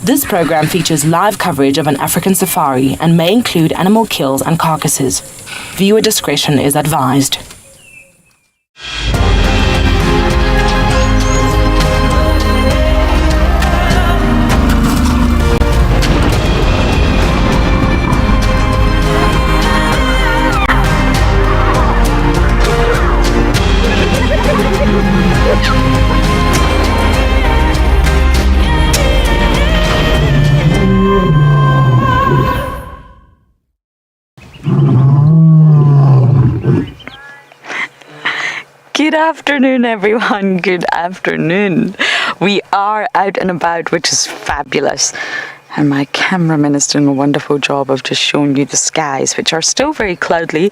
This program features live coverage of an African safari and may include animal kills and carcasses. Viewer discretion is advised. Good afternoon, everyone. Good afternoon. We are out and about, which is fabulous. And my cameraman is doing a wonderful job of just showing you the skies, which are still very cloudy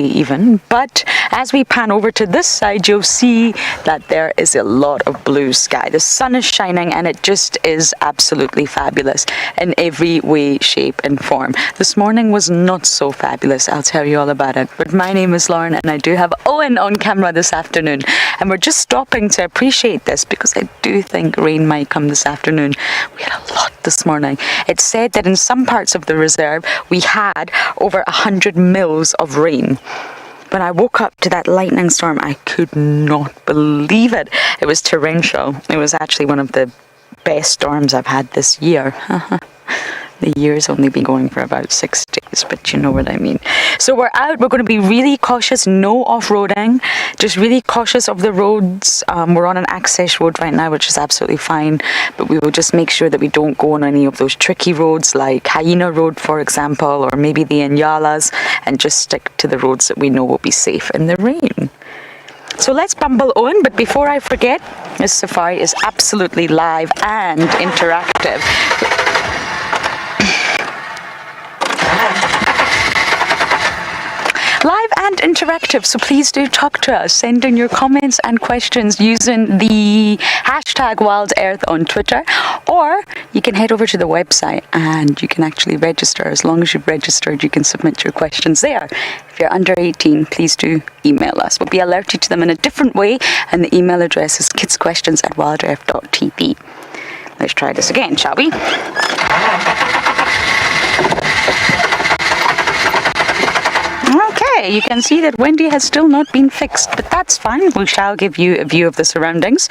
even, but as we pan over to this side, you'll see that there is a lot of blue sky. The sun is shining and it just is absolutely fabulous in every way, shape and form. This morning was not so fabulous, I'll tell you all about it. But my name is Lauren and I do have Owen on camera this afternoon, and we're just stopping to appreciate this because I do think rain might come this afternoon. We had a lot this morning. It's said that in some parts of the reserve we had over 100 mils of rain. When I woke up to that lightning storm, I could not believe it. It was torrential. It was actually one of the best storms I've had this year. The year's only been going for about 6 days, but you know what I mean. So we're out. We're going to be really cautious. No off-roading. Just really cautious of the roads. We're on an access road right now, which is absolutely fine. But we will just make sure that we don't go on any of those tricky roads like Hyena Road, for example, or maybe the Inyalas, and just stick to the roads that we know will be safe in the rain. So let's bumble on, but before I forget, this safari is absolutely live and interactive. Live and interactive, so please do talk to us. Send in your comments and questions using the hashtag WildEarth on Twitter, or you can head over to the website and you can actually register. As long as you've registered, you can submit your questions there. If you're under 18, please do email us. We'll be alerted to them in a different way, and the email address is kidsquestions@wildearth.tv. Let's try this again, shall we? Okay, you can see that Wendy has still not been fixed, but that's fine. We shall give you a view of the surroundings.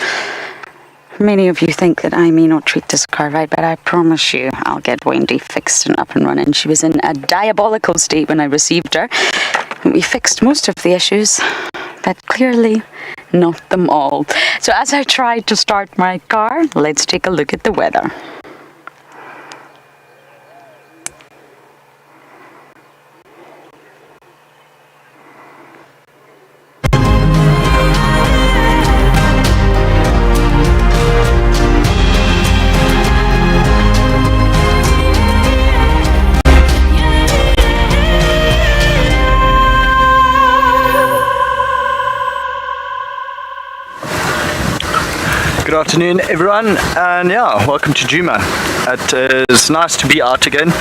Many of you think that I may not treat this car right, but I promise you I'll get Wendy fixed and up and running. She was in a diabolical state when I received her. We fixed most of the issues, but clearly not them all. So as I tried to start my car, let's take a look at the weather. Good afternoon, everyone, and yeah, welcome to Djuma. It is nice to be out again.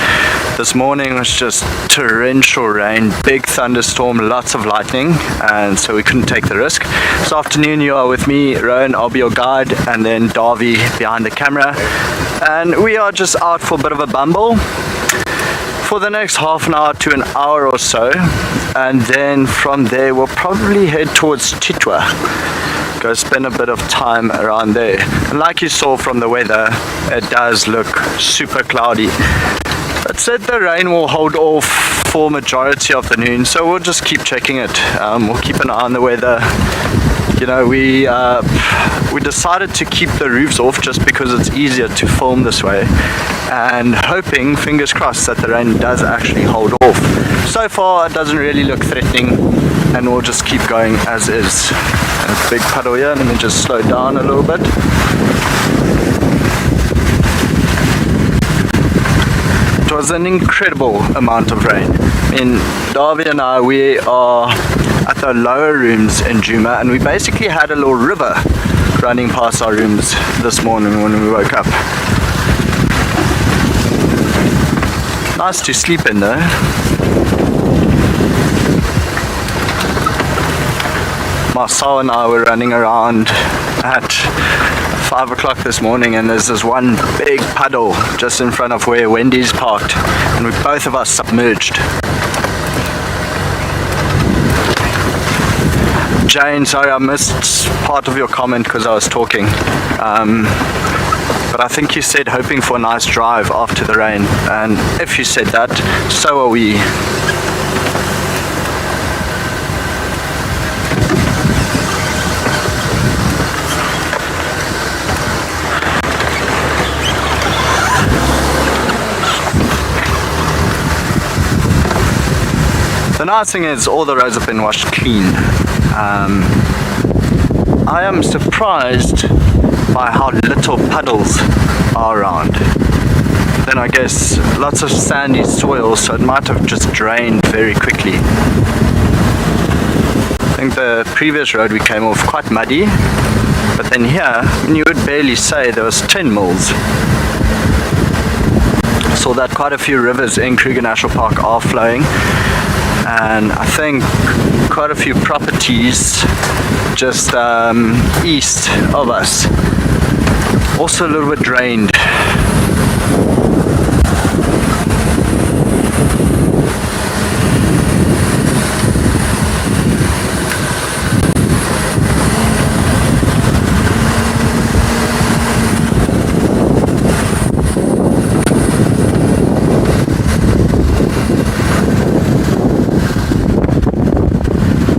This morning was just torrential rain, big thunderstorm, lots of lightning, and so we couldn't take the risk. This afternoon you are with me, Rowan, I'll be your guide, and then Darby behind the camera, and we are just out for a bit of a bumble for the next half an hour to an hour or so, and then from there we'll probably head towards Titwa. Go spend a bit of time around there. And like you saw from the weather, it does look super cloudy. That said, the rain will hold off for majority of the noon, so we'll just keep checking it. We'll keep an eye on the weather. You know, we decided to keep the roofs off just because it's easier to film this way, and hoping, fingers crossed, that the rain does actually hold off. So far it doesn't really look threatening, and we'll just keep going as is. And a big puddle here, let me just slow down a little bit. It was an incredible amount of rain. I mean, Darby and I, we are at the lower rooms in Djuma, and we basically had a little river running past our rooms this morning when we woke up. Nice to sleep in though. Marcel and I were running around at 5 o'clock this morning, and there's this one big puddle just in front of where Wendy's parked, and we both of us submerged. Jane, sorry I missed part of your comment because I was talking. But I think you said hoping for a nice drive after the rain, and if you said that, so are we. The nice thing is all the roads have been washed clean. I am surprised by how little puddles are around. Then I guess lots of sandy soil, so it might have just drained very quickly. I think the previous road we came off quite muddy, but then here you would barely say there was 10 mils. Saw that quite a few rivers in Kruger National Park are flowing, and I think quite a few properties just east of us also a little bit drained.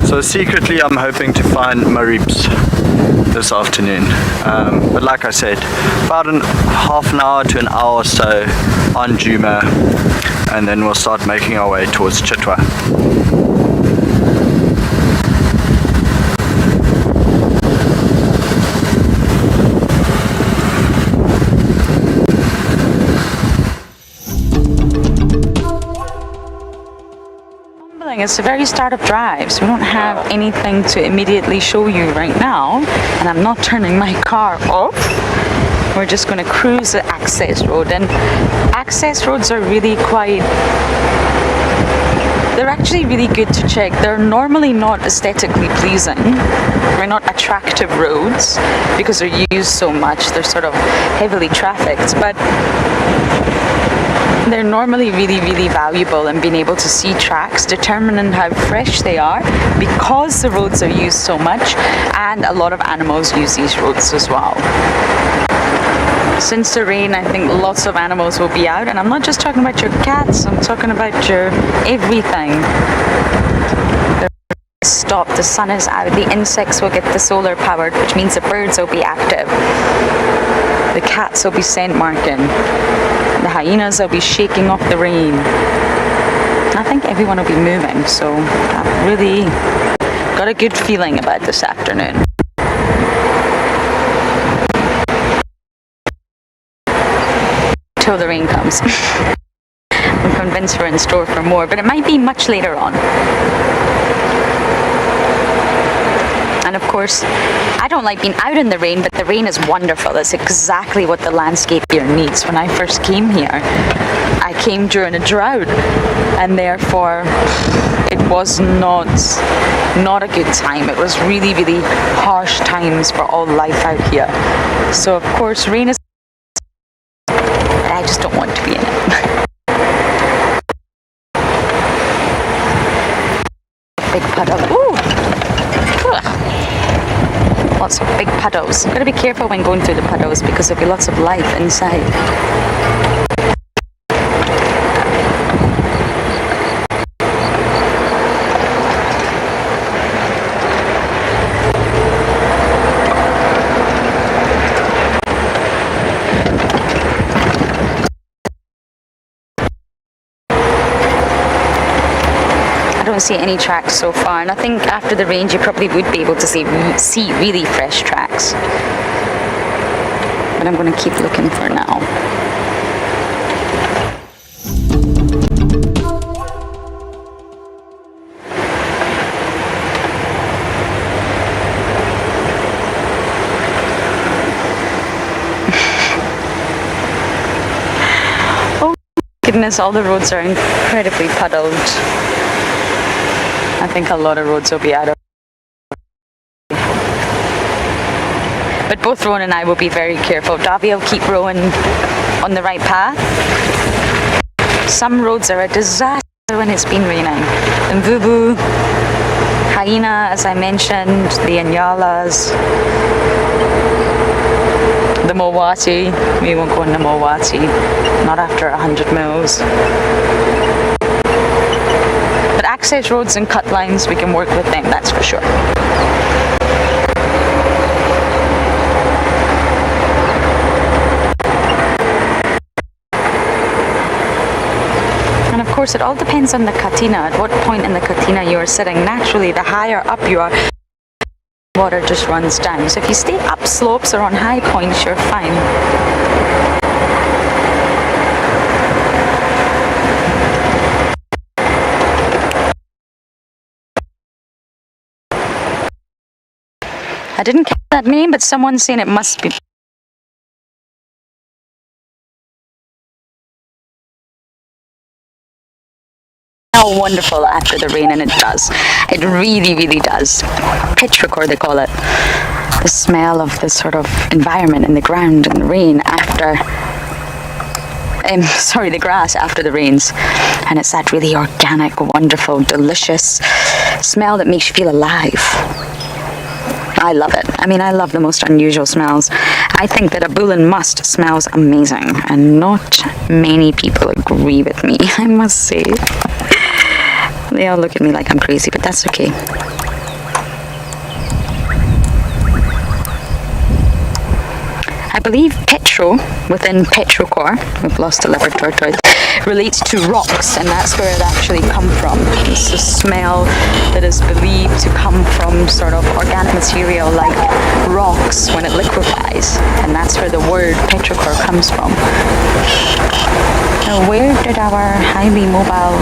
So secretly I'm hoping to find Marib's this afternoon, but like I said, about half an hour to an hour or so on Djuma, and then we'll start making our way towards Chitwa. It's the very start of drives. We don't have anything to immediately show you right now, and I'm not turning my car off. We're just going to cruise the access road, and access roads are really they're actually really good to check. They're normally not aesthetically pleasing. They're not attractive roads because they're used so much. They're sort of heavily trafficked, but they're normally really, really valuable in being able to see tracks, determining how fresh they are because the roads are used so much, and a lot of animals use these roads as well. Since the rain, I think lots of animals will be out, and I'm not just talking about your cats, I'm talking about your everything. Stop, the sun is out, the insects will get the solar powered, which means the birds will be active. The cats will be scent marking. The hyenas will be shaking off the rain. I think everyone will be moving, so I've really got a good feeling about this afternoon. Till the rain comes. I'm convinced we're in store for more, but it might be much later on. And of course, I don't like being out in the rain, but the rain is wonderful. It's exactly what the landscape here needs. When I first came here, I came during a drought, and therefore it was not a good time. It was really, really harsh times for all life out here. So of course, rain is, but I just don't want to be in it. Big puddle. Ooh. Lots of big puddles. You've got to be careful when going through the puddles because there'll be lots of life inside. I don't see any tracks so far, and I think after the range you probably would be able to see really fresh tracks. But I'm going to keep looking for now. Oh goodness, all the roads are incredibly puddled. I think a lot of roads will be out of. But both Rowan and I will be very careful. Davy will keep Rowan on the right path. Some roads are a disaster when it's been raining. And Vubu, Hyena, as I mentioned, the Anyalas, the Mowati. We won't go in the Mowati, not after 100 mils. But access roads and cut lines, we can work with them, that's for sure. And of course, it all depends on the katina, at what point in the katina you are sitting. Naturally, the higher up you are, water just runs down. So if you stay up slopes or on high points, you're fine. I didn't catch that name, but someone's saying it must be. How wonderful after the rain, and it does. It really, really does. Petrichor, they call it. The smell of this sort of environment in the ground and the rain after. The grass after the rains. And it's that really organic, wonderful, delicious smell that makes you feel alive. I love it. I mean, I love the most unusual smells. I think that a bull and must smells amazing, and not many people agree with me, I must say. They all look at me like I'm crazy, but that's okay. I believe petro, within petrichor, we've lost a leopard tortoise, relates to rocks, and that's where it actually comes from. It's a smell that is believed to come from sort of organic material like rocks when it liquefies, and that's where the word petrichor comes from. Now, where did our highly mobile...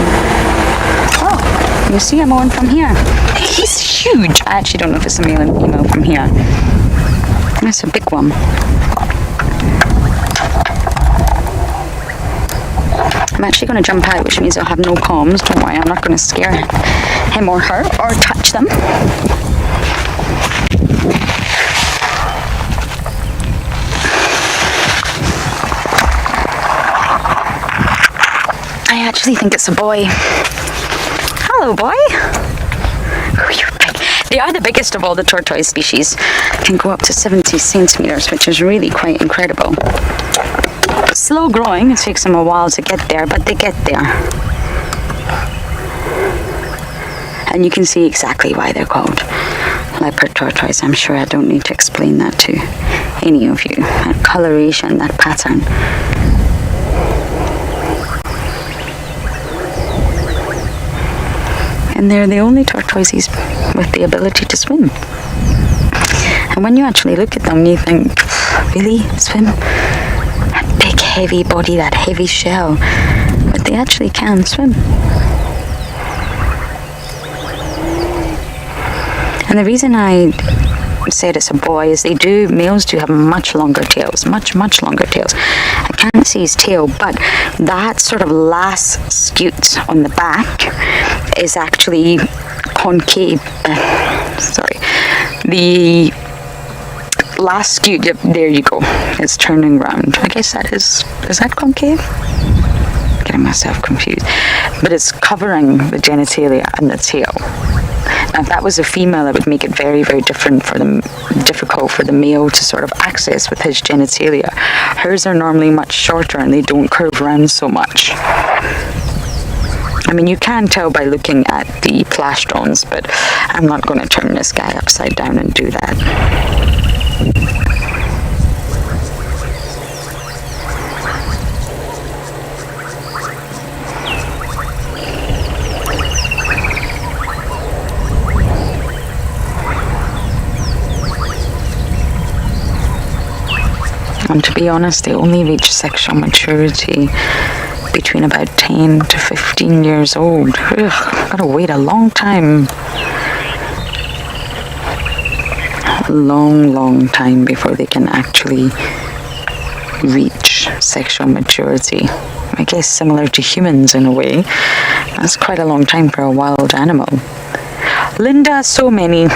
Oh, you see I'm on from here. He's huge. I actually don't know if it's a male and female from here. That's a big one. I'm actually going to jump out, which means I'll have no comms. Don't worry, I'm not going to scare him or her or touch them. I actually think it's a boy. Hello, boy. Oh, you're big. They are the biggest of all the tortoise species. Can go up to 70 centimeters, which is really quite incredible. Slow growing, it takes them a while to get there, but they get there. And you can see exactly why they're called leopard tortoise. I'm sure I don't need to explain that to any of you. That coloration, that pattern. And they're the only tortoises with the ability to swim. And when you actually look at them, you think, really? Swim? That big heavy body, that heavy shell. But they actually can swim. And the reason I said it's a boy is males do have much longer tails, much longer tails. I can't see his tail, but that sort of last scute on the back is actually concave. The last scute, yep, there you go, it's turning round. I guess that is that concave? I'm getting myself confused. But it's covering the genitalia and the tail. Now, if that was a female, it would make it very, very difficult for the male to sort of access with his genitalia. Hers are normally much shorter and they don't curve round so much. I mean, you can tell by looking at the plastrons, but I'm not going to turn this guy upside down and do that. And to be honest, they only reach sexual maturity between about 10 to 15 years old. Ugh, gotta wait a long time. A long time before they can actually reach sexual maturity. I guess similar to humans in a way. That's quite a long time for a wild animal. Linda, so many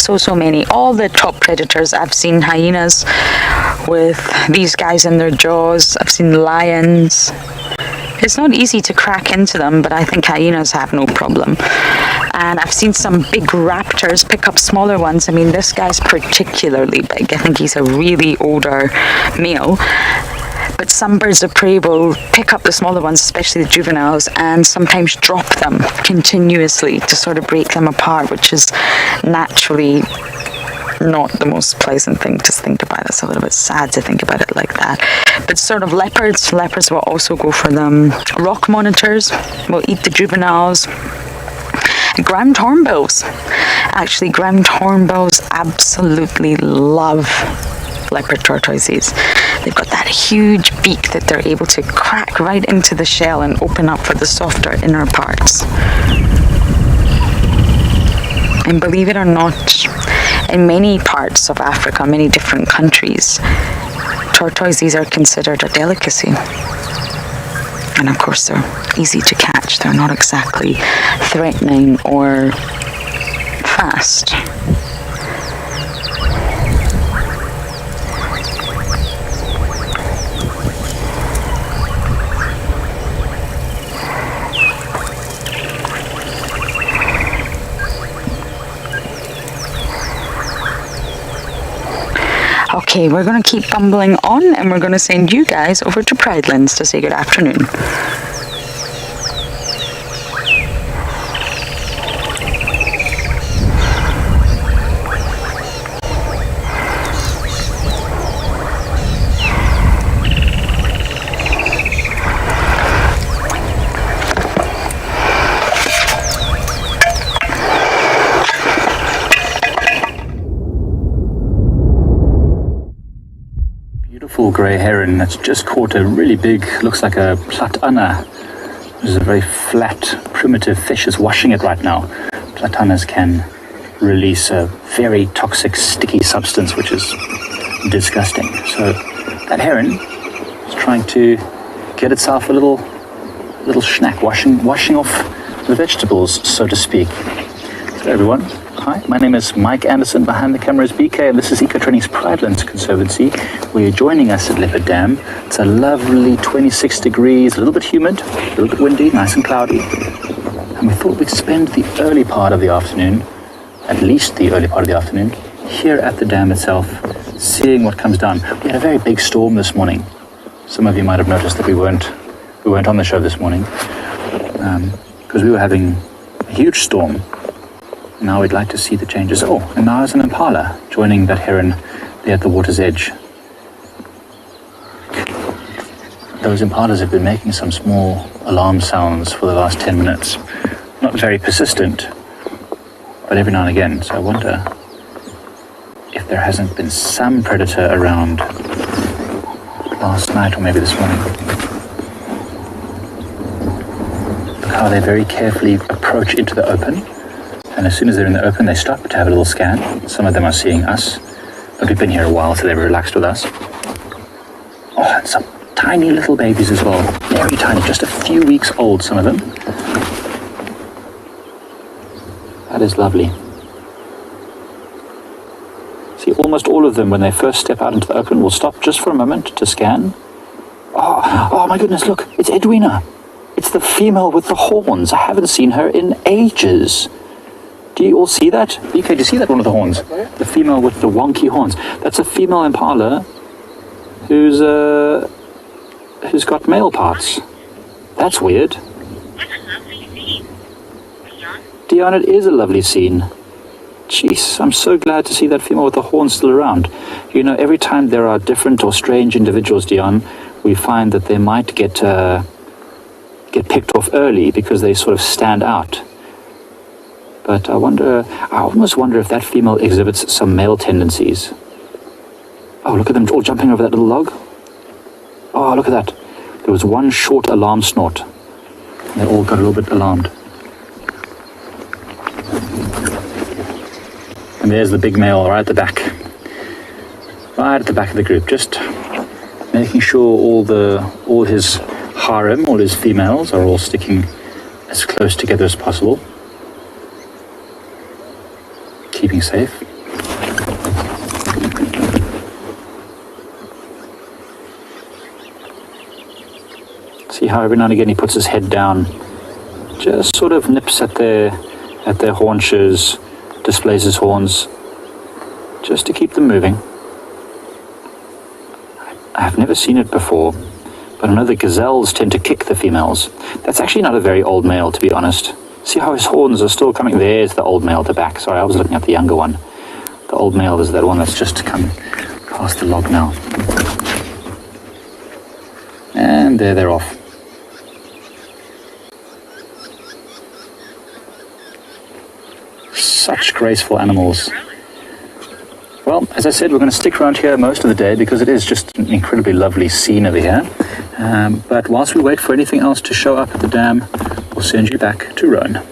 so many. All the top predators. I've seen hyenas with these guys in their jaws. I've seen lions. It's not easy to crack into them, but I think hyenas have no problem. And I've seen some big raptors pick up smaller ones. I mean, this guy's particularly big. I think he's a really older male. But some birds of prey will pick up the smaller ones, especially the juveniles, and sometimes drop them continuously to sort of break them apart, which is naturally not the most pleasant thing to think about. It's a little bit sad to think about it like that. But sort of leopards will also go for them. Rock monitors will eat the juveniles. Ground hornbills. Actually, ground hornbills absolutely love leopard tortoises. They've got that huge beak that they're able to crack right into the shell and open up for the softer inner parts. And believe it or not, in many parts of Africa, many different countries, tortoises are considered a delicacy. And of course, they're easy to catch. They're not exactly threatening or fast. Okay, we're going to keep bumbling on and we're going to send you guys over to Pridelands to say good afternoon. Grey heron that's just caught a really big, looks like a platana, which is a very flat, primitive fish. Is washing it right now. Platanas can release a very toxic, sticky substance, which is disgusting. So that heron is trying to get itself a little snack, washing off the vegetables, so to speak. Hello everyone. Hi, my name is Mike Anderson. Behind the camera is BK, and this is Ecotraining's Pridelands Conservancy, where you're joining us at Leopard Dam. It's a lovely 26 degrees, a little bit humid, a little bit windy, nice and cloudy. And we thought we'd spend the early part of the afternoon, at least the early part of the afternoon, here at the dam itself, seeing what comes down. We had a very big storm this morning. Some of you might have noticed that we weren't on the show this morning, because we were having a huge storm. Now we'd like to see the changes. Oh, and now there's an impala joining that heron there at the water's edge. Those impalas have been making some small alarm sounds for the last 10 minutes. Not very persistent, but every now and again. So I wonder if there hasn't been some predator around last night or maybe this morning. Look how they very carefully approach into the open. And as soon as they're in the open, they stop to have a little scan. Some of them are seeing us, but we've been here a while, so they're relaxed with us. Oh, and some tiny little babies as well. Very tiny, just a few weeks old, some of them. That is lovely. See, almost all of them, when they first step out into the open, will stop just for a moment to scan. Oh my goodness, look, it's Edwina. It's the female with the horns. I haven't seen her in ages. Do you all see that? BK, do you see that one of the horns? The female with the wonky horns. That's a female impala who's got male parts. That's weird. What a lovely scene, Dion. Dion, it is a lovely scene. Jeez, I'm so glad to see that female with the horns still around. You know, every time there are different or strange individuals, Dion, we find that they might get picked off early because they sort of stand out. But I almost wonder if that female exhibits some male tendencies. Oh, look at them all jumping over that little log. Oh, look at that. There was one short alarm snort. They all got a little bit alarmed. And there's the big male right at the back. Right at the back of the group, just making sure all his harem, all his females are all sticking as close together as possible. Keeping safe. how every now and again he puts his head down, just sort of nips at their haunches, displays his horns, just to keep them moving. I've never seen it before, but I know the gazelles tend to kick the females. That's actually not a very old male, to be honest. See how his horns are still coming? There's the old male at the back. Sorry, I was looking at the younger one. The old male is that one that's just come past the log now. And there they're off. Such graceful animals. Well, as I said, we're going to stick around here most of the day because it is just an incredibly lovely scene over here. But whilst we wait for anything else to show up at the dam, we'll send you back to Roan.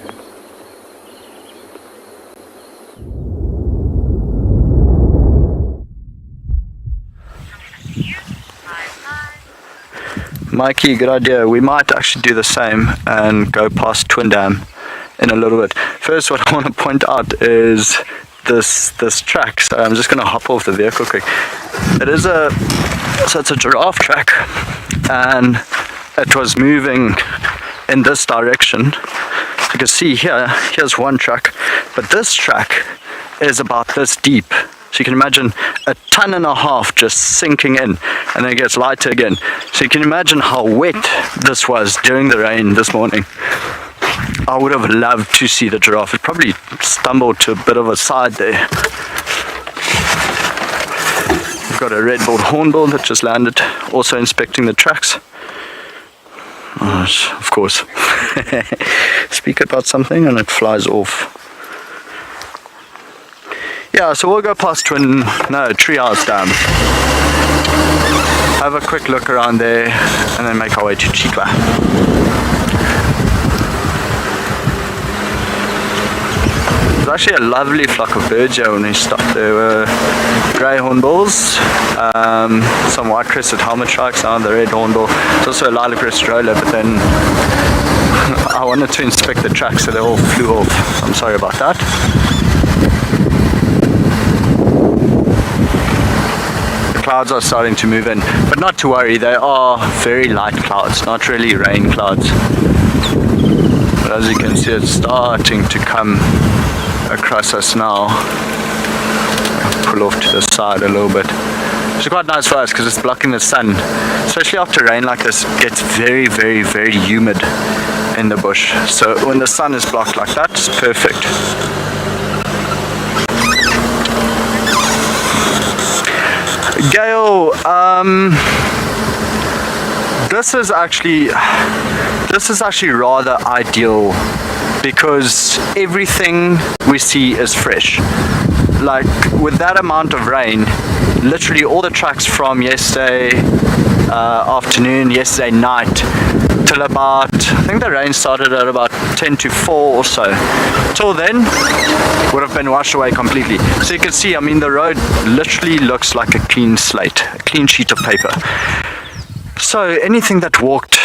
Mikey, good idea. We might actually do the same and go past Twin Dam in a little bit. First, what I want to point out is this track. So I'm just going to hop off the vehicle quick. It's a giraffe track, and it was moving in this direction. You can see here's one track, but this track is about this deep. So you can imagine 1.5 tons just sinking in, and then it gets lighter again. So you can imagine how wet this was during the rain this morning. I would have loved to see the giraffe. It probably stumbled to a bit of a side there. We've got a red-billed hornbill that just landed, also inspecting the tracks. Oh, of course. Speak about something and it flies off. Yeah, so we'll go past Treehouse Dam. Have a quick look around there and then make our way to Chikwa. There's actually a lovely flock of birds here when we stopped. There were grey hornbills, some white-crested helmet shrikes, now the red hornbill. There's also a lilac-breasted roller, but then I wanted to inspect the tracks, so they all flew off. I'm sorry about that. Clouds are starting to move in, but not to worry, they are very light clouds, not really rain clouds. But as you can see, it's starting to come across us now. I'll pull off to the side a little bit, which is quite nice for us because it's blocking the sun. Especially after rain like this, it gets very, very, very humid in the bush. So when the sun is blocked like that, it's perfect. Gail, this is actually rather ideal because everything we see is fresh. Like with that amount of rain, literally all the tracks from yesterday afternoon, yesterday night till about, I think the rain started at about 10 to 4 or so. Till then, would have been washed away completely. So you can see, I mean, the road literally looks like a clean slate, a clean sheet of paper. So anything that walked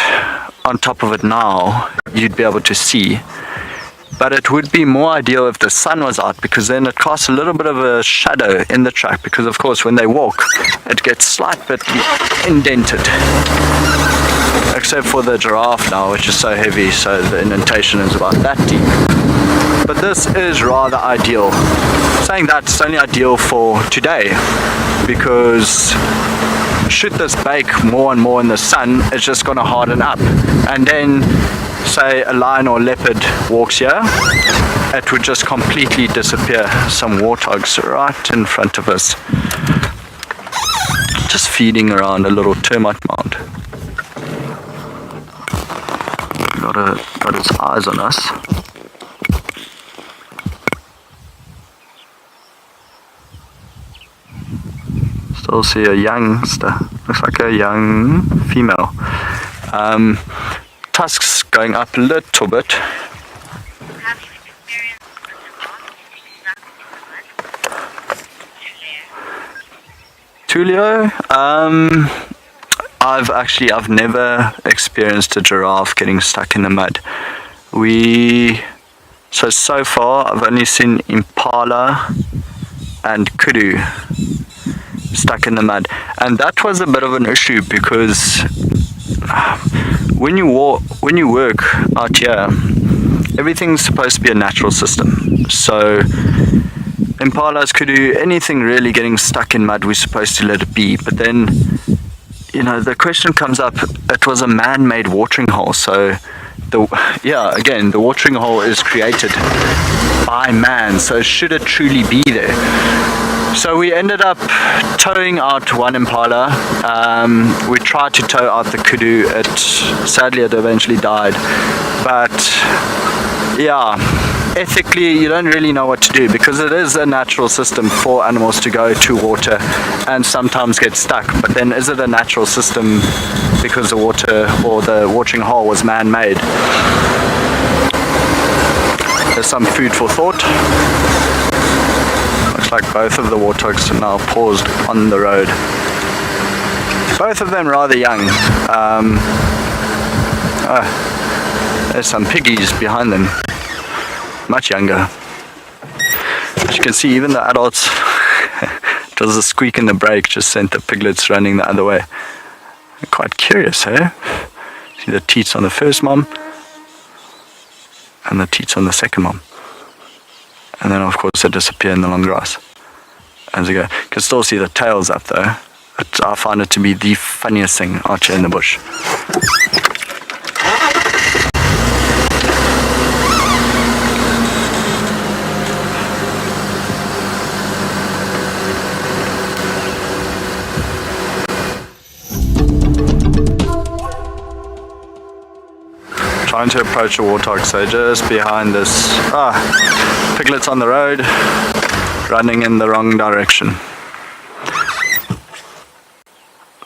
on top of it now, you'd be able to see. But it would be more ideal if the sun was out, because then it casts a little bit of a shadow in the track, because of course when they walk it gets slight bit indented, except for the giraffe now, which is so heavy, so the indentation is about that deep. But this is rather ideal. Saying that, it's only ideal for today, because should this bake more and more in the sun, it's just going to harden up, and then say a lion or leopard walks here, it would just completely disappear. Some warthogs right in front of us, just feeding around a little termite mound. Got its eyes on us. Still see a youngster, looks like a young female. Tusks going up a little bit. Have you experienced Tulio? I've never experienced a giraffe getting stuck in the mud. So far I've only seen impala and kudu stuck in the mud, and that was a bit of an issue because when you work out here, everything's supposed to be a natural system. So impalas, kudu, anything really getting stuck in mud, we're supposed to let it be. But then, the question comes up, it was a man-made watering hole. So the watering hole is created by man. So should it truly be there? So we ended up towing out one impala. We tried to tow out the kudu. Sadly it eventually died. But yeah, ethically you don't really know what to do, because it is a natural system for animals to go to water and sometimes get stuck. But then is it a natural system because the water or the watering hole was man-made? There's some food for thought. Looks like both of the warthogs are now paused on the road. Both of them rather young. There's some piggies behind them, much younger. As you can see, even the adults, it was a squeak in the brake, just sent the piglets running the other way. Quite curious, eh? See the teats on the first mom and the teats on the second mom. And then of course they disappear in the long grass as they go. You can still see the tails up though. I find it to be the funniest thing out here in the bush. Trying to approach a warthog, so just behind this. Piglets on the road, running in the wrong direction.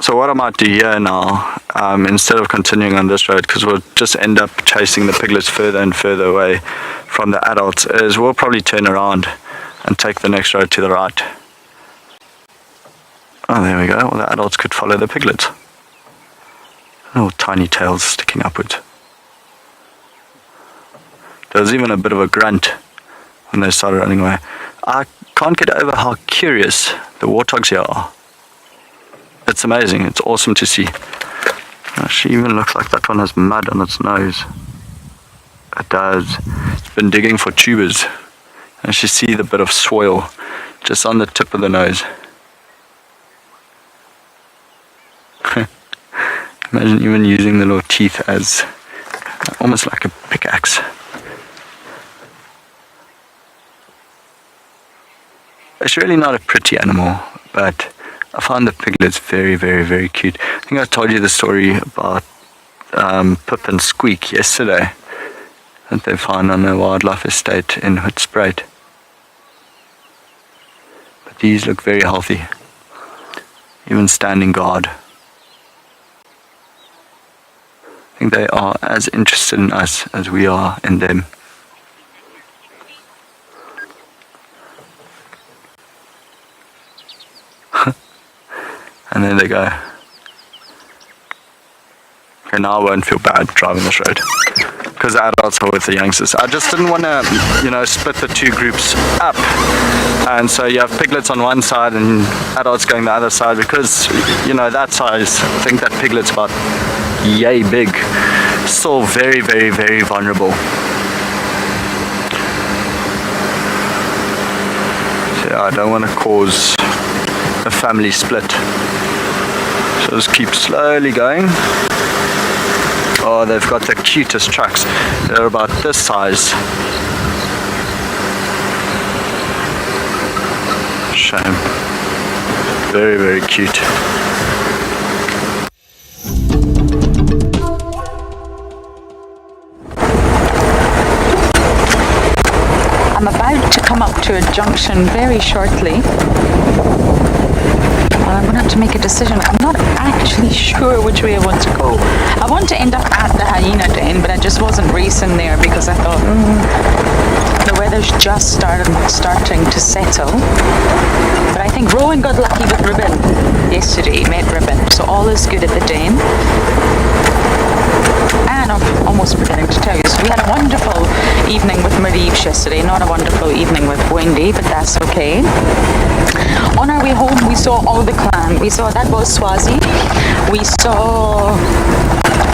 So what I might do here now, instead of continuing on this road, because we'll just end up chasing the piglets further and further away from the adults, is we'll probably turn around and take the next road to the right. Oh, there we go. Well, the adults could follow the piglets. Little tiny tails sticking upwards. There was even a bit of a grunt when they started running away. I can't get over how curious the warthogs here are. It's amazing. It's awesome to see. She even looks like that one has mud on its nose. It does. It's been digging for tubers. And you see the bit of soil just on the tip of the nose. Imagine even using the little teeth as almost like a pickaxe. It's really not a pretty animal, but I found the piglets very, very, very cute. I think I told you the story about Pip and Squeak yesterday that they found on a wildlife estate in Hoedspruit. But these look very healthy, even standing guard. I think they are as interested in us as we are in them. And there they go. Okay, now I won't feel bad driving this road, because the adults are with the youngsters. I just didn't want to, split the two groups up. And so you have piglets on one side and adults going the other side, because, that size, I think that piglet's about yay big. Still very, very, very vulnerable. So I don't want to cause a family split. So just keep slowly going. Oh, they've got the cutest tracks. They're about this size. Shame. Very, very cute. I'm about to come up to a junction very shortly. I'm going to have to make a decision. I'm not actually sure which way I want to go. I want to end up at the hyena den, but I just wasn't racing there because I thought the weather's just starting to settle. But I think Rowan got lucky with Ribbon yesterday, met Ribbon, so all is good at the den. And I'm almost forgetting to tell you, so we had a wonderful evening with Marie yesterday, not a wonderful evening with Wendy, but that's okay. On our way home, we saw all the clan. We saw, that was Swazi. We saw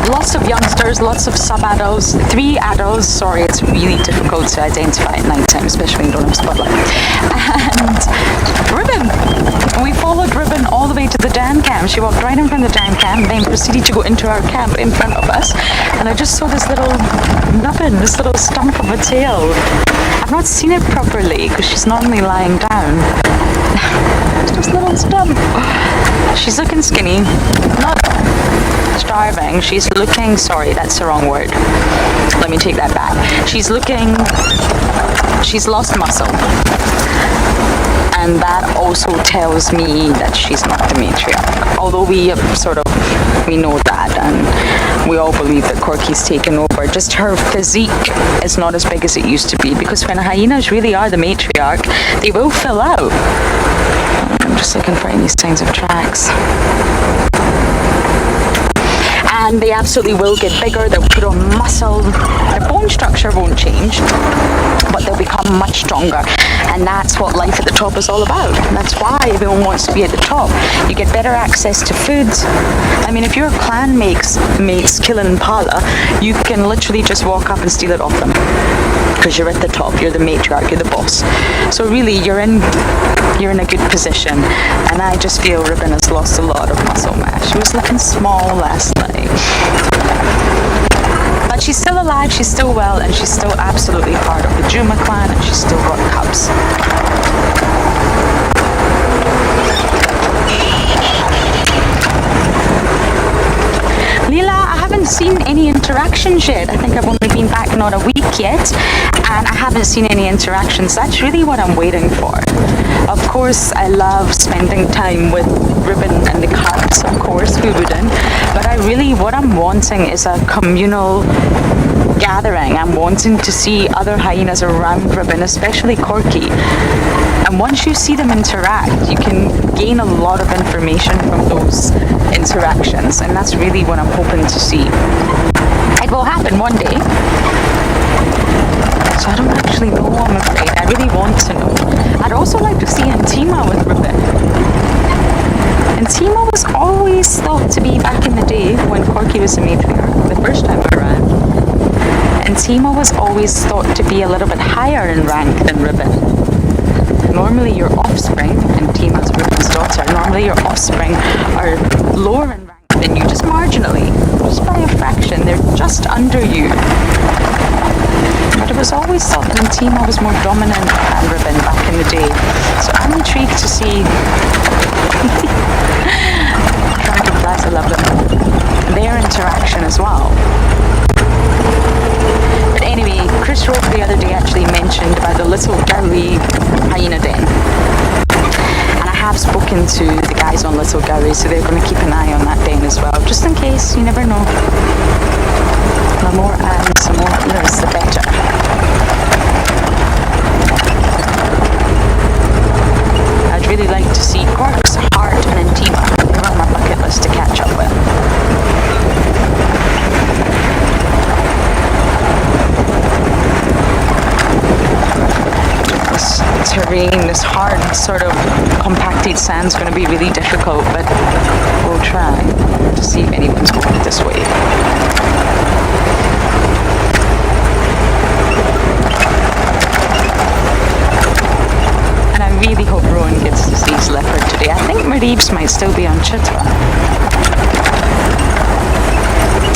lots of youngsters, lots of sub-adults, 3 adults. Sorry, it's really difficult to identify at night time, especially when you don't have spotlight. And Ribbon. We followed Ribbon all the way to the Dan camp. She walked right in front of the Dan camp, then proceeded to go into our camp in front of us. And I just saw this little nubbin, this little stump of a tail. I've not seen it properly because she's normally lying down. Just a little stump. She's looking skinny, not starving. She's looking, sorry, that's the wrong word. Let me take that back. She's lost muscle. And that also tells me that she's not the matriarch. Although we know that, and we all believe that Corky's taken over. Just her physique is not as big as it used to be, because when hyenas really are the matriarch, they will fill out. I'm just looking for any signs of tracks. And they absolutely will get bigger, they'll put on muscle, their bone structure won't change, but they'll become much stronger. And that's what life at the top is all about. That's why everyone wants to be at the top. You get better access to food. I mean, if your clan mates kill an impala, you can literally just walk up and steal it off them. Because you're at the top, you're the matriarch, you're the boss. So really, you're in a good position. And I just feel Ribbon has lost a lot of muscle mass. She was looking small last night. But she's still alive, she's still well, and she's still absolutely part of the Juma clan, and she's still got cubs. Leela, I haven't seen any interactions yet. I think I've only been back not a week yet, and I haven't seen any interactions. That's really what I'm waiting for. Of course, I love spending time with Ribbon and the cubs, of course, who wouldn't? But what I'm wanting is a communal gathering. I'm wanting to see other hyenas around Ribbon, especially Corky. And once you see them interact, you can gain a lot of information from those interactions, and that's really what I'm hoping to see. It will happen one day. So I don't actually know, I'm afraid. I really want to know. I'd also like to see Antima with Ribbon. Antima was always thought to be, back in the day when Corky was a matriarch, the first time around, Antima was always thought to be a little bit higher in rank than Ribbon. Normally your offspring, and Tima's Ribbon's daughter, normally your offspring are lower in rank than you, just marginally, just by a fraction. They're just under you. But it was always thought that Antima was more dominant than Ribbon back in the day. So I'm intrigued to see Dragonflies, I love them. Their interaction as well. But anyway, Chris Rope the other day actually mentioned about the little Gowrie hyena den. And I have spoken to the guys on Little Gowrie, so they're going to keep an eye on that den as well, just in case, you never know. The more eyes, the more ears, the better. I'd really like to see Corks, Heart, and Antima. They're on my bucket list to catch up with. This terrain, this hard sort of compacted sand is going to be really difficult, but we'll try to see if anyone's going this way. And I really hope Rowan gets to see his leopard today. I think Mareebs might still be on Chitwa.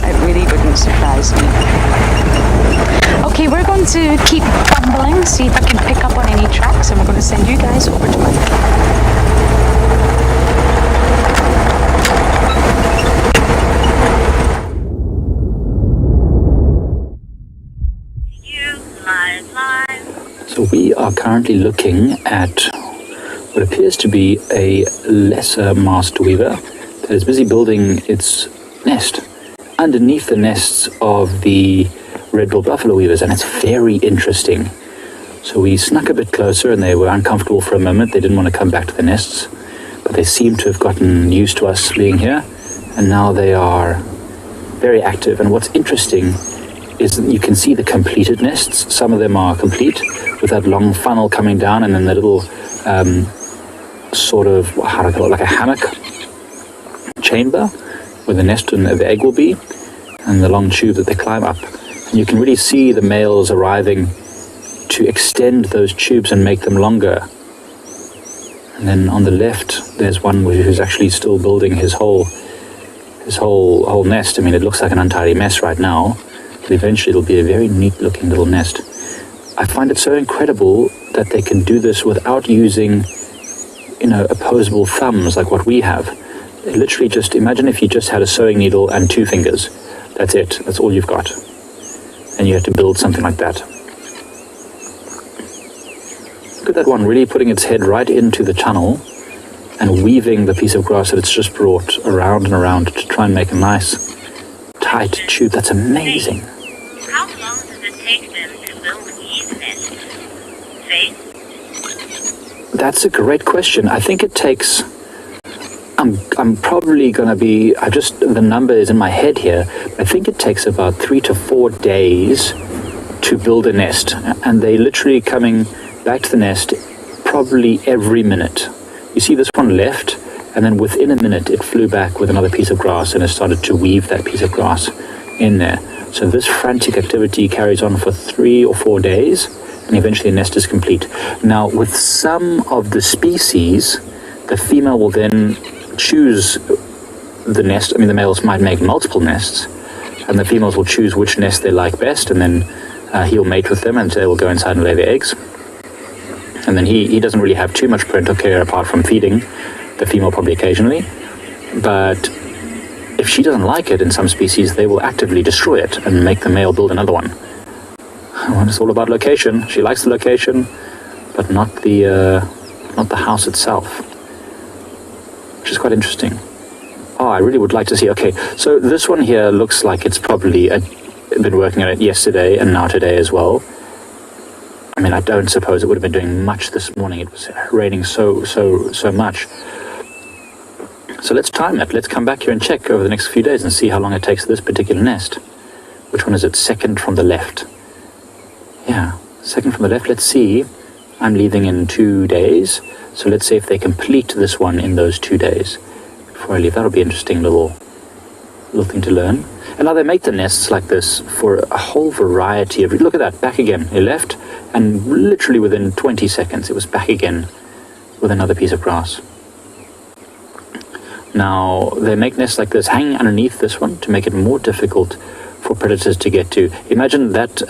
It really wouldn't surprise me. Okay, we're going to keep fumbling, see if I can pick up on any tracks, and we're going to send you guys over to Mike. So we are currently looking at what appears to be a lesser masked weaver that is busy building its nest underneath the nests of the red-billed buffalo weavers, and it's very interesting. So we snuck a bit closer, and they were uncomfortable for a moment. They didn't want to come back to the nests, but they seem to have gotten used to us being here, and now they are very active. And what's interesting is that you can see the completed nests. Some of them are complete with that long funnel coming down, and then the little sort of, how do I call it, like a hammock chamber where the nest and the egg will be, and the long tube that they climb up. And you can really see the males arriving to extend those tubes and make them longer. And then on the left, there's one who's actually still building his whole nest. I mean, it looks like an untidy mess right now, but eventually it'll be a very neat looking little nest. I find it so incredible that they can do this without using, opposable thumbs like what we have. They literally just, imagine if you just had a sewing needle and 2 fingers. That's it. That's all you've got. And you have to build something like that. Look at that one, really putting its head right into the tunnel and weaving the piece of grass that it's just brought around and around to try and make a nice, tight tube. That's amazing. How long does it take them to build each nest? Faith? That's a great question. I think it takes, I'm probably going to be, the number is in my head here. I think it takes about 3 to 4 days to build a nest. And they literally coming back to the nest probably every minute. You see this one left, and then within a minute it flew back with another piece of grass and it started to weave that piece of grass in there. So this frantic activity carries on for 3 or 4 days, and eventually the nest is complete. Now, with some of the species, the female will then choose the nest. I mean, the males might make multiple nests, and the females will choose which nest they like best, and then he'll mate with them, and they will go inside and lay their eggs. And then he doesn't really have too much parental care apart from feeding the female probably occasionally. But if she doesn't like it in some species, they will actively destroy it and make the male build another one. Well, it's all about location. She likes the location, but not the house itself, which is quite interesting. Oh, I really would like to see. Okay, so this one here looks like it's probably been working on it yesterday and now today as well. I mean, I don't suppose it would have been doing much this morning. It was raining so much. So let's time it. Let's come back here and check over the next few days and see how long it takes this particular nest. Which one is it? Second from the left. Yeah, second from the left. Let's see. I'm leaving in 2 days. So let's see if they complete this one in those 2 days. Before I leave, that'll be an interesting little thing to learn. And now they make the nests like this for a whole variety of... Look at that, back again. He left, and literally within 20 seconds, it was back again with another piece of grass. Now, they make nests like this, hanging underneath this one to make it more difficult for predators to get to. Imagine that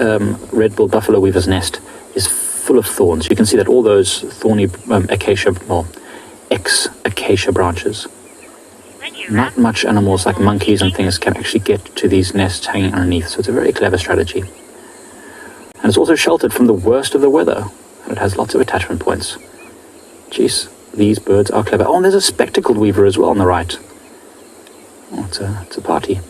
red-billed buffalo weaver's nest is full of thorns. You can see that all those thorny ex-acacia branches. Not much animals like monkeys and things can actually get to these nests hanging underneath, so it's a very clever strategy. And it's also sheltered from the worst of the weather, and it has lots of attachment points. Jeez, these birds are clever. Oh, and there's a spectacled weaver as well on the right. Oh, it's a party.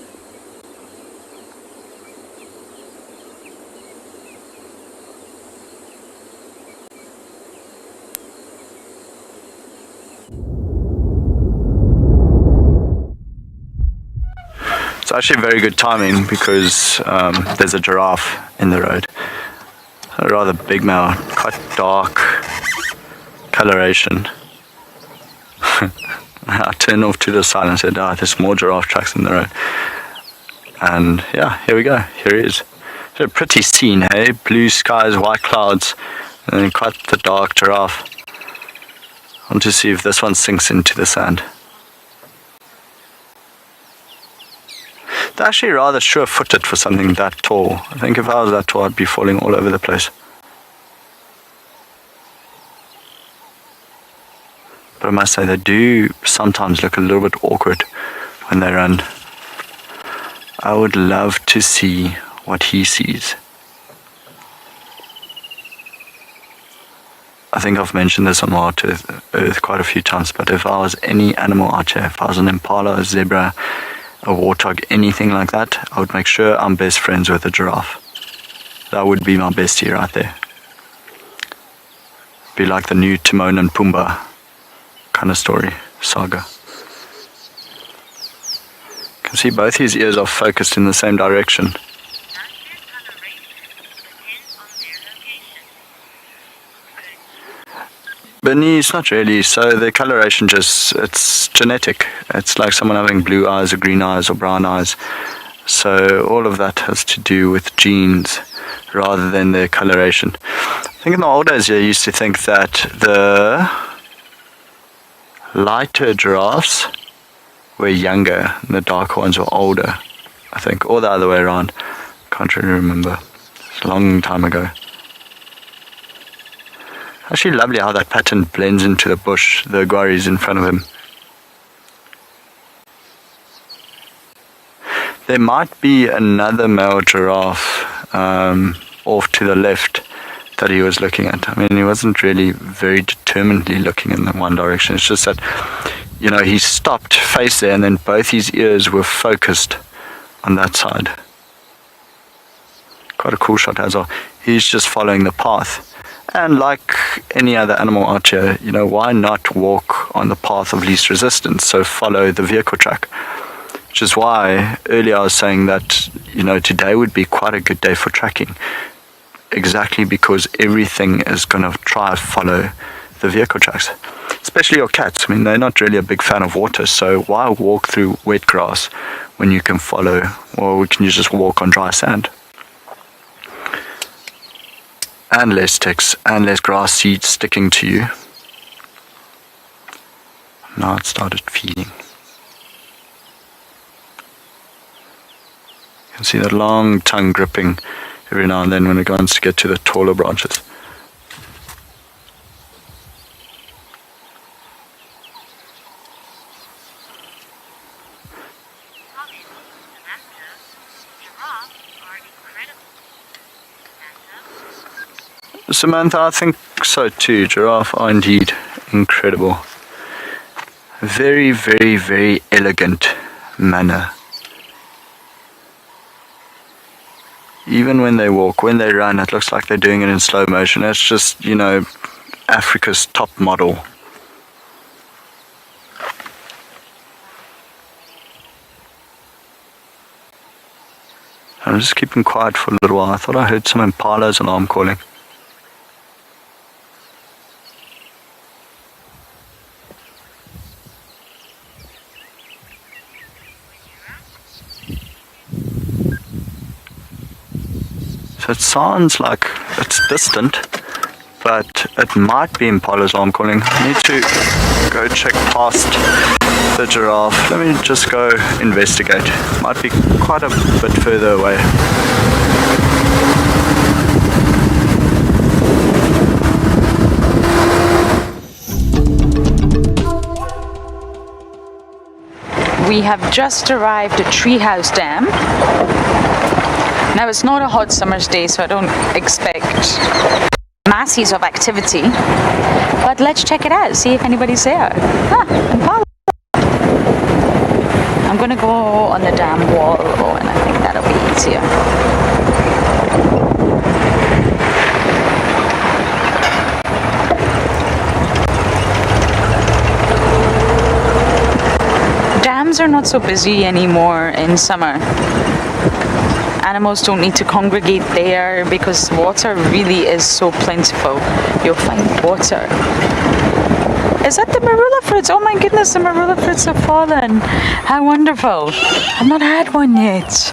It's actually very good timing because there's a giraffe in the road. A rather big male, quite dark coloration. I turned off to the side and said, there's more giraffe tracks in the road. And yeah, here we go, here he is. It's a pretty scene, hey? Blue skies, white clouds, and then quite the dark giraffe. I want to see if this one sinks into the sand. They're actually rather sure-footed for something that tall. I think if I was that tall, I'd be falling all over the place. But I must say, they do sometimes look a little bit awkward when they run. I would love to see what he sees. I think I've mentioned this on WildEarth quite a few times, but if I was any animal out here, if I was an impala, a zebra, a warthog, anything like that, I would make sure I'm best friends with a giraffe. That would be my bestie right there. Be like the new Timon and Pumbaa kind of story, saga. You can see both his ears are focused in the same direction. Beneath, not really. So the coloration it's genetic. It's like someone having blue eyes or green eyes or brown eyes. So all of that has to do with genes rather than their coloration. I think in the old days you used to think that the lighter giraffes were younger and the darker ones were older. I think, or the other way around. Can't really remember. It's a long time ago. Actually lovely how that pattern blends into the bush, the guaris in front of him. There might be another male giraffe off to the left that he was looking at. I mean, he wasn't really very determinedly looking in the one direction. It's just that, you know, he stopped face there and then both his ears were focused on that side. Quite a cool shot as well. He's just following the path. And like any other animal out here, you know, why not walk on the path of least resistance? So follow the vehicle track. Which is why earlier I was saying that, you know, today would be quite a good day for tracking. Exactly because everything is going to try to follow the vehicle tracks. Especially your cats. I mean, they're not really a big fan of water. So why walk through wet grass when you can follow, or can you just walk on dry sand? And less sticks and less grass seeds sticking to you. Now it started feeding. You can see that long tongue gripping every now and then when it wants to get to the taller branches. Comment, Samantha. Giraffes are incredible. Samantha? Samantha, I think so too. Giraffe are indeed incredible. Very, very, very elegant manner. Even when they walk, when they run, it looks like they're doing it in slow motion. It's just, you know, Africa's top model. I'm just keeping quiet for a little while. I thought I heard some impala's alarm calling. So it sounds like it's distant, but it might be impala's alarm calling. I need to go check past the giraffe. Let me just go investigate. Might be quite a bit further away. We have just arrived at Treehouse Dam. Now it's not a hot summer's day, so I don't expect masses of activity. But let's check it out, see if anybody's there. Impala. I'm gonna go on the dam wall, and I think that'll be easier. Dams are not so busy anymore in summer. Animals don't need to congregate there because water really is so plentiful. You'll find water. Is that the marula fruits? Oh my goodness, the marula fruits have fallen. How wonderful. I've not had one yet.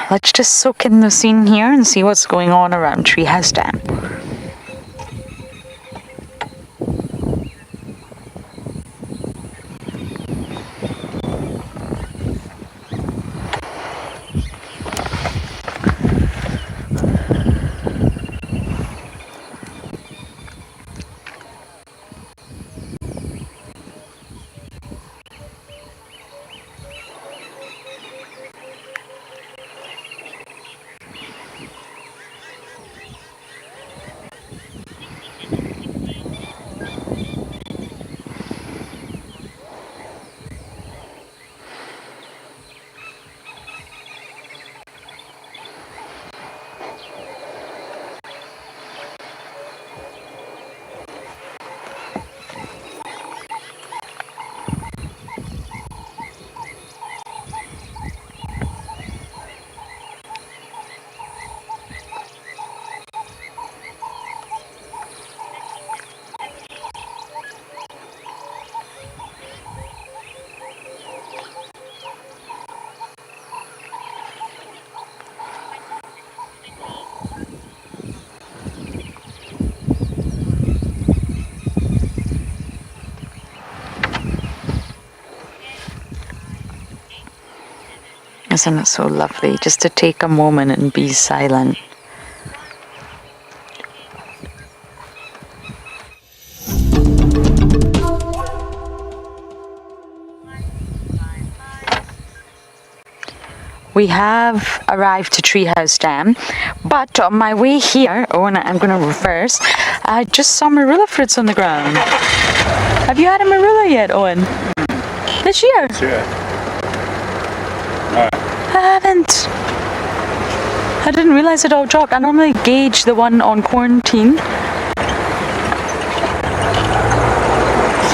Let's just soak in the scene here and see what's going on around Treehouse Dam. Isn't it so lovely just to take a moment and be silent? We have arrived to Treehouse Dam, but on my way here, and I'm going to reverse, I just saw marula fruits on the ground. Have you had a marula yet, Owen? This year? Sure. I haven't. I didn't realize it all dropped. I normally gauge the one on quarantine.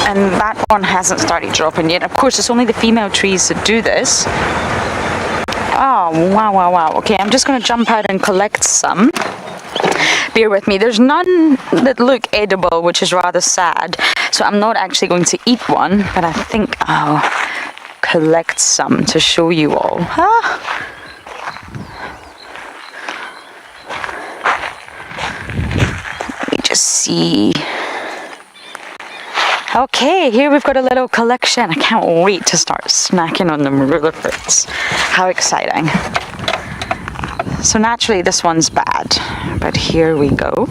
And that one hasn't started dropping yet. Of course, it's only the female trees that do this. Oh, wow. Okay, I'm just going to jump out and collect some. Bear with me. There's none that look edible, which is rather sad. So I'm not actually going to eat one, but I think I'll collect some to show you all. Let me just see. Okay, here we've got a little collection. I can't wait to start snacking on the marula fruits. How exciting. So naturally this one's bad, but here we go.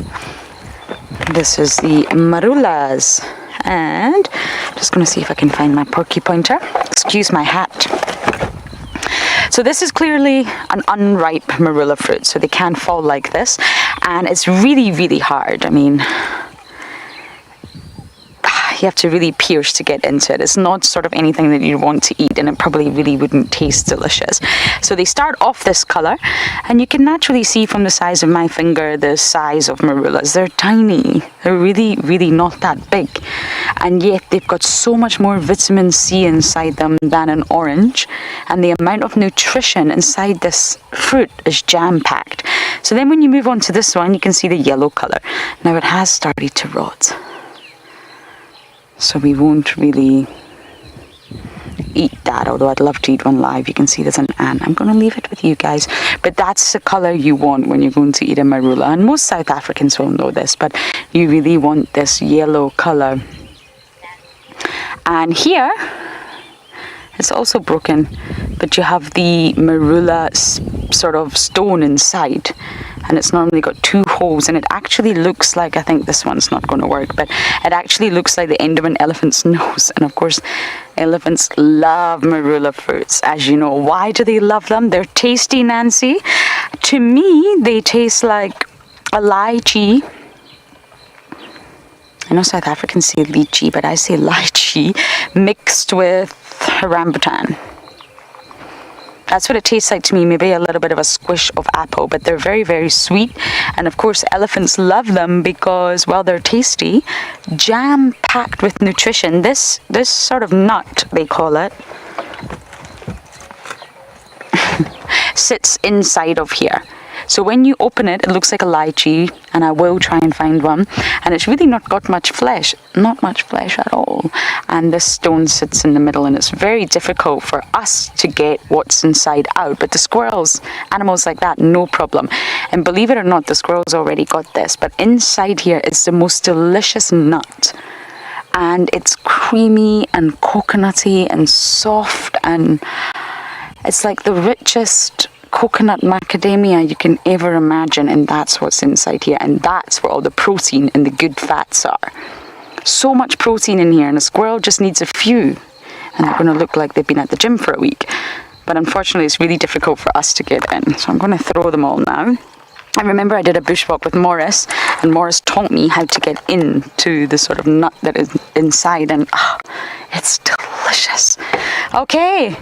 This is the marulas. And just going to see if I can find my porky pointer. Excuse my hat. So this is clearly an unripe marula fruit, so they can fall like this. And it's really, really hard. I mean, you have to really pierce to get into it. It's not sort of anything that you want to eat, and it probably really wouldn't taste delicious. So they start off this color, and you can naturally see from the size of my finger the size of marulas. They're tiny. They're really, really not that big. And yet they've got so much more vitamin C inside them than an orange. And the amount of nutrition inside this fruit is jam-packed. So then when you move on to this one, you can see the yellow color. Now it has started to rot. So we won't really eat that, although I'd love to eat one live. You can see there's an ant. I'm going to leave it with you guys. But that's the colour you want when you're going to eat a marula. And most South Africans will know this, but you really want this yellow colour. And here, it's also broken, but you have the marula sort of stone inside. And it's normally got 2 holes, and it actually looks like, I think this one's not going to work, but it actually looks like the end of an elephant's nose. And of course, elephants love marula fruits, as you know. Why do they love them? They're tasty, Nancy. To me, they taste like a lychee. I know South Africans say lychee, but I say lychee mixed with rambutan. That's what it tastes like to me, maybe a little bit of a squish of apple, but they're very, very sweet. And of course, elephants love them because, well, they're tasty, jam-packed with nutrition. This sort of nut, they call it, sits inside of here. So when you open it, it looks like a lychee, and I will try and find one. And it's really not got much flesh, not much flesh at all. And this stone sits in the middle, and it's very difficult for us to get what's inside out. But the squirrels, animals like that, no problem. And believe it or not, the squirrels already got this. But inside here is the most delicious nut. And it's creamy and coconutty and soft, and it's like the richest coconut macadamia you can ever imagine, and that's what's inside here, and that's where all the protein and the good fats are. So much protein in here, and a squirrel just needs a few, and they're going to look like they've been at the gym for a week. But unfortunately, it's really difficult for us to get in, so I'm going to throw them all now. I remember I did a bushwalk with Morris, and Morris taught me how to get into the sort of nut that is inside, and it's delicious. Okay.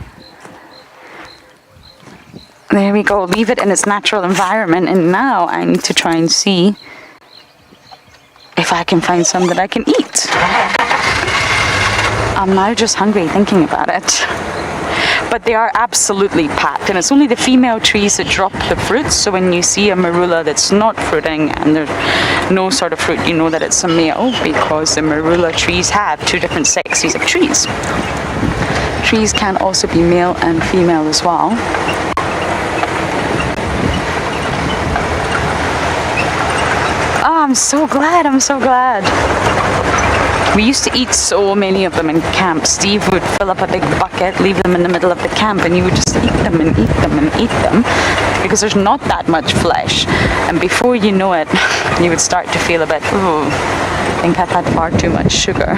There we go, leave it in its natural environment, and now I need to try and see if I can find some that I can eat. I'm now just hungry thinking about it. But they are absolutely packed, and it's only the female trees that drop the fruits, so when you see a marula that's not fruiting and there's no sort of fruit, you know that it's a male, because the marula trees have 2 different sexes of trees. Trees can also be male and female as well. I'm so glad. We used to eat so many of them in camp. Steve would fill up a big bucket, leave them in the middle of the camp, and you would just eat them and eat them and eat them because there's not that much flesh. And before you know it, you would start to feel a bit, oh, I think I've had far too much sugar.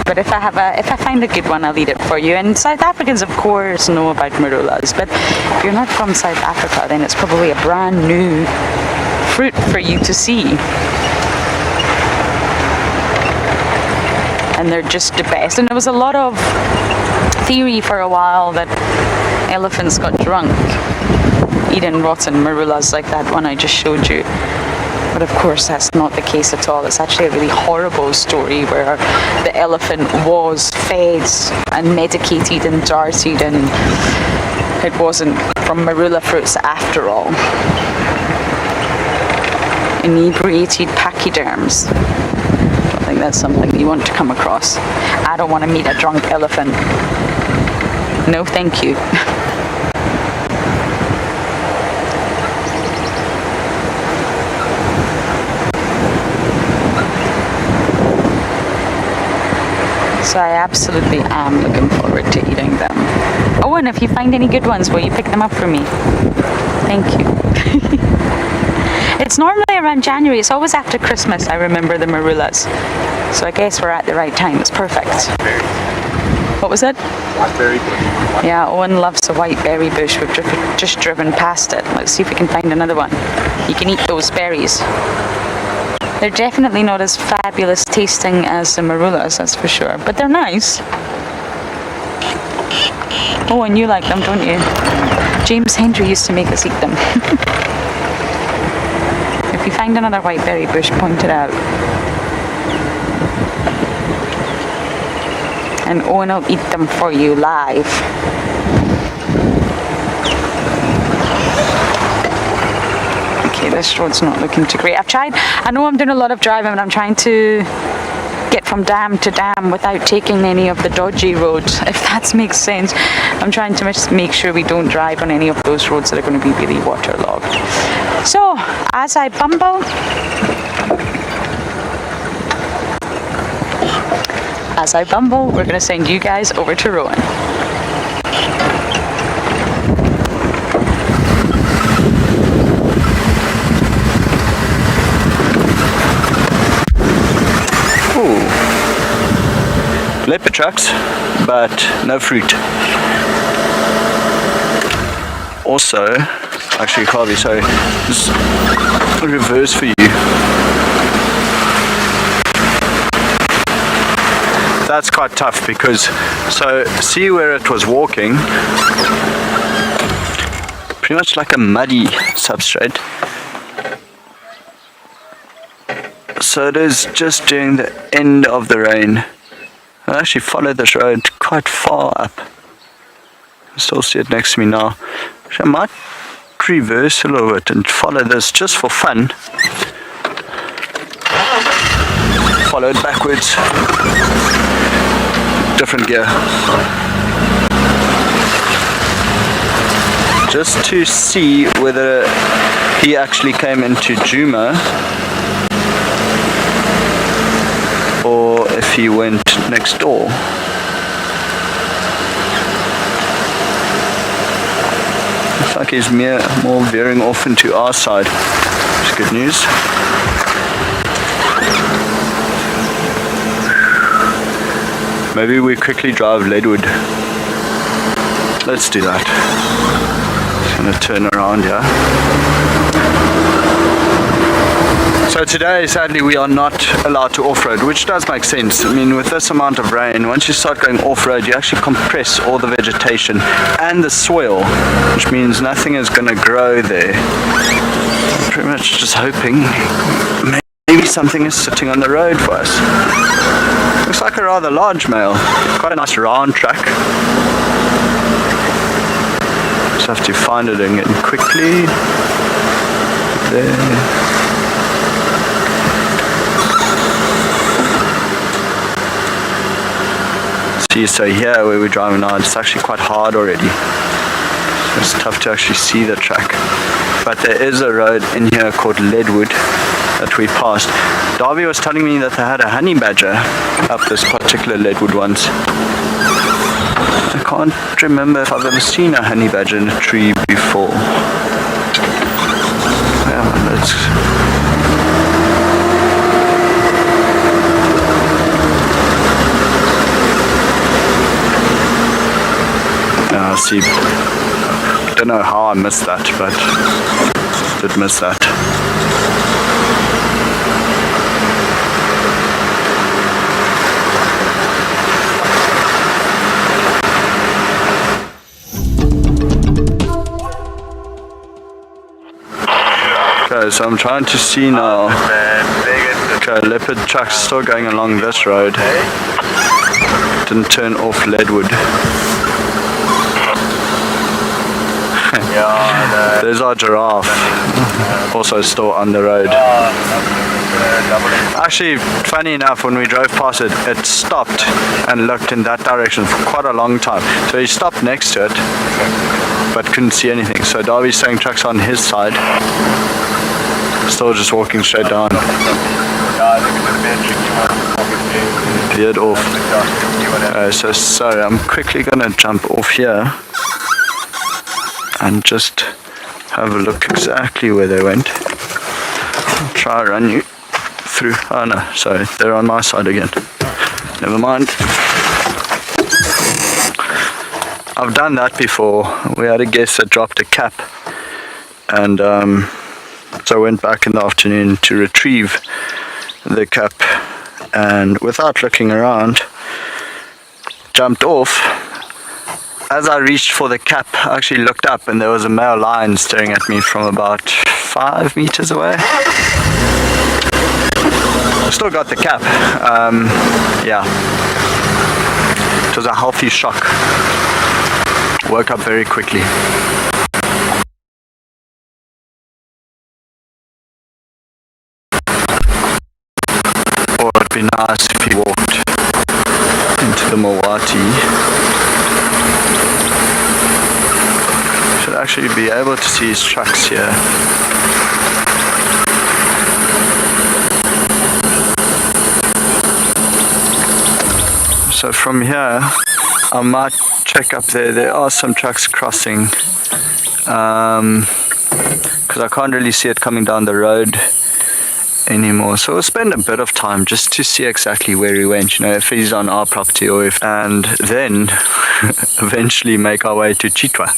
But if I find a good one, I'll eat it for you. And South Africans, of course, know about marulas. But if you're not from South Africa, then it's probably a brand new fruit for you to see. And they're just the best. And there was a lot of theory for a while that elephants got drunk eating rotten marulas like that one I just showed you. But of course that's not the case at all. It's actually a really horrible story where the elephant was fed and medicated and darted, and it wasn't from marula fruits after all. Inebriated pachyderms. I think that's something you want to come across. I don't want to meet a drunk elephant. No, thank you. So I absolutely am looking forward to eating them. Oh, and if you find any good ones, will you pick them up for me? Thank you. It's normally around January. It's always after Christmas, I remember the marulas. So I guess we're at the right time. It's perfect. What was it? Blackberry bush. Yeah, Owen loves a white berry bush. We've just driven past it. Let's see if we can find another one. You can eat those berries. They're definitely not as fabulous tasting as the marulas, that's for sure. But they're nice. Oh, and you like them, don't you? James Hendry used to make us eat them. If you find another white berry bush, point it out. And Owen will eat them for you live. Okay, this road's not looking too great. I know I'm doing a lot of driving, but I'm trying to get from dam to dam without taking any of the dodgy roads, if that makes sense. I'm trying to make sure we don't drive on any of those roads that are going to be really waterlogged. So, as I bumble, we're going to send you guys over to Rowan. Leopard tracks, but no fruit. Also, actually Carvey, sorry, just reverse for you. That's quite tough because, so see where it was walking, pretty much like a muddy substrate. So it is just during the end of the rain. I actually followed this road quite far up. I still see it next to me now. So I might reverse a little bit and follow this just for fun. Follow it backwards. Different gear. Just to see whether he actually came into Djuma or if he went next door. Looks like he's more veering off into our side, which is good news. Maybe we quickly drive Leadwood. Let's do that. Just gonna turn around here. So today, sadly, we are not allowed to off-road, which does make sense. I mean, with this amount of rain, once you start going off-road, you actually compress all the vegetation and the soil, which means nothing is going to grow there. I'm pretty much just hoping maybe something is sitting on the road for us. Looks like a rather large male. Quite a nice round track. Just have to find it again quickly. There. So here where we're driving now, it's actually quite hard already. So it's tough to actually see the track. But there is a road in here called Leadwood. that we passed. Darby was telling me that they had a honey badger up this particular leadwood once. I can't remember if I've ever seen a honey badger in a tree before. Yeah, let's... See, I don't know how I missed that, but did miss that. Okay, so I'm trying to see now. Okay, leopard truck's still going along this road. Didn't turn off Leadwood. There's our giraffe, also still on the road. Actually, funny enough, when we drove past it, it stopped and looked in that direction for quite a long time. So he stopped next to it, but couldn't see anything. So Darby's saying truck's on his side, still just walking straight down. Veered off. So sorry, I'm quickly gonna jump off here and just have a look exactly where they went. I'll try run you through. Oh no, sorry, they're on my side again. Never mind. I've done that before. We had a guest that dropped a cap, and so I went back in the afternoon to retrieve the cap, and without looking around, jumped off. As I reached for the cap, I actually looked up and there was a male lion staring at me from about 5 meters away. Still got the cap. Yeah. It was a healthy shock. Woke up very quickly. Or it'd be nice if he walked into the Mawati. Should actually be able to see his tracks here. So from here, I might check up there. There are some trucks crossing, because I can't really see it coming down the road anymore. So we'll spend a bit of time just to see exactly where he went, you know, if he's on our property or if, and then eventually make our way to Chitwa.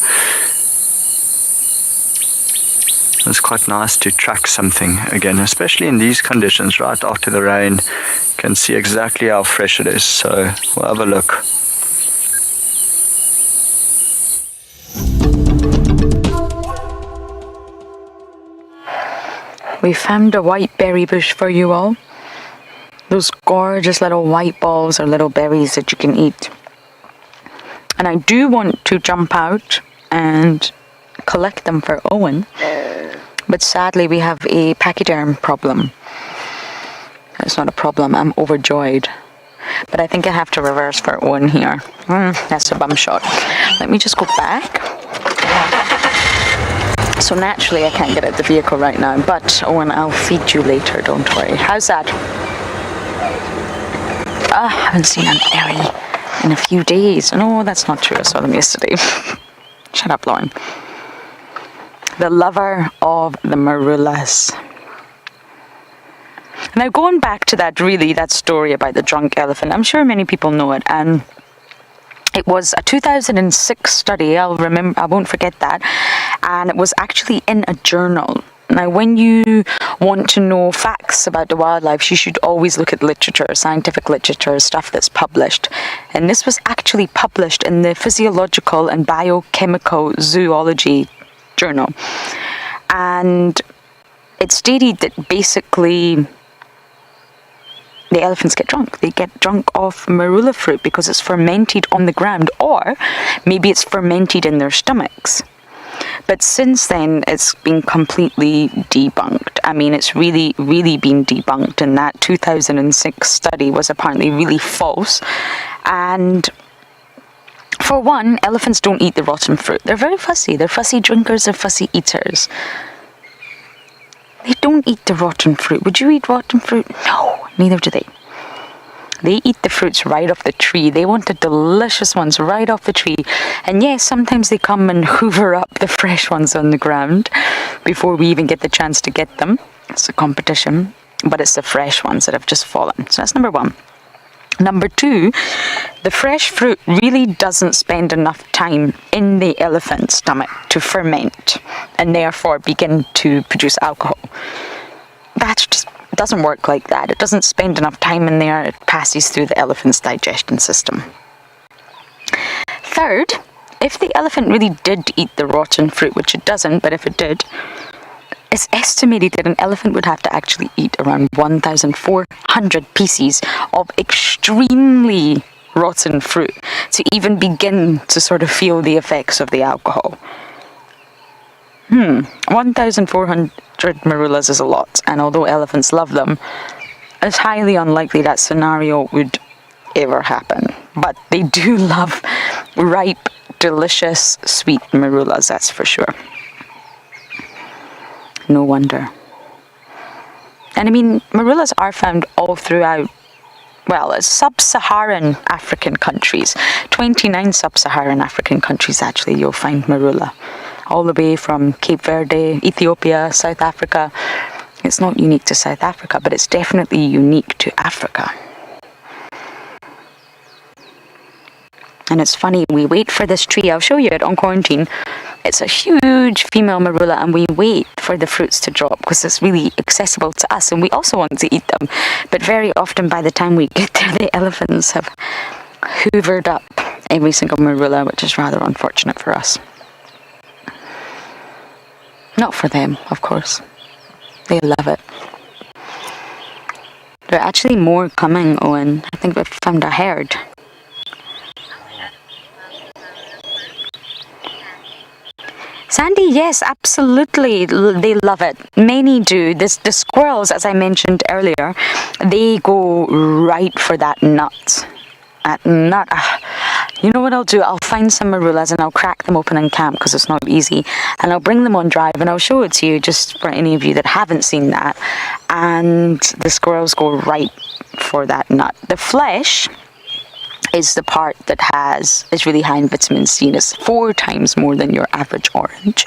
It's quite nice to track something again, especially in these conditions right after the rain. You can see exactly how fresh it is, so we'll have a look. We found a white berry bush for you all. Those gorgeous little white balls are little berries that you can eat. And I do want to jump out and collect them for Owen. But sadly, we have a pachyderm problem. It's not a problem, I'm overjoyed. But I think I have to reverse for Owen here. That's a bum shot. Let me just go back. So naturally, I can't get out the vehicle right now. But Owen, I'll feed you later, don't worry. How's that? I haven't seen an berry in a few days. No, that's not true. I saw them yesterday. Shut up, Lauren. The lover of the marulas. Now, going back to that story about the drunk elephant, I'm sure many people know it, and it was a 2006 study. I won't forget that, and it was actually in a journal. Now, when you want to know facts about the wildlife, you should always look at literature, scientific literature, stuff that's published. And this was actually published in the Physiological and Biochemical Zoology journal, and it stated that basically the elephants get drunk. They get drunk off marula fruit because it's fermented on the ground, or maybe it's fermented in their stomachs. But since then, it's been completely debunked. I mean, it's really, really been debunked, and that 2006 study was apparently really false. And for one, elephants don't eat the rotten fruit. They're very fussy. They're fussy drinkers, they're fussy eaters. They don't eat the rotten fruit. Would you eat rotten fruit? No, neither do they. They eat the fruits right off the tree. They want the delicious ones right off the tree. And yes, sometimes they come and hoover up the fresh ones on the ground before we even get the chance to get them. It's a competition, but it's the fresh ones that have just fallen. So that's number one. Number two, the fresh fruit really doesn't spend enough time in the elephant's stomach to ferment and therefore begin to produce alcohol. That just doesn't work like that. It doesn't spend enough time in there. It passes through the elephant's digestion system. Third, if the elephant really did eat the rotten fruit, which it doesn't, but if it did, it's estimated that an elephant would have to actually eat around 1,400 pieces of extremely rotten fruit to even begin to sort of feel the effects of the alcohol. 1,400 marulas is a lot, and although elephants love them, it's highly unlikely that scenario would ever happen. But they do love ripe, delicious, sweet marulas, that's for sure. No wonder. And I mean, marulas are found all throughout, well, sub-Saharan African countries. 29 sub-Saharan African countries, actually, you'll find marula. All the way from Cape Verde, Ethiopia, South Africa. It's not unique to South Africa, but it's definitely unique to Africa. And it's funny, we wait for this tree. I'll show you it on quarantine. It's a huge female marula, and we wait for the fruits to drop because it's really accessible to us, and we also want to eat them. But very often, by the time we get there, the elephants have hoovered up every single marula, which is rather unfortunate for us. Not for them, of course. They love it. There are actually more coming, Owen. I think we've found a herd. Sandy, yes, absolutely. They love it. Many do. The squirrels, as I mentioned earlier, they go right for that nut. That nut. You know what I'll do? I'll find some marulas and I'll crack them open in camp because it's not easy. And I'll bring them on drive and I'll show it to you just for any of you that haven't seen that. And the squirrels go right for that nut. The flesh is the part that is really high in vitamin C, and it's 4 times more than your average orange.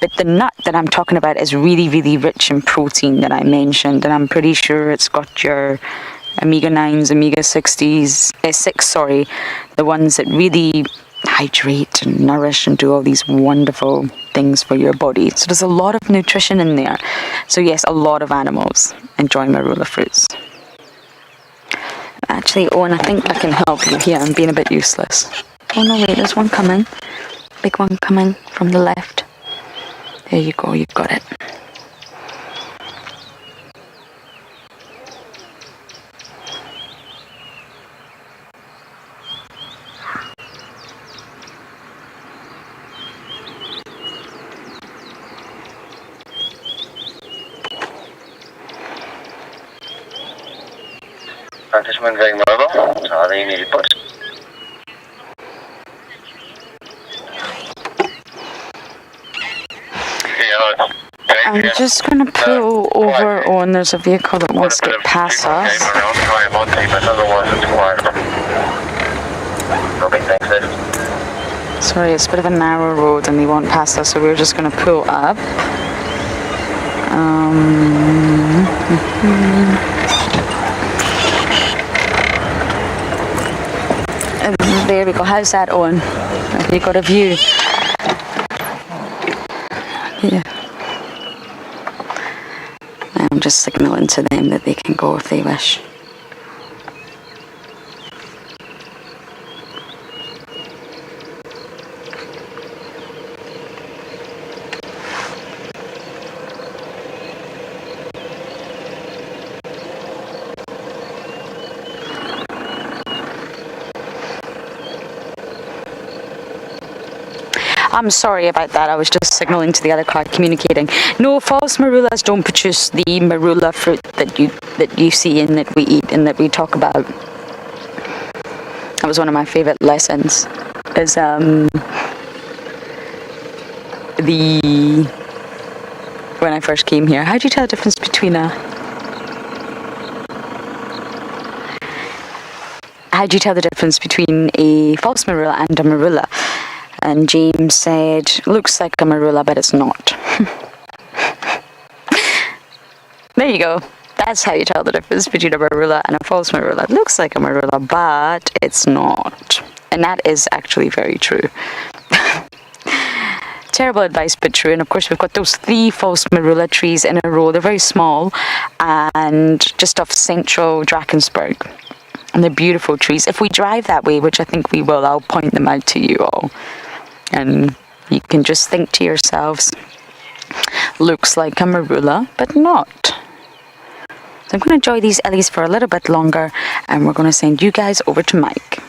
But the nut that I'm talking about is really, really rich in protein that I mentioned, and I'm pretty sure it's got your omega-9s, omega-6s, the ones that really hydrate and nourish and do all these wonderful things for your body. So there's a lot of nutrition in there. So yes, a lot of animals enjoy marula fruits. Actually, Owen, I think I can help you here. I'm being a bit useless. Oh no, wait, there's one coming. Big one coming from the left. There you go, you've got it. Participant going mobile. Are there any reports? I'm just going to pull over on, there's a vehicle that wants to get past us. Sorry, it's a bit of a narrow road and they want past us, so we're just going to pull up. There we go. How's that, Owen? Have you got a view? Yeah. I'm just signalling to them that they can go if they wish. I'm sorry about that. I was just signaling to the other car, communicating. No, false marulas don't produce the marula fruit that you see and that we eat and that we talk about. That was one of my favorite lessons. Is when I first came here. How do you tell the difference between a... How do you tell the difference between a false marula and a marula? And James said, looks like a marula, but it's not. There you go. That's how you tell the difference between a marula and a false marula. It looks like a marula, but it's not. And that is actually very true. Terrible advice, but true. And of course, we've got those 3 false marula trees in a row. They're very small and just off central Drakensberg. And they're beautiful trees. If we drive that way, which I think we will, I'll point them out to you all. And you can just think to yourselves, looks like a marula, but not. So I'm going to enjoy these Ellies for a little bit longer, and we're going to send you guys over to Mike.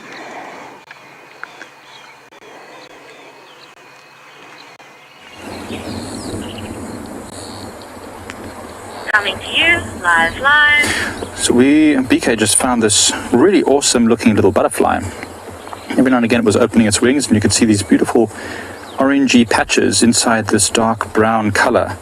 Coming to you, live. So BK just found this really awesome looking little butterfly. Every now and again it was opening its wings and you could see these beautiful orangey patches inside this dark brown color.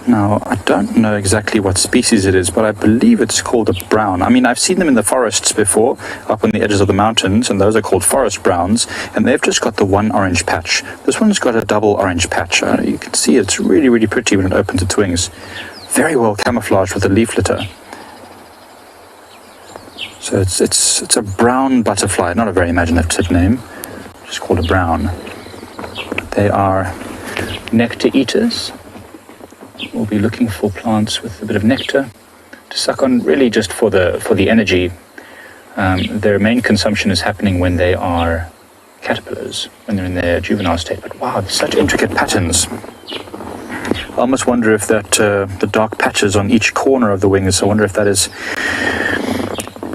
Now, I don't know exactly what species it is, but I believe it's called a brown. I mean, I've seen them in the forests before, up on the edges of the mountains, and those are called forest browns, and they've just got the one orange patch. This one's got a double orange patch. You can see it's really, really pretty when it opens its wings. Very well camouflaged with the leaf litter. So it's a brown butterfly, not a very imaginative name, just called a brown. They are nectar eaters. We'll be looking for plants with a bit of nectar to suck on, really just for the energy. Their main consumption is happening when they are caterpillars, when they're in their juvenile state. But wow, such intricate patterns. I almost wonder if that the dark patches on each corner of the wings, I wonder if that is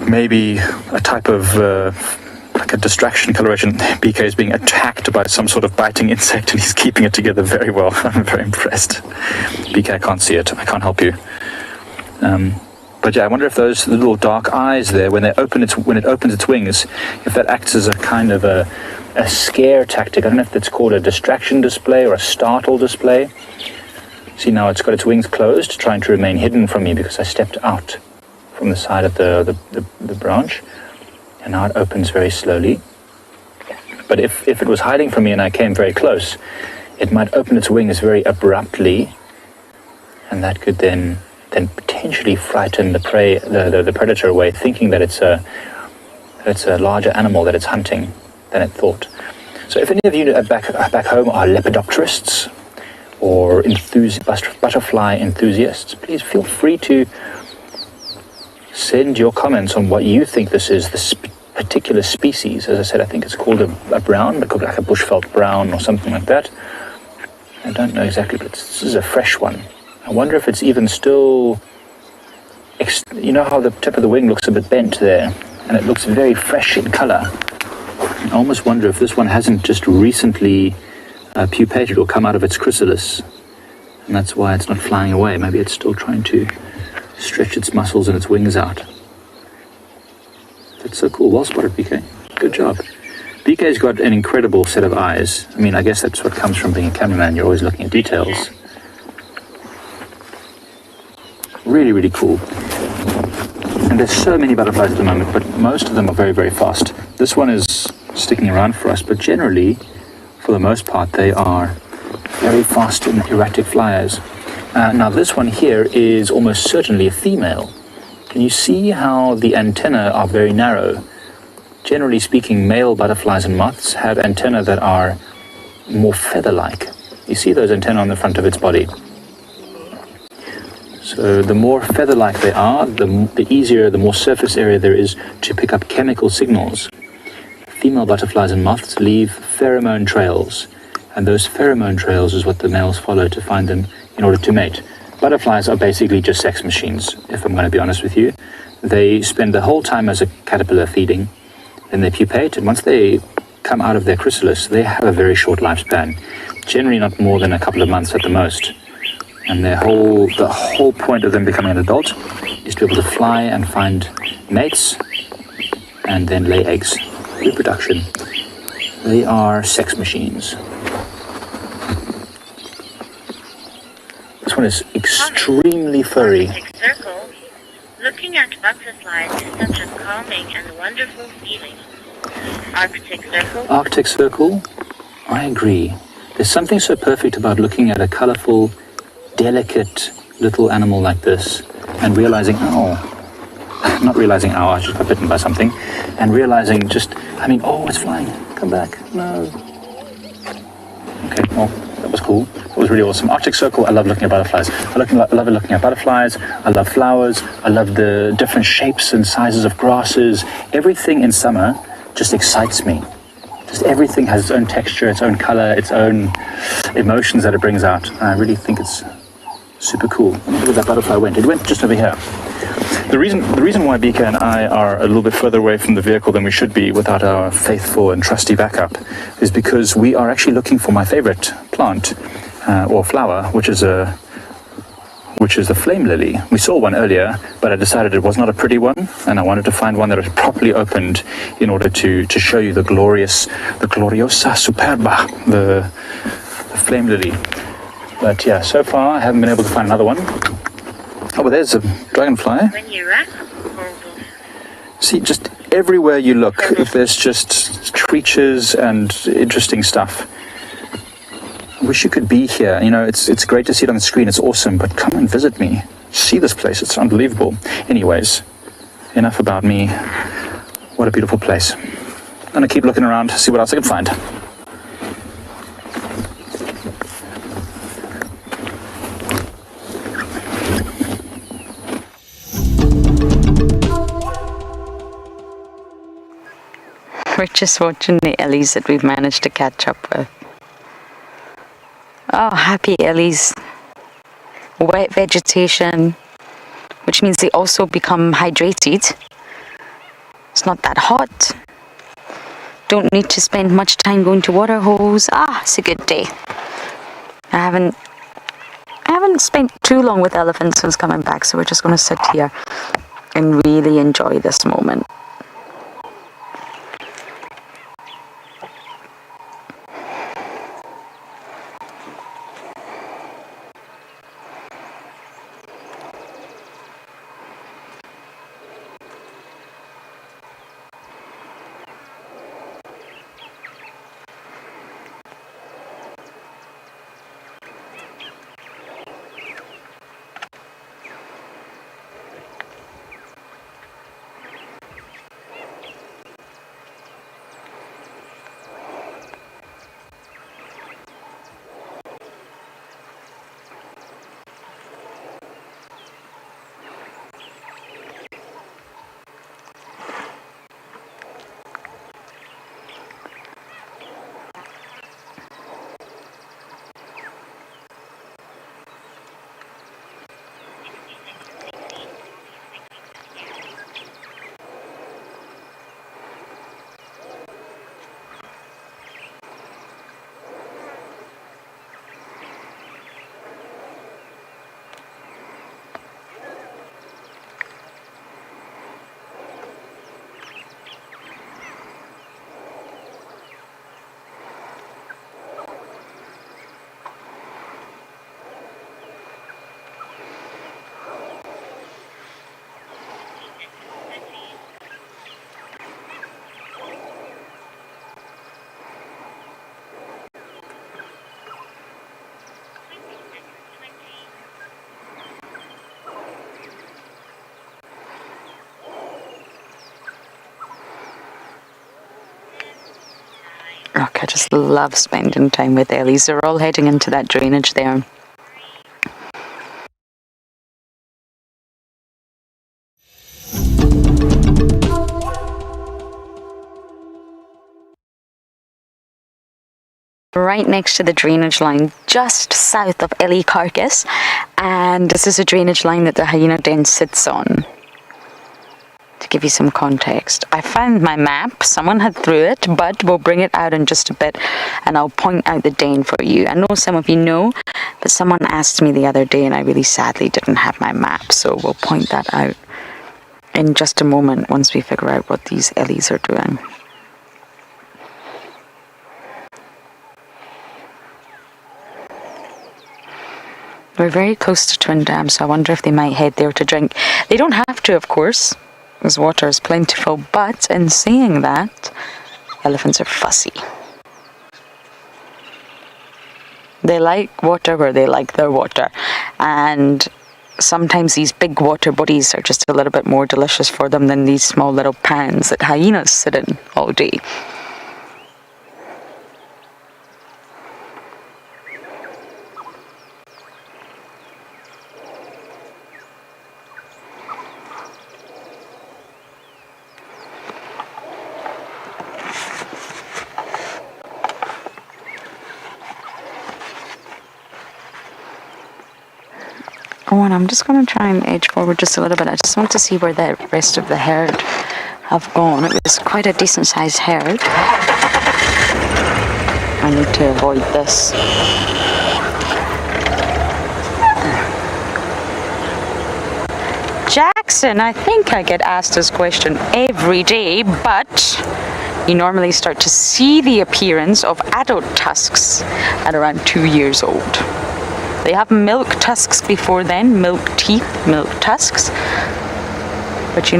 maybe a type of like a distraction coloration. BK is being attacked by some sort of biting insect and he's keeping it together very well. I'm very impressed. BK, I can't see it. I can't help you. But yeah, I wonder if those little dark eyes there, when it opens its wings, if that acts as a kind of a scare tactic. I don't know if it's called a distraction display or a startle display. See, now it's got its wings closed, trying to remain hidden from me because I stepped out from the side of the branch. And now it opens very slowly. But if it was hiding from me and I came very close, it might open its wings very abruptly, and that could then potentially frighten the prey, the predator away, thinking that it's a larger animal that it's hunting than it thought. So if any of you back home are lepidopterists or butterfly enthusiasts, please feel free to send your comments on what you think this is, this particular species. As I said, I think it's called a brown, but could be like a bushveld brown or something like that. I don't know exactly, but this is a fresh one. I wonder if it's even still, you know how the tip of the wing looks a bit bent there, and it looks very fresh in color. I almost wonder if this one hasn't just recently pupated or come out of its chrysalis, and that's why it's not flying away. Maybe it's still trying to stretch its muscles and its wings out. That's so cool. Well spotted, BK. Good job. BK's got an incredible set of eyes. I mean, I guess that's what comes from being a cameraman. You're always looking at details. Really, really cool. And there's so many butterflies at the moment, but most of them are very, very fast. This one is sticking around for us, but generally, for the most part, they are very fast and erratic flyers. Now this one here is almost certainly a female. Can you see how the antennae are very narrow? Generally speaking, male butterflies and moths have antennae that are more feather-like. You see those antennae on the front of its body. So the more feather-like they are, the easier, the more surface area there is to pick up chemical signals. Female butterflies and moths leave pheromone trails, and those pheromone trails is what the males follow to find them in order to mate. Butterflies are basically just sex machines, if I'm going to be honest with you. They spend the whole time as a caterpillar feeding, then they pupate, and once they come out of their chrysalis, they have a very short lifespan, generally not more than a couple of months at the most. And the whole point of them becoming an adult is to be able to fly and find mates and then lay eggs. Reproduction. They are sex machines. This one one is extremely furry. Arctic Circle. Looking at butterflies is such a calming and wonderful feeling. Arctic Circle. Arctic circle, I agree. There's something so perfect about looking at a colorful, delicate little animal like this and realizing, not realizing, I just got bitten by something, and realizing it's flying. Come back. No. Okay, well, that was cool. That was really awesome. Arctic Circle, I love looking at butterflies. I love looking at butterflies. I love flowers. I love the different shapes and sizes of grasses. Everything in summer just excites me. Just everything has its own texture, its own color, its own emotions that it brings out. And I really think it's super cool. Look where that butterfly went. It went just over here. The reason why Bika and I are a little bit further away from the vehicle than we should be without our faithful and trusty backup is because we are actually looking for my favorite plant or flower, which is the flame lily. We saw one earlier, but I decided it was not a pretty one, and I wanted to find one that was properly opened in order to show you the gloriosa superba, the flame lily. But yeah, so far I haven't been able to find another one. Oh, well, there's a dragonfly. When you're at See, just everywhere you look, there's just creatures and interesting stuff. I wish you could be here. You know, it's great to see it on the screen. It's awesome, but come and visit me. See this place. It's unbelievable. Anyways, enough about me. What a beautiful place. I'm gonna keep looking around, see what else I can find. We're just watching the ellies that we've managed to catch up with. Oh, happy ellies. Wet vegetation, which means they also become hydrated. It's not that hot. Don't need to spend much time going to water holes. It's a good day. I haven't spent too long with elephants since coming back, so we're just going to sit here and really enjoy this moment. Look, I just love spending time with ellies. They're all heading into that drainage there. Right next to the drainage line, just south of Ellie Carcass, and this is a drainage line that the hyena den sits on. To give you some context, I found my map. Someone had threw it, but we'll bring it out in just a bit and I'll point out the den for you. I know some of you know, but someone asked me the other day and I really sadly didn't have my map, so we'll point that out in just a moment once we figure out what these ellies are doing. We're very close to Twin Dam, so I wonder if they might head there to drink. They don't have to, of course, because water is plentiful, but in saying that, elephants are fussy. They like water where they like their water, and sometimes these big water bodies are just a little bit more delicious for them than these small little pans that hyenas sit in all day. Oh, and I'm just going to try and edge forward just a little bit. I just want to see where the rest of the herd have gone. It was quite a decent sized herd. I need to avoid this. Jackson, I think I get asked this question every day, but you normally start to see the appearance of adult tusks at around 2 years old. They have milk tusks before then, milk teeth, milk tusks. But you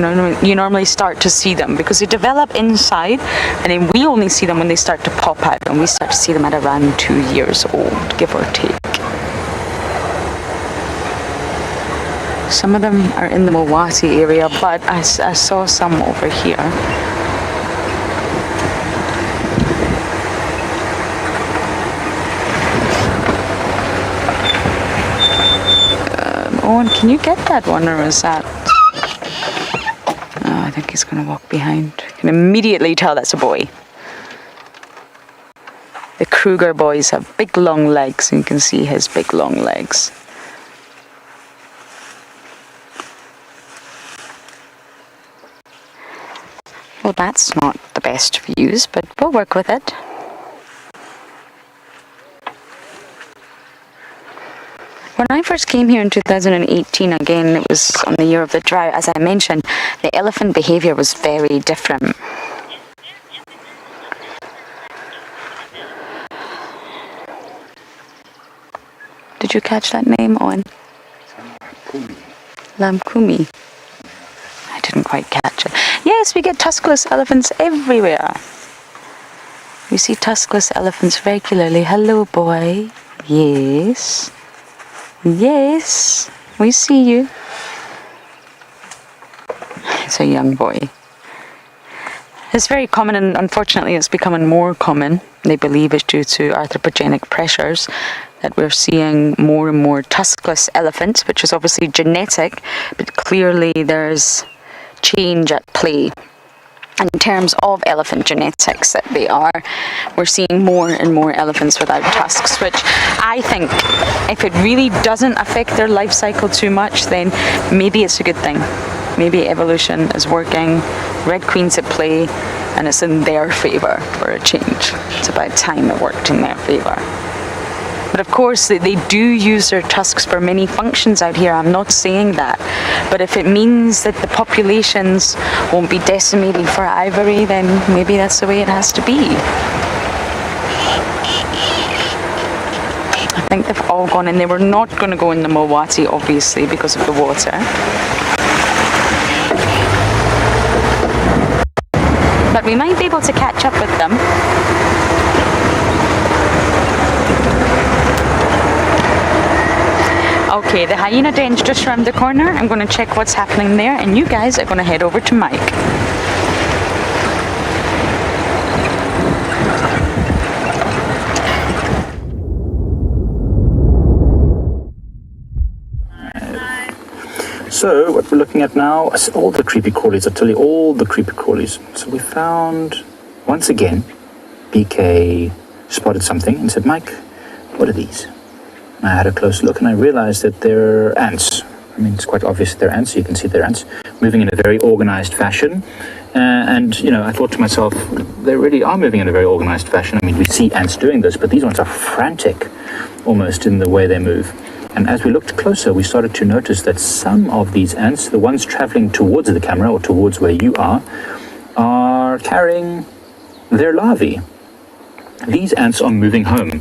normally start to see them because they develop inside, and then we only see them when they start to pop out, and we start to see them at around 2 years old, give or take. Some of them are in the Mowati area, but I saw some over here. Owen, can you get that one, or is that... Oh, I think he's going to walk behind. I can immediately tell that's a boy. The Kruger boys have big long legs, and you can see his big long legs. Well, that's not the best views, but we'll work with it. When I first came here in 2018, again, it was on the year of the drought, as I mentioned, the elephant behaviour was very different. Did you catch that name, Owen? Lamkumi. I didn't quite catch it. Yes, we get tuskless elephants everywhere. We see tuskless elephants regularly. Hello, boy. Yes. Yes, we see you. It's a young boy. It's very common, and unfortunately it's becoming more common. They believe it's due to anthropogenic pressures that we're seeing more and more tuskless elephants, which is obviously genetic, but clearly there's change at play. In terms of elephant genetics that we're seeing more and more elephants without tusks, which I think if it really doesn't affect their life cycle too much, then maybe it's a good thing. Maybe evolution is working, Red Queen's at play, and it's in their favour for a change. It's about time it worked in their favour. But of course, they do use their tusks for many functions out here. I'm not saying that. But if it means that the populations won't be decimated for ivory, then maybe that's the way it has to be. I think they've all gone in. They were not going to go in the Mowati, obviously, because of the water. But we might be able to catch up with them. Okay, the hyena den's just around the corner. I'm going to check what's happening there, and you guys are going to head over to Mike. So what we're looking at now is all the creepy crawlies. I'll tell you all the creepy crawlies. So we found, once again, BK spotted something and said, Mike, what are these? And I had a close look and I realized that they're ants. I mean, it's quite obvious they're ants. You can see they're ants moving in a very organized fashion. And, you know, I thought to myself, they really are moving in a very organized fashion. I mean, we see ants doing this, but these ones are frantic almost in the way they move. And as we looked closer, we started to notice that some of these ants, the ones traveling towards the camera or towards where you are carrying their larvae. These ants are moving home.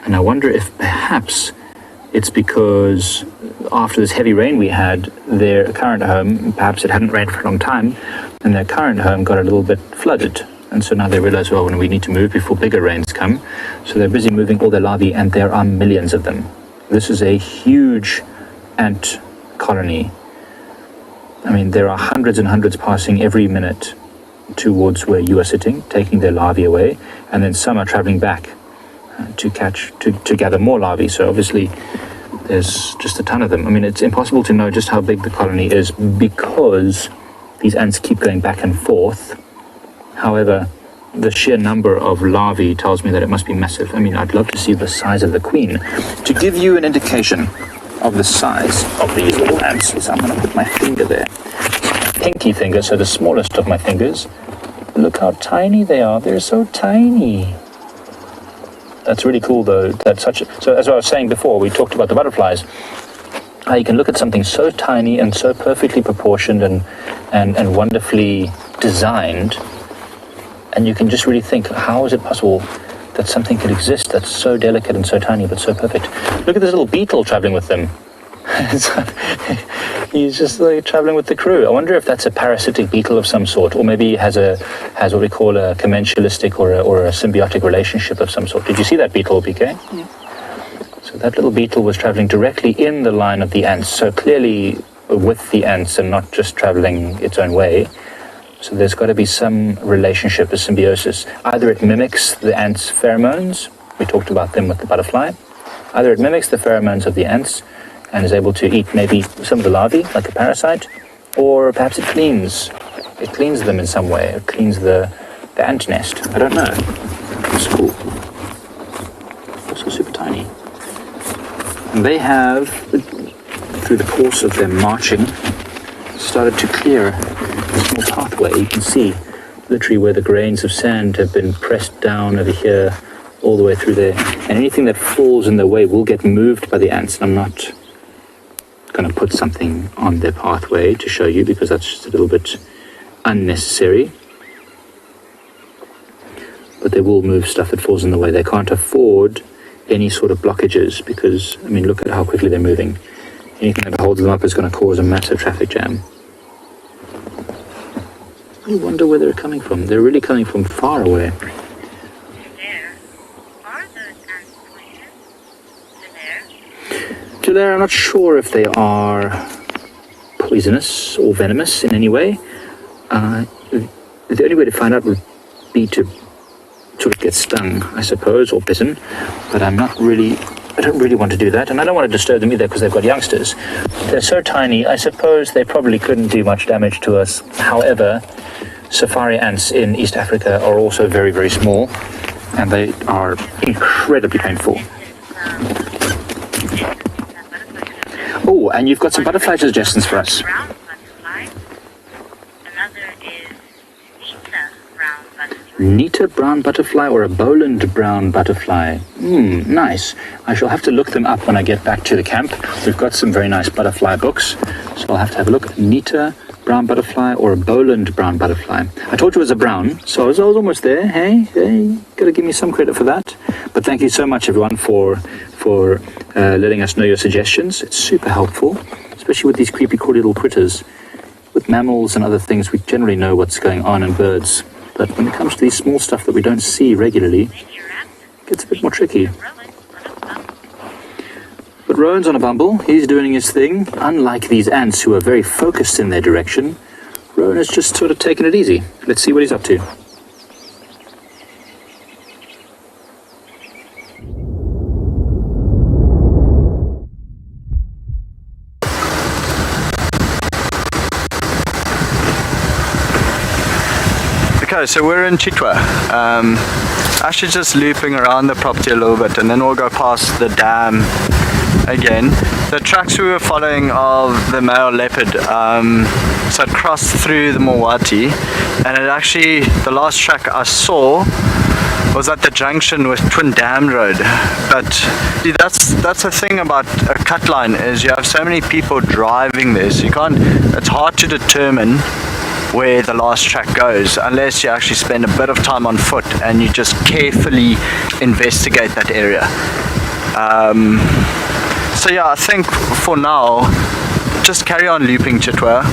And I wonder if perhaps it's because after this heavy rain we had, their current home, perhaps it hadn't rained for a long time, and their current home got a little bit flooded. And so now they realize, well, we need to move before bigger rains come. So they're busy moving all their larvae, and there are millions of them. This is a huge ant colony. I mean, there are hundreds and hundreds passing every minute towards where you are sitting, taking their larvae away, and then some are traveling back to gather more larvae. So obviously there's just a ton of them. I mean, it's impossible to know just how big the colony is because these ants keep going back and forth. However, the sheer number of larvae tells me that it must be massive. I mean, I'd love to see the size of the queen. To give you an indication of the size of these little ants, so I'm going to put my finger there. Pinky finger, so the smallest of my fingers. Look how tiny they are. They're so tiny. That's really cool, though. So as I was saying before, we talked about the butterflies. How you can look at something so tiny and so perfectly proportioned and wonderfully designed, and you can just really think, how is it possible that something could exist that's so delicate and so tiny but so perfect? Look at this little beetle traveling with them. He's just like traveling with the crew. I wonder if that's a parasitic beetle of some sort, or maybe he has what we call a commensalistic or a symbiotic relationship of some sort. Did you see that beetle, PK? Yeah. So that little beetle was traveling directly in the line of the ants, so clearly with the ants and not just traveling its own way. So there's got to be some relationship, a symbiosis. Either it mimics the ants' pheromones, we talked about them with the butterfly, either it mimics the pheromones of the ants and is able to eat maybe some of the larvae, like a parasite, or perhaps it cleans them in some way. It cleans the ant nest. I don't know. It's cool. Also super tiny. And they have, through the course of their marching, started to clear a small pathway. You can see literally where the grains of sand have been pressed down over here all the way through there. And anything that falls in their way will get moved by the ants. And I'm not going to put something on their pathway to show you because that's just a little bit unnecessary. But they will move stuff that falls in the way. They can't afford any sort of blockages because, I mean, look at how quickly they're moving. Anything that holds them up is going to cause a massive traffic jam. I wonder where they're coming from. They're really coming from far away. There. Are those ants poisonous? There, I'm not sure if they are poisonous or venomous in any way. The only way to find out would be to sort of get stung, I suppose, or bitten. But I don't really want to do that, and I don't want to disturb them either because they've got youngsters. They're so tiny, I suppose they probably couldn't do much damage to us. However, safari ants in East Africa are also very, very small, and they are incredibly painful. Oh, and you've got some butterfly suggestions for us. Brown butterfly. Another is Nita brown butterfly. Nita brown butterfly or a Boland brown butterfly. Nice. I shall have to look them up when I get back to the camp. We've got some very nice butterfly books, so I'll have to have a look. Nita brown butterfly or a Boland brown butterfly. I told you it was a brown, so I was almost there. Hey, gotta give me some credit for that. But thank you so much, everyone, for letting us know your suggestions. It's super helpful, especially with these creepy, cool little critters. With mammals and other things, we generally know what's going on in birds. But when it comes to these small stuff that we don't see regularly, it gets a bit more tricky. But Rowan's on a bumble. He's doing his thing. Unlike these ants who are very focused in their direction, Rowan has just sort of taken it easy. Let's see what he's up to. Okay, so we're in Chitwa. Actually just looping around the property a little bit, and then we'll go past the dam again. The tracks we were following of the male leopard, so it crossed through the Mawati, and it actually, the last track I saw was at the junction with Twin Dam Road. But see, that's the thing about a cut line, is you have so many people driving this, it's hard to determine where the last track goes unless you actually spend a bit of time on foot and you just carefully investigate that area. So yeah, I think for now, just carry on looping Chitwa,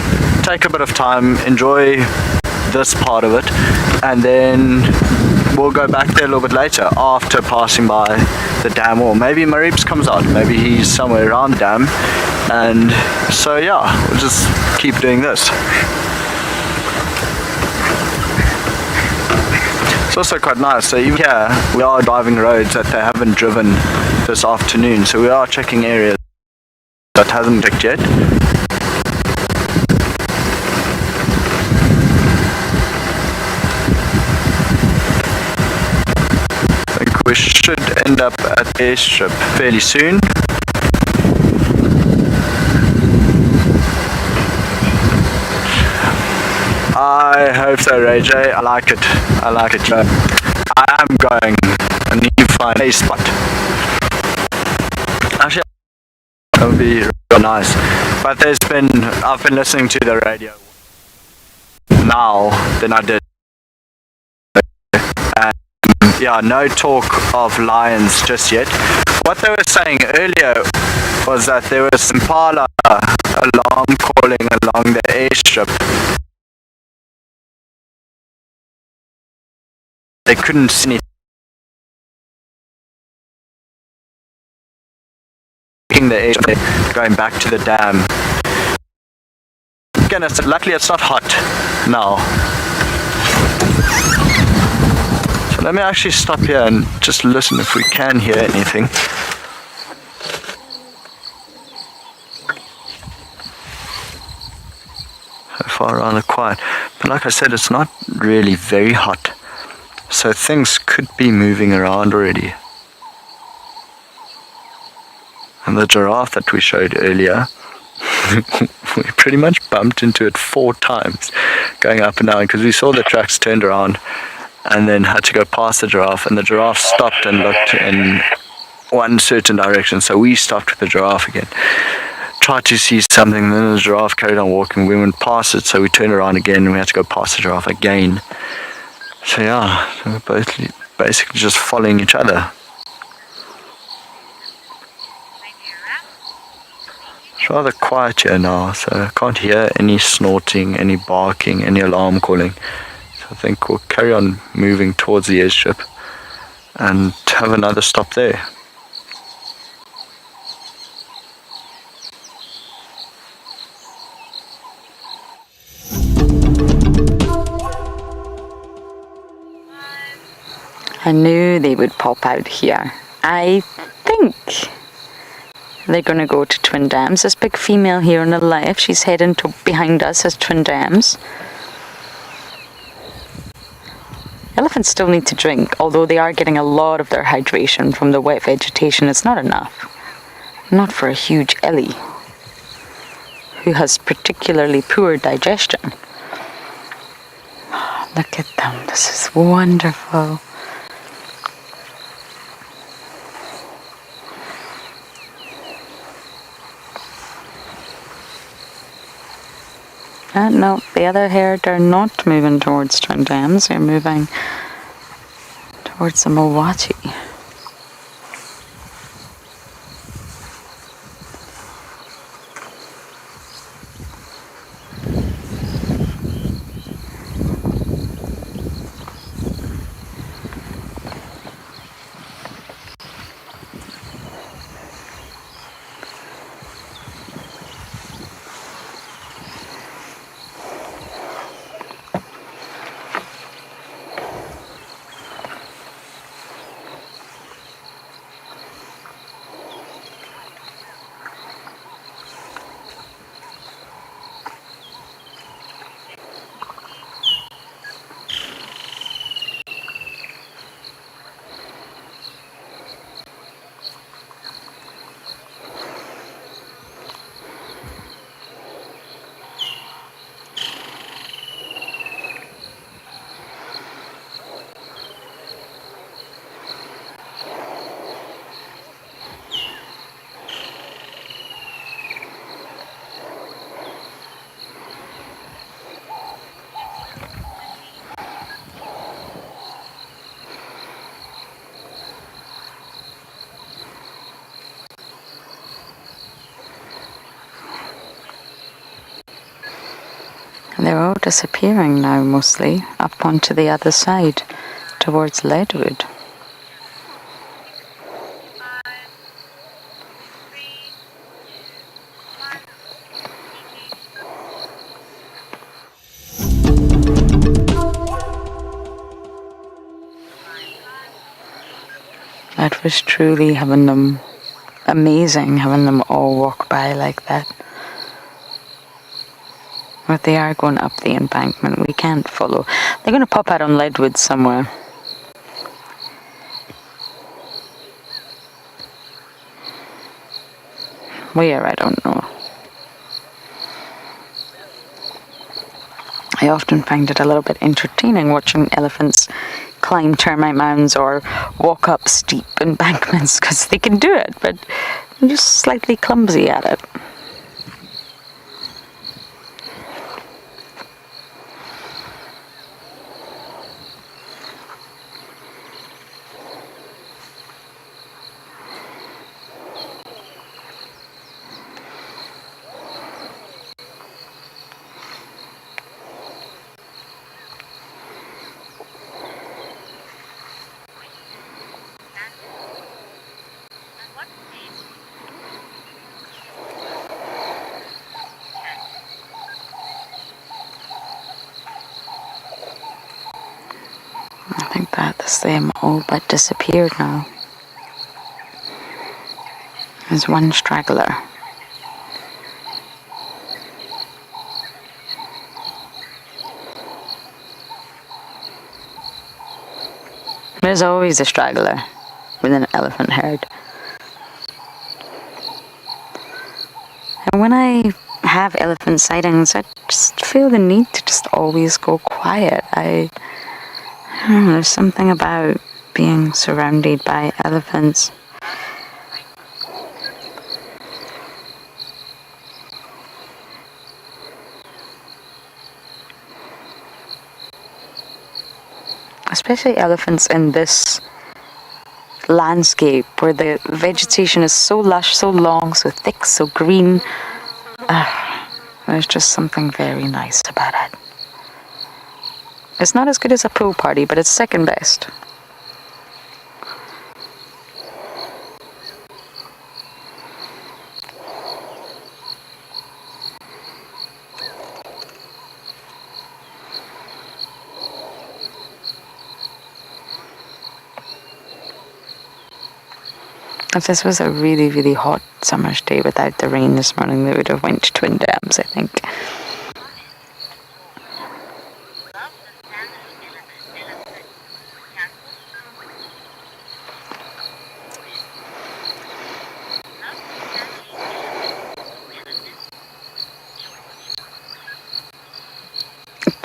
take a bit of time, enjoy this part of it, and then we'll go back there a little bit later after passing by the dam, or maybe Marips comes out, maybe he's somewhere around the dam, and so yeah, we'll just keep doing this. It's also quite nice, so even here we are driving roads that they haven't driven this afternoon, so we are checking areas that hasn't checked yet. I think we should end up at the airstrip fairly soon. I hope so, Ray J. I like it. I like it. I am going. I need to find a spot. Actually, that would be real nice. But I've been listening to the radio now than I did. And yeah, no talk of lions just yet. What they were saying earlier was that there was impala alarm calling along the airstrip. They couldn't see anything. The airstrip going back to the dam. Again, luckily it's not hot now. So let me actually stop here and just listen if we can hear anything. So far around the quiet. But like I said, it's not really very hot. So things could be moving around already. And the giraffe that we showed earlier, we pretty much bumped into it 4 times going up and down, because we saw the tracks turned around and then had to go past the giraffe, and the giraffe stopped and looked in one certain direction, so we stopped with the giraffe again, tried to see something, then the giraffe carried on walking. We went past it, so we turned around again and we had to go past the giraffe again. So yeah, we're both basically just following each other. It's rather quiet here now, so I can't hear any snorting, any barking, any alarm calling. So I think we'll carry on moving towards the airstrip and have another stop there. I knew they would pop out here. I think they're going to go to Twin Dams. This big female here on the left, she's heading to behind us as Twin Dams. Elephants still need to drink, although they are getting a lot of their hydration from the wet vegetation. It's not enough. Not for a huge Ellie, who has particularly poor digestion. Look at them. This is wonderful. No, the other herd are not moving towards Twin Dams. They're moving towards the Mawati. disappearing now, mostly up onto the other side towards Leadwood. That was truly having them, amazing having them all walk by like that. But they are going up the embankment, we can't follow. They're going to pop out on Leadwood somewhere. Where, I don't know. I often find it a little bit entertaining watching elephants climb termite mounds or walk up steep embankments because they can do it, but they're just slightly clumsy at it. I think that's them all but disappeared now. There's one straggler. There's always a straggler with an elephant herd. And when I have elephant sightings, I just feel the need to just always go quiet. I don't know, there's something about being surrounded by elephants. Especially elephants in this landscape where the vegetation is so lush, so long, so thick, so green. There's just something very nice about it. It's not as good as a pool party, but it's second best. If this was a really, really hot summer's day without the rain this morning, they would have went to Twin Dams, I think.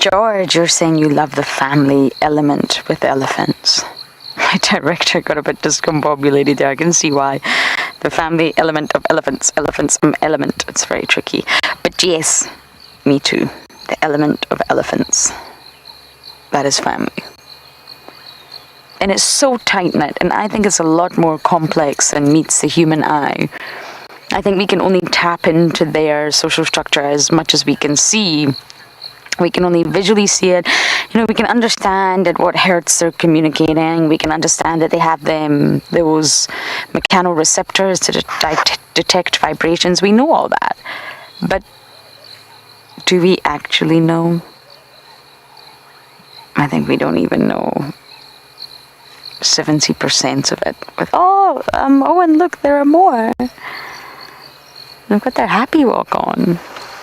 George, you're saying you love the family element with elephants. My director got a bit discombobulated there. I can see why. The family element of elephants, element. It's very tricky. But yes, me too. The element of elephants. That is family. And it's so tight-knit, and I think it's a lot more complex than meets the human eye. I think we can only tap into their social structure as much as we can see. We can only visually see it. You know, we can understand at what hertz they're communicating. We can understand that they have those mechanoreceptors to detect vibrations. We know all that. But do we actually know? I think we don't even know 70% of it. And look, there are more. Look at their happy walk on.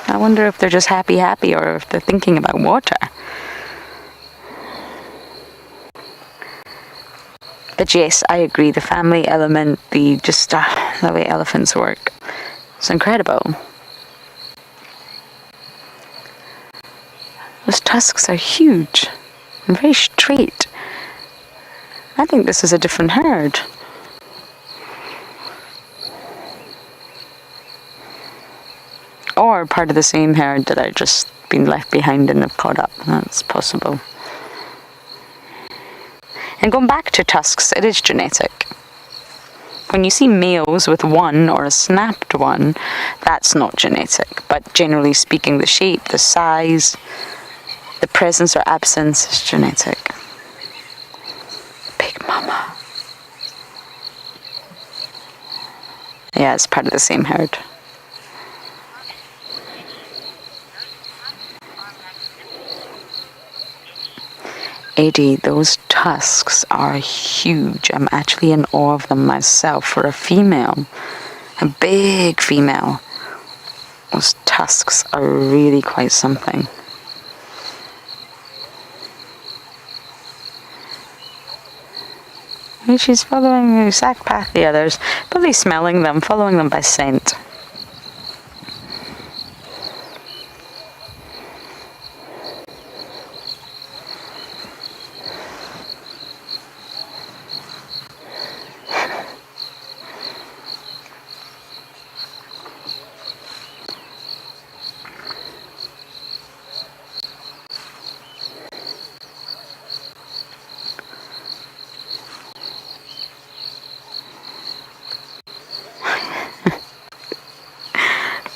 I wonder if they're just happy, or if they're thinking about water. But yes, I agree. The family element, the way elephants work, it's incredible. Those tusks are huge and very straight. I think this is a different herd. Or part of the same herd that I've just been left behind and have caught up. That's possible. And going back to tusks, it is genetic. When you see males with one or a snapped one, that's not genetic. But generally speaking, the shape, the size, The presence or absence is genetic. Big Mama. Yeah, it's part of the same herd. Eddie, those tusks are huge. I'm actually in awe of them myself. For a female, a big female, those tusks are really quite something. And she's following the exact path the others, probably smelling them, following them by scent.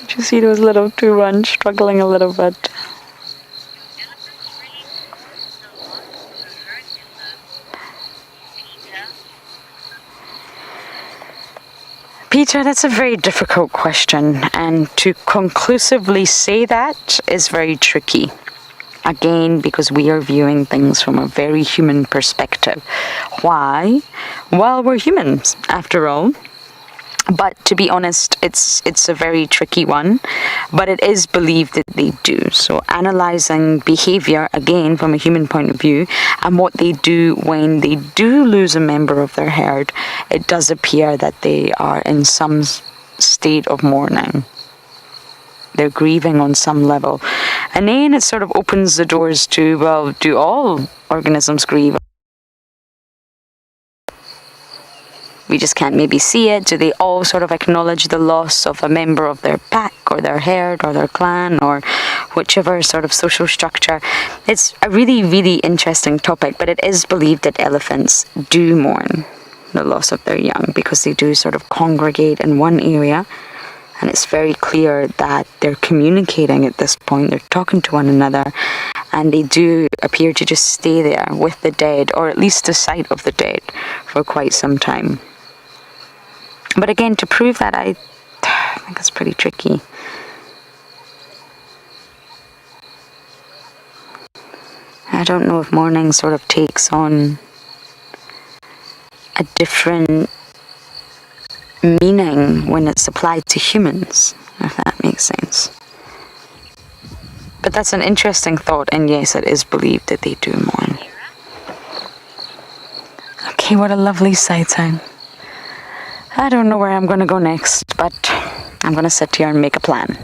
Did you see those little two ones struggling a little bit? Peter, that's a very difficult question, and to conclusively say that is very tricky. Again, because we are viewing things from a very human perspective. Why? Well, we're humans, after all. But to be honest, it's a very tricky one, but it is believed that they do. So analyzing behavior, again, from a human point of view, and what they do when they do lose a member of their herd, it does appear that they are in some state of mourning. They're grieving on some level. And then it sort of opens the doors to, well, do all organisms grieve? We just can't maybe see it. Do they all sort of acknowledge the loss of a member of their pack or their herd or their clan or whichever sort of social structure? It's a really, really interesting topic, but it is believed that elephants do mourn the loss of their young because they do sort of congregate in one area, and it's very clear that they're communicating at this point. They're talking to one another, and they do appear to just stay there with the dead, or at least the sight of the dead, for quite some time. But again, to prove that, I think it's pretty tricky. I don't know if mourning sort of takes on a different meaning when it's applied to humans, if that makes sense. But that's an interesting thought, and yes, it is believed that they do mourn. Okay, what a lovely sighting. I don't know where I'm going to go next, but I'm going to sit here and make a plan.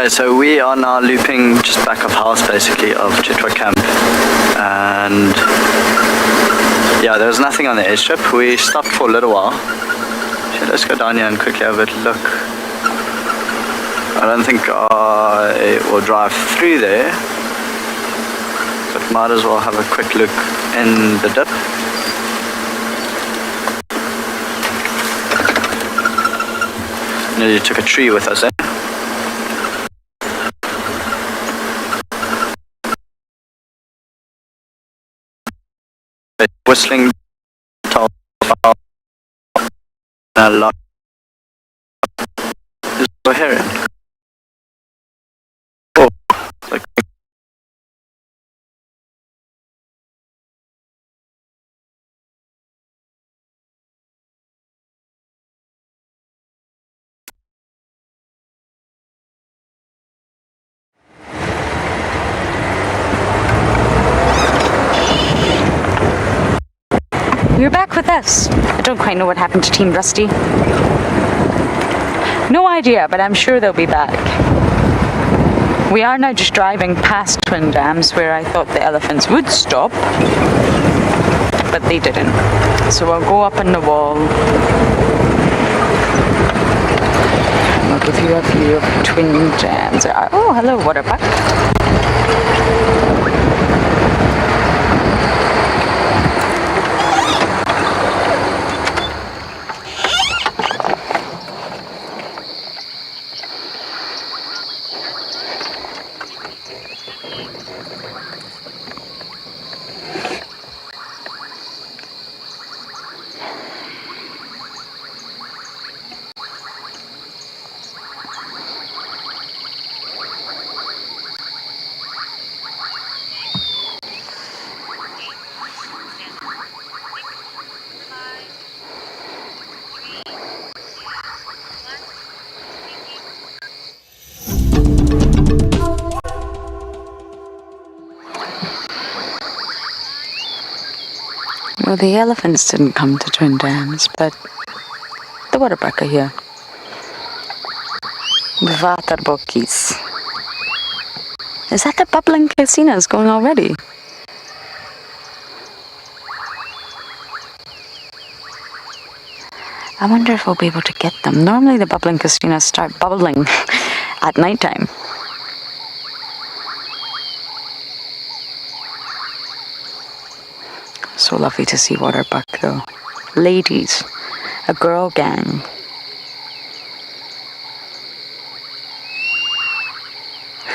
So we are now looping just back of house, basically, of Chitwa camp, and yeah, there was nothing on the airstrip. We stopped for a little while. So let's go down here and quickly have a look. I don't think I will drive through there, but might as well have a quick look in the dip. Nearly took a tree with us, eh? Whistling a lot is a heron. Oh, like You're back with us. I don't quite know what happened to Team Rusty. No idea, but I'm sure they'll be back. We are now just driving past Twin Dams, where I thought the elephants would stop. but they didn't. So I'll go up on the wall. And I'll give you a view of twin dams. Oh, hello, water buck. Well, the elephants didn't come to Twin Dams, but the waterbuck are here. The waterbokkies. Is that the bubbling casinos going already? I wonder if we'll be able to get them. Normally the bubbling casinos start bubbling at nighttime. So lovely to see waterbuck though. Ladies, a girl gang.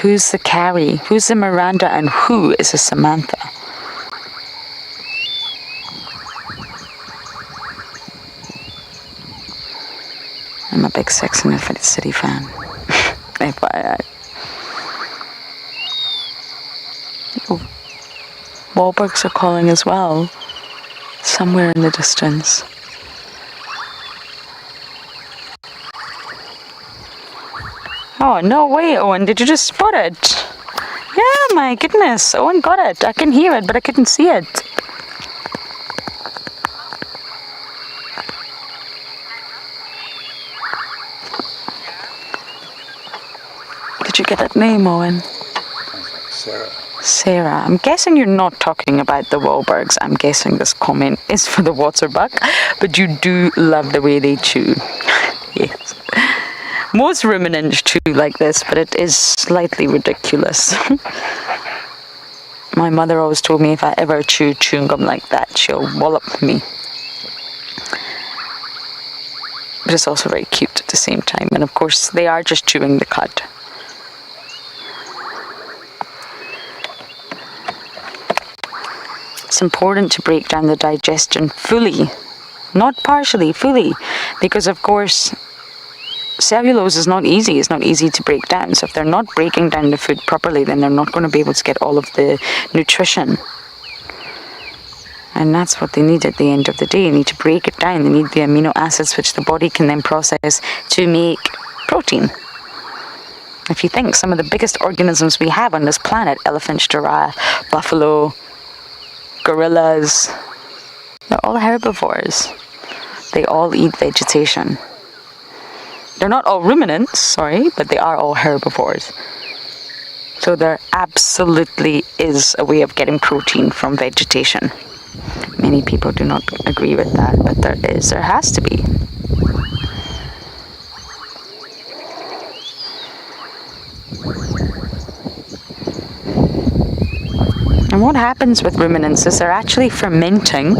Who's the Carrie? Who's the Miranda? And who is a Samantha? I'm a big Sex and the City fan. FYI. Oh, Wahlbergs are calling as well. Somewhere in the distance. Oh, no way, Owen. Did you just spot it? Yeah, my goodness. Owen got it. I can hear it, but I couldn't see it. Did you get that name, Owen? Sarah. Sarah. I'm guessing you're not talking about the Wahlbergs. I'm guessing this comment is for the waterbuck, but you do love the way they chew. Yes. Most ruminants chew like this, but it is slightly ridiculous. My mother always told me if I ever chew chewing gum like that, she'll wallop me. But it's also very cute at the same time. And of course, they are just chewing the cud. It's important to break down the digestion fully, not partially, fully, because of course cellulose is not easy. It's not easy to break down. So if they're not breaking down the food properly, then they're not going to be able to get all of the nutrition. And that's what they need at the end of the day. They need to break it down. They need the amino acids which the body can then process to make protein. If you think some of the biggest organisms we have on this planet, elephants, giraffe, buffalo, gorillas, they're all herbivores. They all eat vegetation. They're not all ruminants, sorry, but they are all herbivores. So there absolutely is a way of getting protein from vegetation. Many people do not agree with that, but there has to be. And what happens with ruminants is they're actually fermenting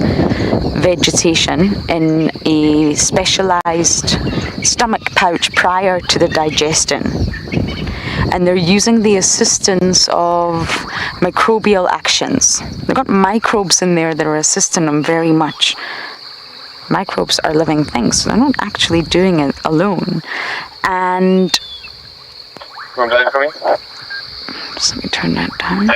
vegetation in a specialized stomach pouch prior to the digestion. And they're using the assistance of microbial actions. They've got microbes in there that are assisting them very much. Microbes are living things, so they're not actually doing it alone. And Room down for me? just let me turn that down.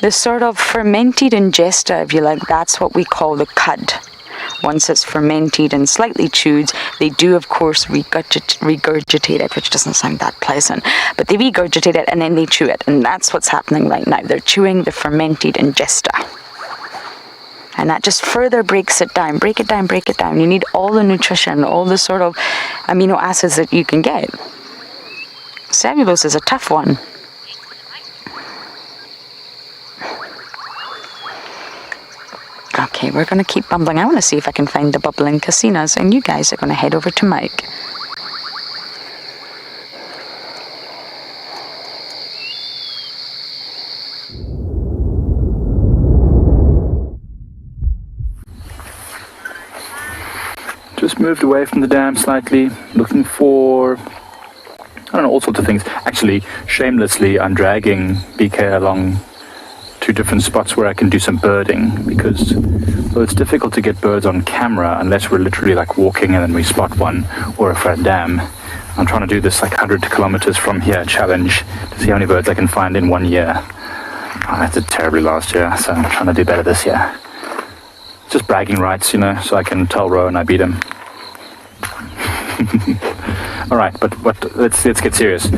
This sort of fermented ingesta, if you like, that's what we call the cud. Once it's fermented and slightly chewed, they do, of course, regurgitate it, which doesn't sound that pleasant. But they regurgitate it and then they chew it. And that's what's happening right now. They're chewing the fermented ingesta. And that just further breaks it down. Break it down, break it down. You need all the nutrition, all the sort of amino acids that you can get. Cellulose is a tough one. Okay, we're going to keep bumbling. I want to see if I can find the bubbling casinos, and you guys are going to head over to Mike. Just moved away from the dam slightly, looking for, I don't know, all sorts of things. Actually, shamelessly, I'm dragging BK along to different spots where I can do some birding, because though it's difficult to get birds on camera unless we're literally like walking and then we spot one, or if we're at a dam, I'm trying to do this like 100 kilometers from here challenge to see how many birds I can find in 1 year. I did terribly last year, so I'm trying to do better this year. Just bragging rights, you know, so I can tell Rowan I beat him. All right, but let's get serious.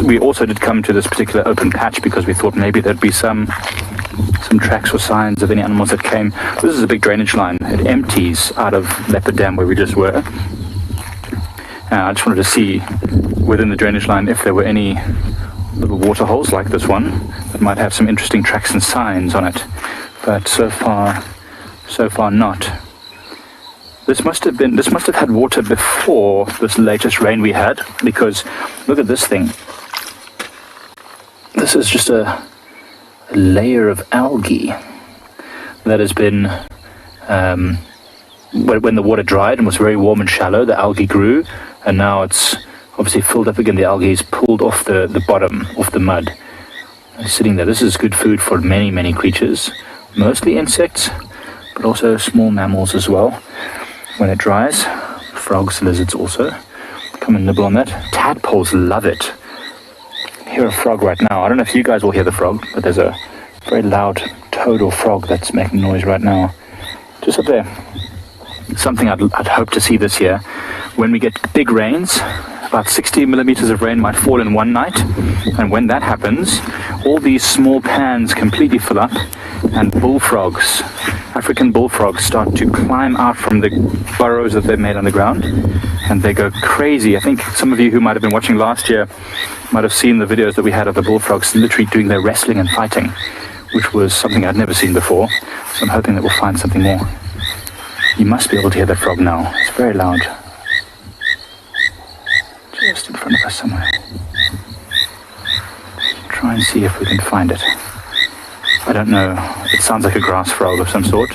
We also did come to this particular open patch because we thought maybe there'd be some tracks or signs of any animals that came. This is a big drainage line. It empties out of Leopard Dam where we just were. I just wanted to see within the drainage line if there were any little water holes like this one that might have some interesting tracks and signs on it. But so far not. This must have had water before this latest rain we had, because look at this thing. This is just a layer of algae that has been, when the water dried and was very warm and shallow, the algae grew, and now it's obviously filled up again. The algae is pulled off the bottom, off the mud. It's sitting there. This is good food for many, many creatures, mostly insects, but also small mammals as well. When it dries, frogs, lizards also come and nibble on that. Tadpoles love it. I hear a frog right now. I don't know if you guys will hear the frog, but there's a very loud toad or frog that's making noise right now. Just up there. Something I'd hope to see this year. When we get big rains, about 60 millimeters of rain might fall in one night, and when that happens, all these small pans completely fill up, and bullfrogs, African bullfrogs, start to climb out from the burrows that they've made on the ground, and they go crazy. I think some of you who might have been watching last year might have seen the videos that we had of the bullfrogs literally doing their wrestling and fighting, which was something I'd never seen before, so I'm hoping that we'll find something more. You must be able to hear that frog now. It's very loud. Just in front of us somewhere. Try and see if we can find it. I don't know. It sounds like a grass frog of some sort.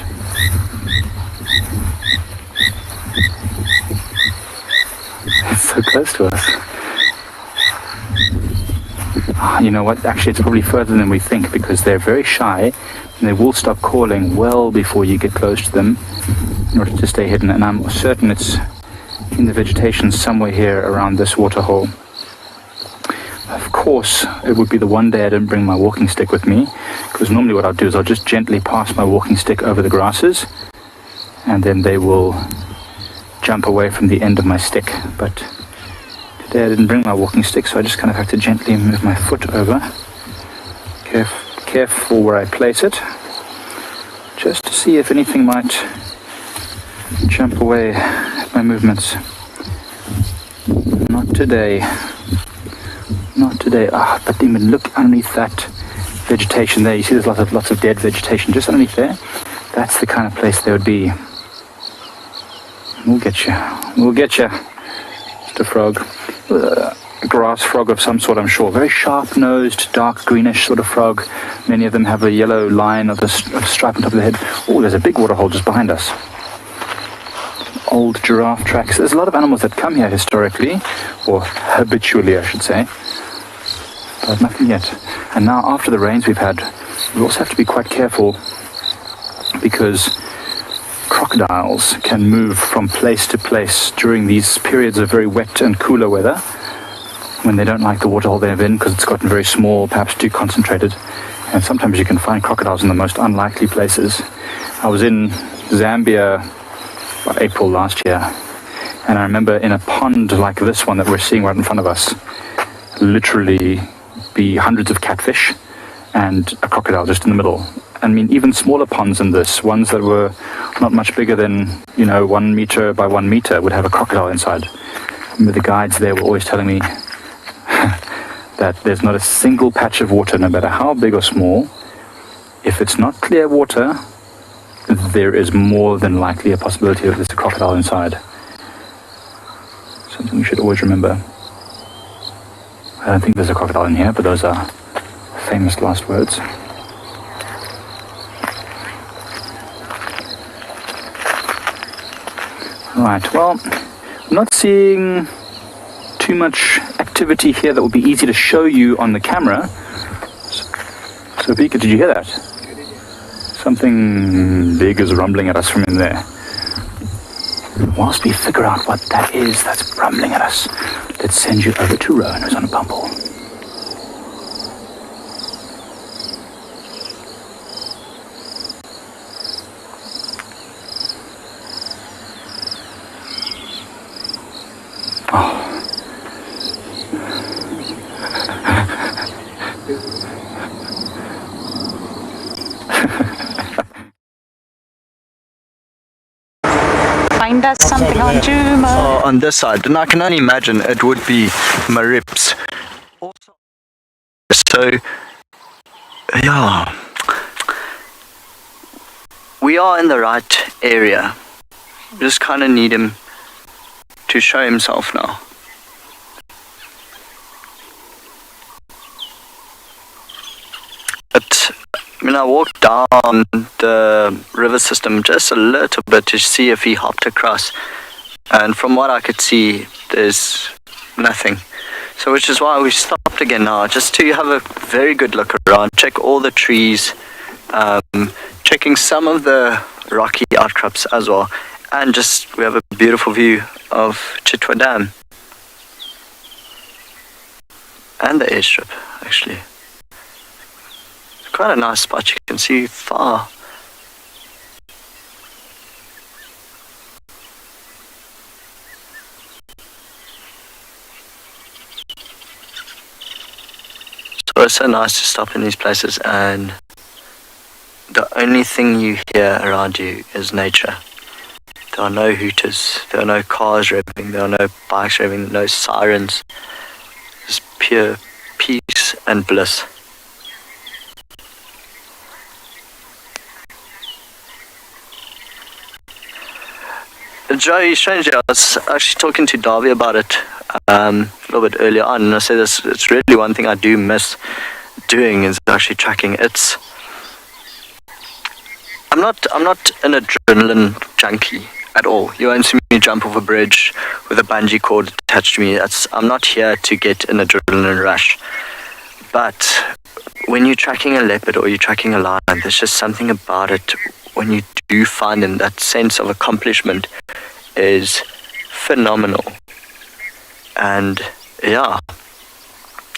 It's so close to us. You know what? Actually, it's probably further than we think, because they're very shy and they will stop calling well before you get close to them in order to stay hidden. And I'm certain it's in the vegetation somewhere here around this waterhole. Of course, it would be the one day I didn't bring my walking stick with me, because normally what I'll do is I'll just gently pass my walking stick over the grasses, and then they will jump away from the end of my stick. But today I didn't bring my walking stick, so I just kind of have to gently move my foot over. Careful where I place it, just to see if anything might jump away at my movements. Not today. Not today. But even look underneath that vegetation there. You see there's lots of dead vegetation just underneath there. That's the kind of place they would be. We'll get you. We'll get you. Just a frog. A grass frog of some sort, I'm sure. Very sharp-nosed, dark greenish sort of frog. Many of them have a yellow line of a stripe on top of the head. Oh, there's a big waterhole just behind us. Old giraffe tracks. There's a lot of animals that come here historically, or habitually, I should say. But nothing yet. And now, after the rains we've had, we also have to be quite careful, because crocodiles can move from place to place during these periods of very wet and cooler weather, when they don't like the waterhole they're in, because it's gotten very small, perhaps too concentrated. And sometimes you can find crocodiles in the most unlikely places. I was in Zambia about April last year, and I remember in a pond like this one that we're seeing right in front of us, literally be hundreds of catfish and a crocodile just in the middle. I mean, even smaller ponds than this, ones that were not much bigger than, 1 meter by 1 meter, would have a crocodile inside. I remember the guides there were always telling me that there's not a single patch of water, no matter how big or small, if it's not clear water, there is more than likely a possibility that there's a crocodile inside. Something we should always remember. I don't think there's a crocodile in here, but those are famous last words. Right, well, I'm not seeing too much activity here that would be easy to show you on the camera. So, Vika, did you hear that? Something big is rumbling at us from in there. Whilst we figure out what that is that's rumbling at us, let's send you over to Rowan, who's on a bumble. Find us something on Juma. On this side, and I can only imagine it would be Marips. Also, so yeah, we are in the right area. We just kind of need him to show himself now. But I mean, I walked down the river system just a little bit to see if he hopped across, and from what I could see, there's nothing. So which is why we stopped again now, just to have a very good look around, check all the trees, checking some of the rocky outcrops as well, and just we have a beautiful view of Chitwa Dam and the airstrip actually. Quite a nice spot, you can see far. So it's so nice to stop in these places, and the only thing you hear around you is nature. There are no hooters, there are no cars revving, there are no bikes revving, no sirens. Just pure peace and bliss. Joey, strangely, I was actually talking to Darby about it a little bit earlier on, and I said it's really one thing I do miss doing is actually tracking. I'm not an adrenaline junkie at all. You won't see me jump off a bridge with a bungee cord attached to me. I'm not here to get an adrenaline rush. But when you're tracking a leopard or you're tracking a lion, there's just something about it. When you do find them, that sense of accomplishment is phenomenal. And yeah,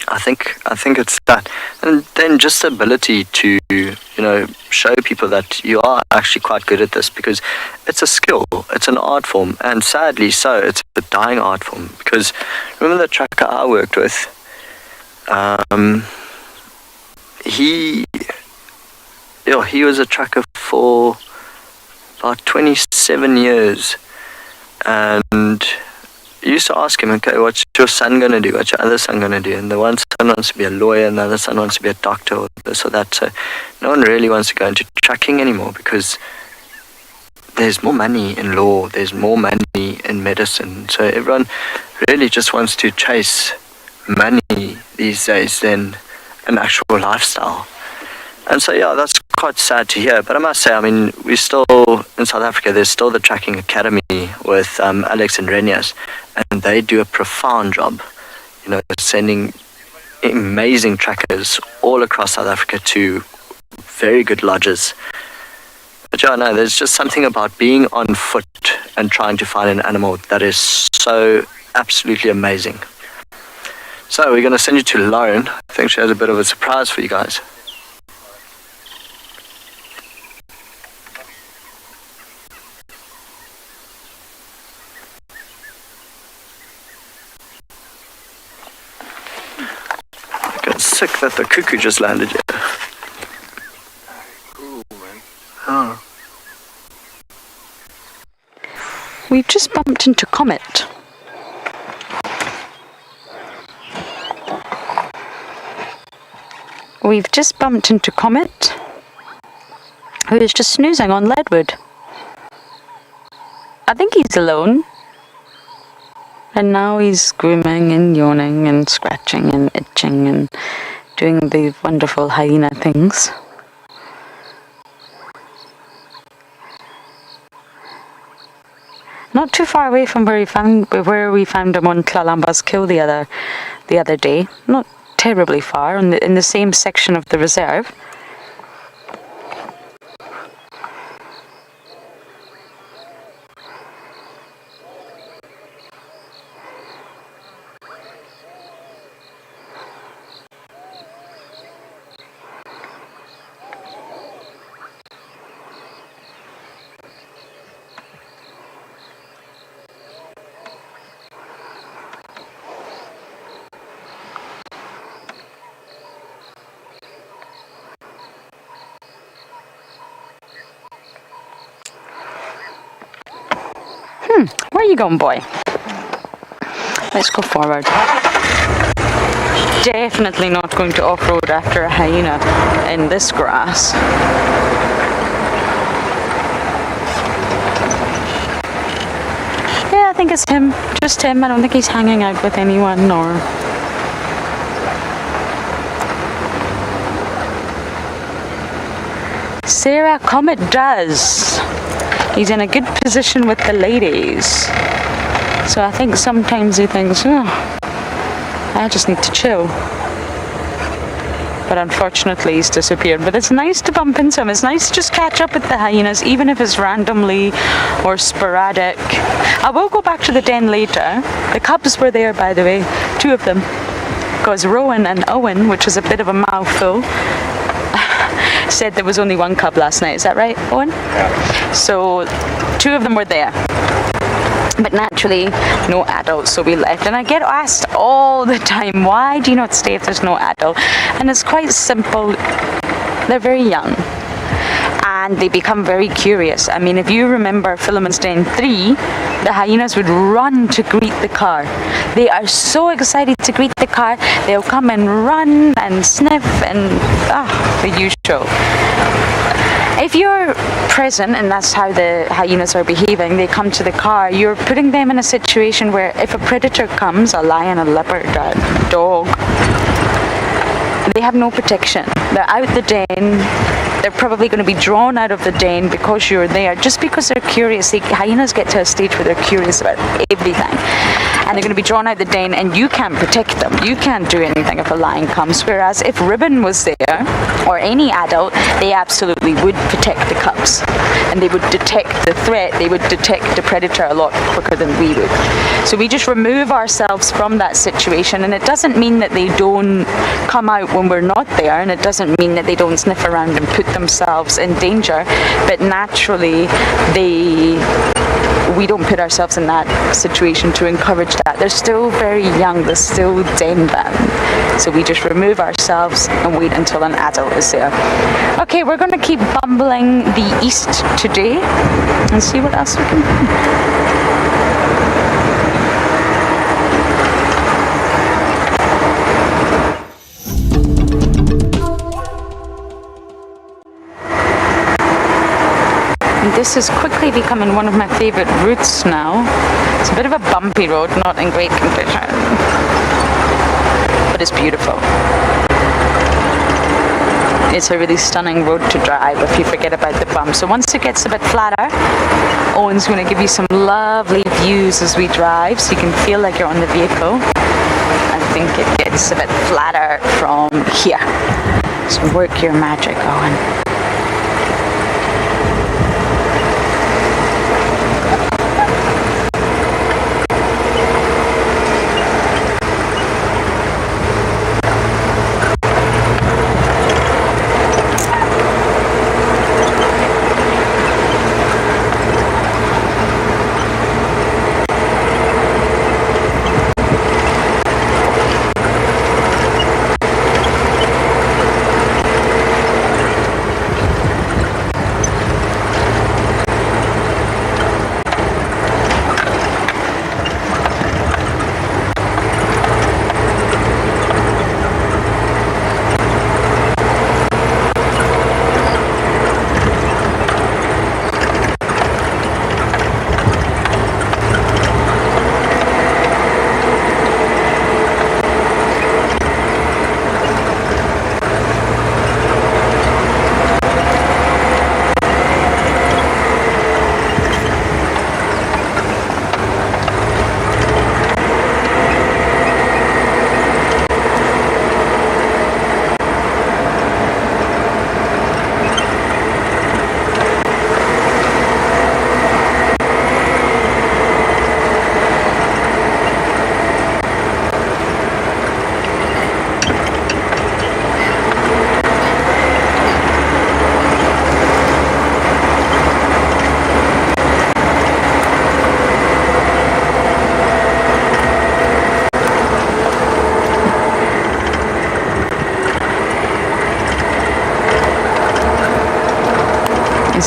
I think it's that. And then just the ability to, show people that you are actually quite good at this, because it's a skill, it's an art form, and sadly so, it's a dying art form. Because remember the tracker I worked with, he was a tracker for about 27 years, and you used to ask him, okay, what's your son going to do? What's your other son going to do? And the one son wants to be a lawyer, and the other son wants to be a doctor, or this or that. So no one really wants to go into tracking anymore, because there's more money in law, there's more money in medicine. So everyone really just wants to chase money these days than an actual lifestyle. And so, yeah, that's quite sad to hear. But I must say, I mean, we still, in South Africa, there's still the Tracking Academy with Alex and Renias, and they do a profound job, sending amazing trackers all across South Africa to very good lodges. But yeah, no, there's just something about being on foot and trying to find an animal that is so absolutely amazing. So we're going to send you to Lauren. I think she has a bit of a surprise for you guys. Sick that the cuckoo just landed here. Cool, man. Oh. We've just bumped into Comet. who is just snoozing on Leadwood. I think he's alone. And now he's grooming and yawning and scratching and itching and doing the wonderful hyena things. Not too far away from where we found him on Tlalamba's Kill the other day. Not terribly far, in the same section of the reserve. Where are you going, boy? Let's go forward. Definitely not going to off-road after a hyena in this grass. Yeah, I think it's him. Just him. I don't think he's hanging out with anyone or... Sarah Comet does. He's in a good position with the ladies. So I think sometimes he thinks, oh, I just need to chill. But unfortunately he's disappeared. But it's nice to bump into him. It's nice to just catch up with the hyenas, even if it's randomly or sporadic. I will go back to the den later. The cubs were there, by the way, 2 of them. Because Rowan and Owen, which is a bit of a mouthful, said there was only 1 cub last night. Is that right, Owen? Yeah. So 2 of them were there. But naturally, no adults, so we left. And I get asked all the time, why do you not stay if there's no adult? And it's quite simple. They're very young. And they become very curious. I mean, if you remember Philemon's Den 3, the hyenas would run to greet the car. They are so excited to greet the car. They'll come and run and sniff and the usual. If you're present, and that's how the hyenas are behaving, they come to the car, you're putting them in a situation where if a predator comes, a lion, a leopard, a dog, they have no protection. They're out the den. They're probably going to be drawn out of the den because you're there, just because they're curious. Hyenas get to a stage where they're curious about everything. And they're going to be drawn out the den and you can't protect them. You can't do anything if a lion comes. Whereas if Ribbon was there, or any adult, they absolutely would protect the cubs. And they would detect the threat, they would detect the predator a lot quicker than we would. So we just remove ourselves from that situation, and it doesn't mean that they don't come out when we're not there, and it doesn't mean that they don't sniff around and put themselves in danger, but naturally we don't put ourselves in that situation to encourage that. They're still very young, they're still den bound. So we just remove ourselves and wait until an adult is there. Okay, we're going to keep bumbling the east today and see what else we can do. This is quickly becoming one of my favourite routes now. It's a bit of a bumpy road, not in great condition, but it's beautiful. It's a really stunning road to drive if you forget about the bumps. So once it gets a bit flatter, Owen's going to give you some lovely views as we drive, so you can feel like you're on the vehicle. I think it gets a bit flatter from here. So work your magic, Owen.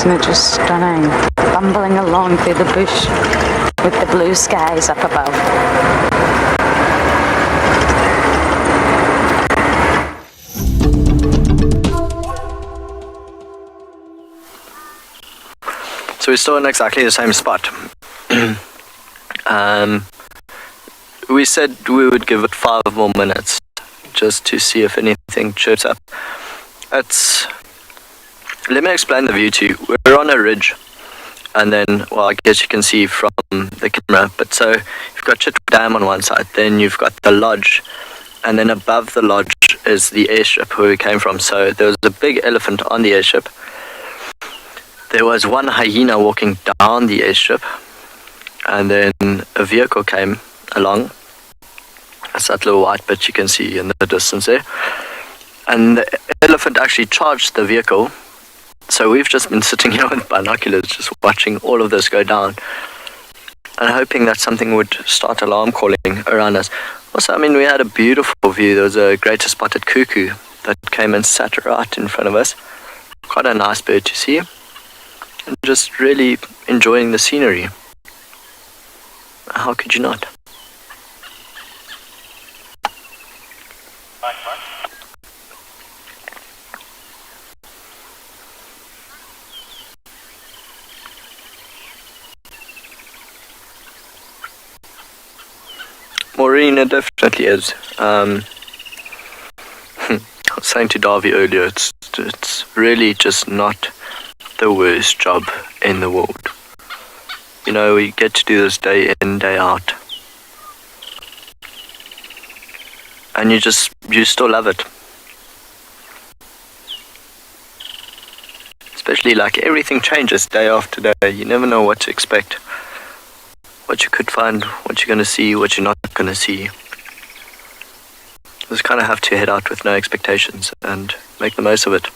Isn't it just stunning? Bumbling along through the bush with the blue skies up above. So we're still in exactly the same spot. We said we would give it 5 more minutes just to see if anything chirps up. Let me explain the view to you. We're on a ridge, and then, well, I guess you can see from the camera, but so you've got Chitwa Dam on one side, then you've got the lodge, and then above the lodge is the airstrip where we came from. So there was a big elephant on the airstrip. There was one hyena walking down the airstrip, and then a vehicle came along. That's that little white bit you can see in the distance there. And the elephant actually charged the vehicle. So we've just been sitting here with binoculars, just watching all of this go down, and hoping that something would start alarm calling around us. Also, I mean, we had a beautiful view. There was a greater spotted cuckoo that came and sat right in front of us. Quite a nice bird to see. And just really enjoying the scenery. How could you not? Maureen, it definitely is. I was saying to Darby earlier, it's really just not the worst job in the world. You know, we get to do this day in, day out. And you still love it. Especially like everything changes day after day. You never know what to expect. What you could find, what you're going to see, what you're not going to see. You just kind of have to head out with no expectations and make the most of it.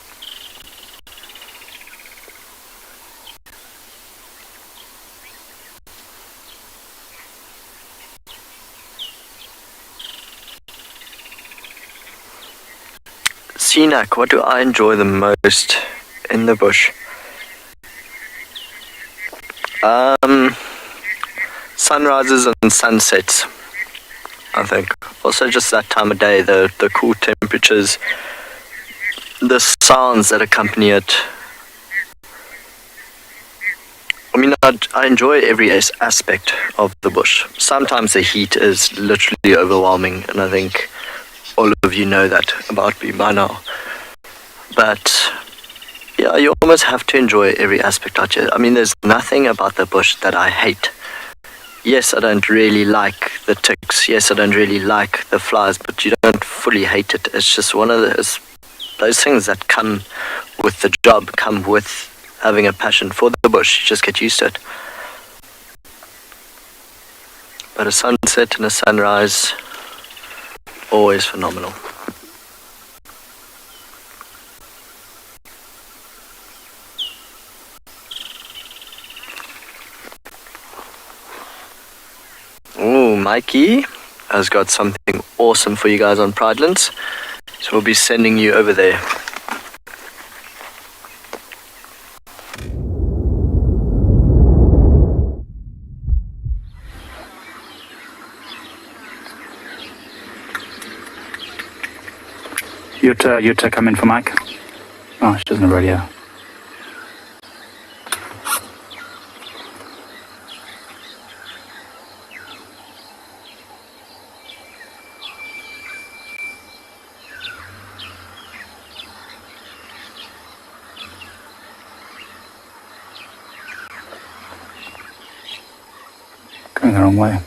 Scenic, what do I enjoy the most in the bush? Sunrises and sunsets, I think. Also just that time of day, the cool temperatures, the sounds that accompany it. I mean, I enjoy every aspect of the bush. Sometimes the heat is literally overwhelming, and I think all of you know that about me by now. But yeah, you almost have to enjoy every aspect out here. I mean, there's nothing about the bush that I hate. Yes, I don't really like the ticks. Yes, I don't really like the flies, but you don't fully hate it. It's just one of those things that come with the job, come with having a passion for the bush. You just get used to it. But a sunset and a sunrise, always phenomenal. Ooh, Mikey has got something awesome for you guys on Pridelands. So we'll be sending you over there. You'd come in for Mike? Oh, she doesn't have a radio. Going the wrong way.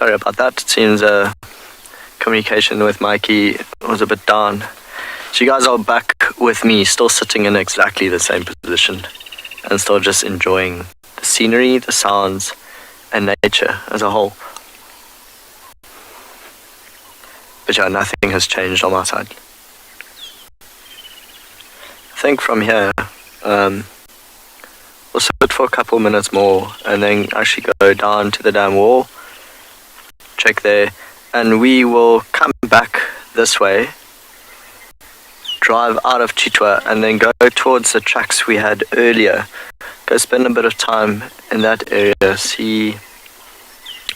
sorry about that. It seems communication with Mikey was a bit down. So you guys are back with me, still sitting in exactly the same position and still just enjoying the scenery, the sounds, and nature as a whole. But yeah, nothing has changed on my side. I think from here, we'll sit for a couple minutes more and then actually go down to the dam wall, check there, and we will come back this way, drive out of Chitwa, and then go towards the tracks we had earlier. Go spend a bit of time in that area, see.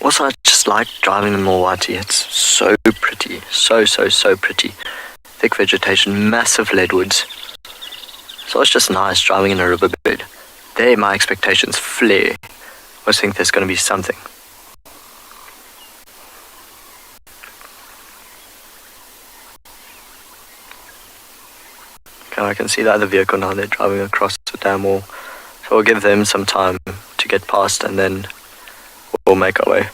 Also, I just like driving in Milwaukee. It's so pretty, so pretty. Thick vegetation, massive leadwoods. So it's just nice driving in a riverbed. There, my expectations flare. I think there's going to be something. Okay, I can see the other vehicle now. They're driving across the dam wall. So we'll give them some time to get past and then we'll make our way.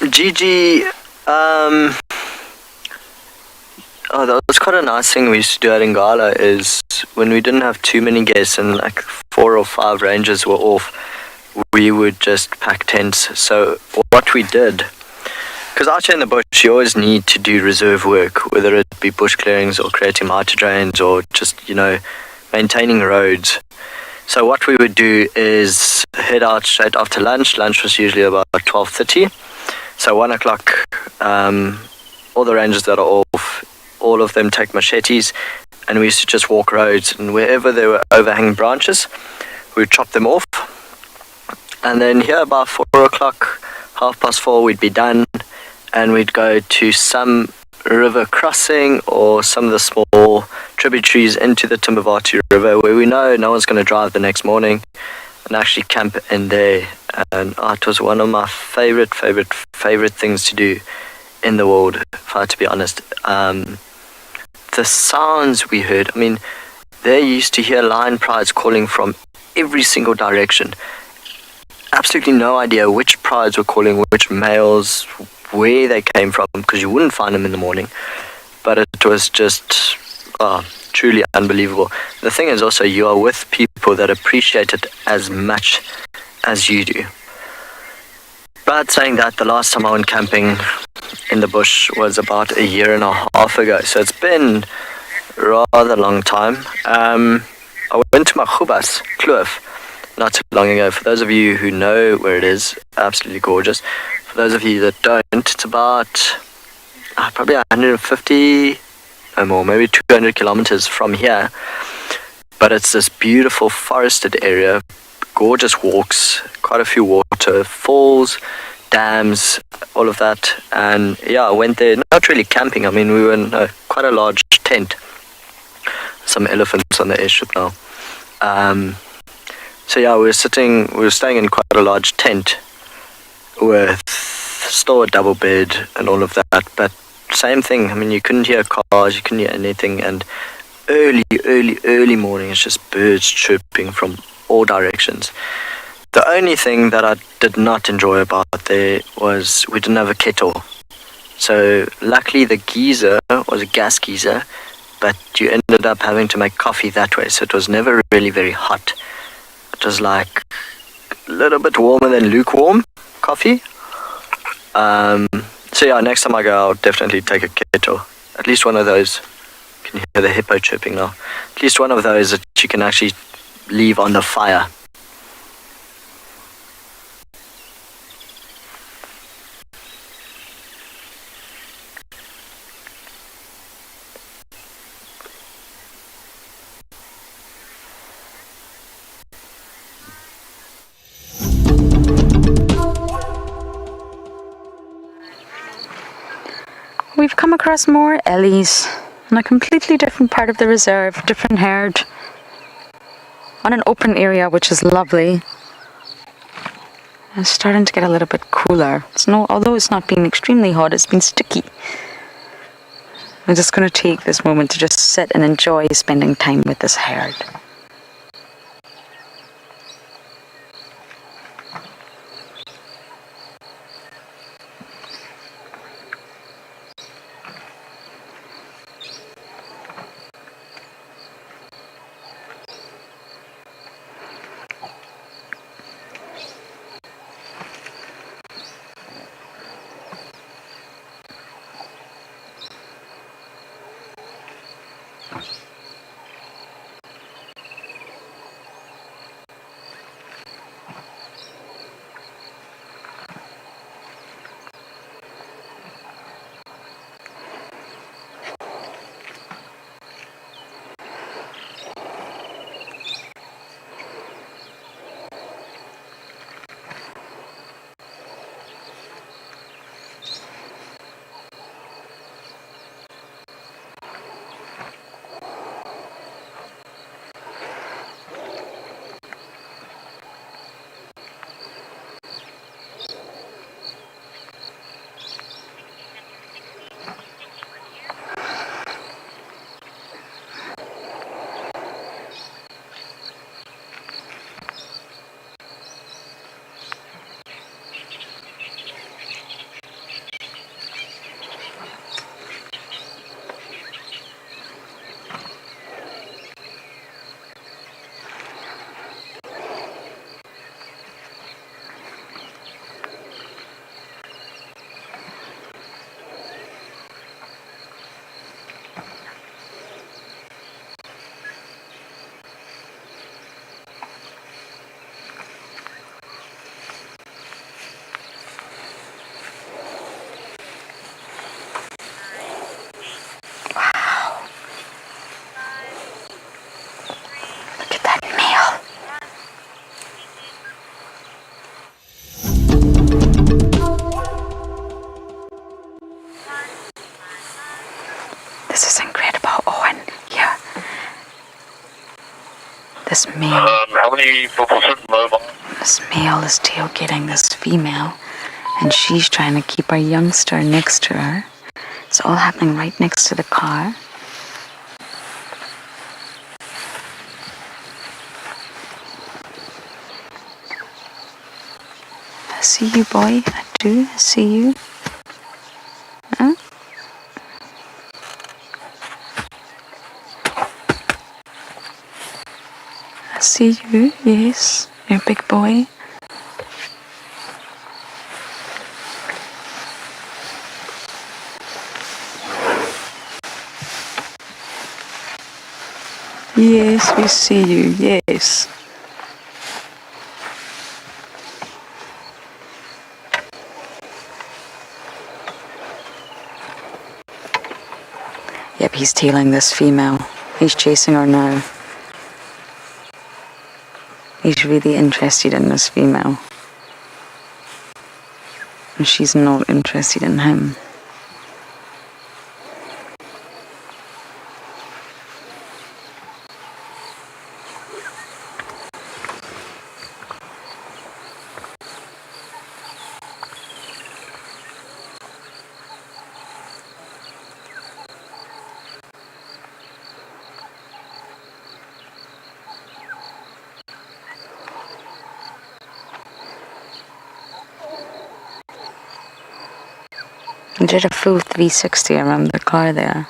Gigi, oh, that was quite a nice thing we used to do at Ngala, is when we didn't have too many guests and like 4 or 5 rangers were off, we would just pack tents. So what we did, because out here in the bush you always need to do reserve work, whether it be bush clearings or creating mitre drains or just, you know, maintaining roads. So what we would do is head out straight after lunch. Lunch was usually about 12:30. So 1 o'clock, all the rangers that are off, all of them take machetes, and we used to just walk roads, and wherever there were overhanging branches, we'd chop them off. And then here about 4 o'clock, 4:30, we'd be done, and we'd go to some river crossing or some of the small tributaries into the Timbavati River where we know no one's going to drive the next morning, and actually camp in there. And it was one of my favorite things to do in the world, if I had to be honest. The sounds we heard, I mean, they used to hear lion prides calling from every single direction. Absolutely no idea which prides were calling, which males, where they came from, because you wouldn't find them in the morning. But it was just truly unbelievable. The thing is also, you are with people that appreciate it as much as you do. But saying that, the last time I went camping in the bush was about 1.5 years ago, so it's been a rather long time. I went to Magubas Kloof not too long ago. For those of you who know where it is, absolutely gorgeous. For those of you that don't, it's about probably 150, no more, maybe 200 kilometers from here. But it's this beautiful forested area, gorgeous walks, quite a few waterfalls, dams, all of that. And yeah, I went there, not really camping. I mean, we were in quite a large tent. Some elephants on the airstrip now. So yeah, we were staying in quite a large tent with still a double bed and all of that. But same thing, I mean, you couldn't hear cars, you couldn't hear anything. And early morning, it's just birds chirping from all directions. The only thing that I did not enjoy about there was we didn't have a kettle. So luckily the geyser was a gas geyser, but you ended up having to make coffee that way. So it was never really very hot. It was like a little bit warmer than lukewarm coffee. So yeah, next time I go, I'll definitely take a kettle. At least one of those. Can you hear the hippo chirping now? At least one of those that you can actually leave on the fire. We've come across more ellies in a completely different part of the reserve, different herd, on an open area, which is lovely. It's starting to get a little bit cooler. Although it's not been extremely hot, it's been sticky. I'm just going to take this moment to just sit and enjoy spending time with this herd. This male. How many proportions mobile? This male is tailgating this female, and she's trying to keep her youngster next to her. It's all happening right next to the car. I see you, boy. I do. I see you. Huh? I see you. Yes, you're a big boy. Yes, we see you. Yes. Yep, he's tailing this female. He's chasing her now. He's really interested in this female. And she's not interested in him. I did a full 360 around the car there.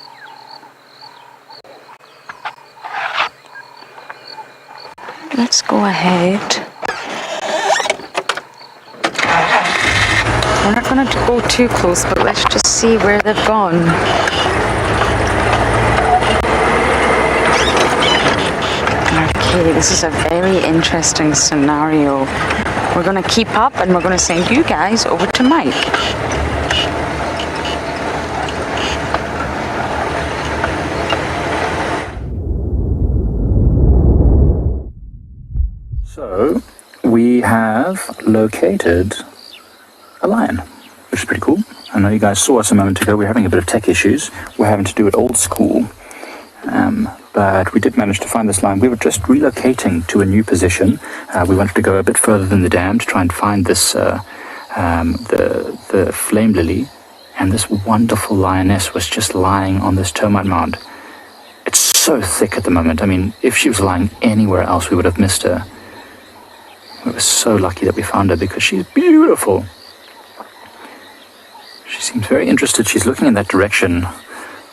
Let's go ahead. We're not going to go too close, but let's just see where they've gone. Okay, this is a very interesting scenario. We're going to keep up and we're going to send you guys over to Mike. So, we have located a lion, which is pretty cool. I know you guys saw us a moment ago. We're having a bit of tech issues. We're having to do it old school. But we did manage to find this lion. We were just relocating to a new position. We wanted to go a bit further than the dam to try and find this, the flame lily. And this wonderful lioness was just lying on this termite mound. It's so thick at the moment. I mean, if she was lying anywhere else, we would have missed her. We were so lucky that we found her because she's beautiful. She seems very interested. She's looking in that direction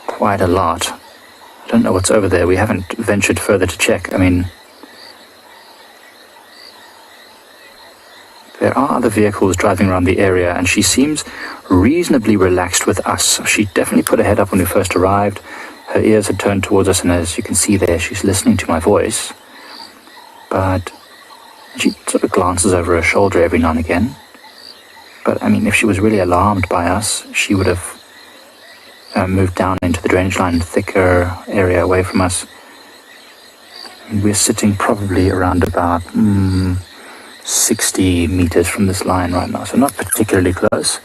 quite a lot. I don't know what's over there. We haven't ventured further to check. I mean, there are other vehicles driving around the area and she seems reasonably relaxed with us. She definitely put her head up when we first arrived. Her ears had turned towards us and as you can see there, she's listening to my voice. But she sort of glances over her shoulder every now and again. But, I mean, if she was really alarmed by us, she would have moved down into the drainage line, thicker area away from us. And we're sitting probably around about 60 meters from this line right now, so not particularly close.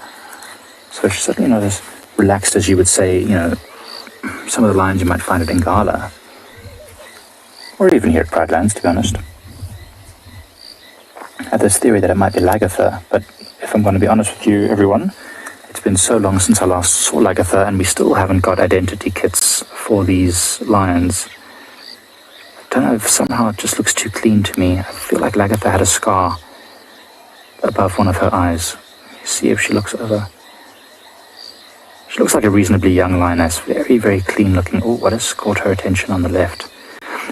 So she's certainly not as relaxed as you would say, you know, some of the lions you might find at Ngala. Or even here at Pride Lands, to be honest. I had this theory that it might be Lagatha, but if I'm going to be honest with you, everyone, it's been so long since I last saw Lagatha, and we still haven't got identity kits for these lions. I don't know if somehow it just looks too clean to me. I feel like Lagatha had a scar above one of her eyes. See if she looks over. She looks like a reasonably young lioness, very, very clean looking. Oh, what has caught her attention on the left?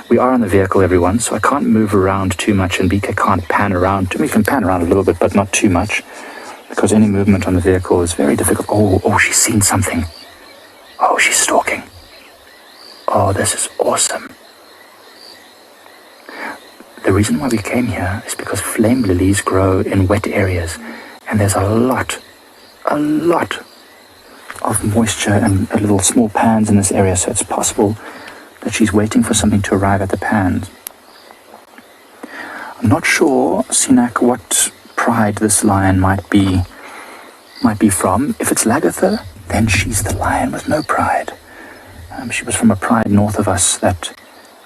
We are in the vehicle, everyone, so I can't move around too much, and BK can't pan around. We can pan around a little bit, but not too much, because any movement on the vehicle is very difficult. Oh, she's seen something. Oh, she's stalking. Oh, this is awesome. The reason why we came here is because flame lilies grow in wet areas, and there's a lot of moisture and little small pans in this area, so it's possible that she's waiting for something to arrive at the pans. I'm not sure, Sinak, what pride this lion might be from. If it's Lagatha, then she's the lion with no pride. She was from a pride north of us that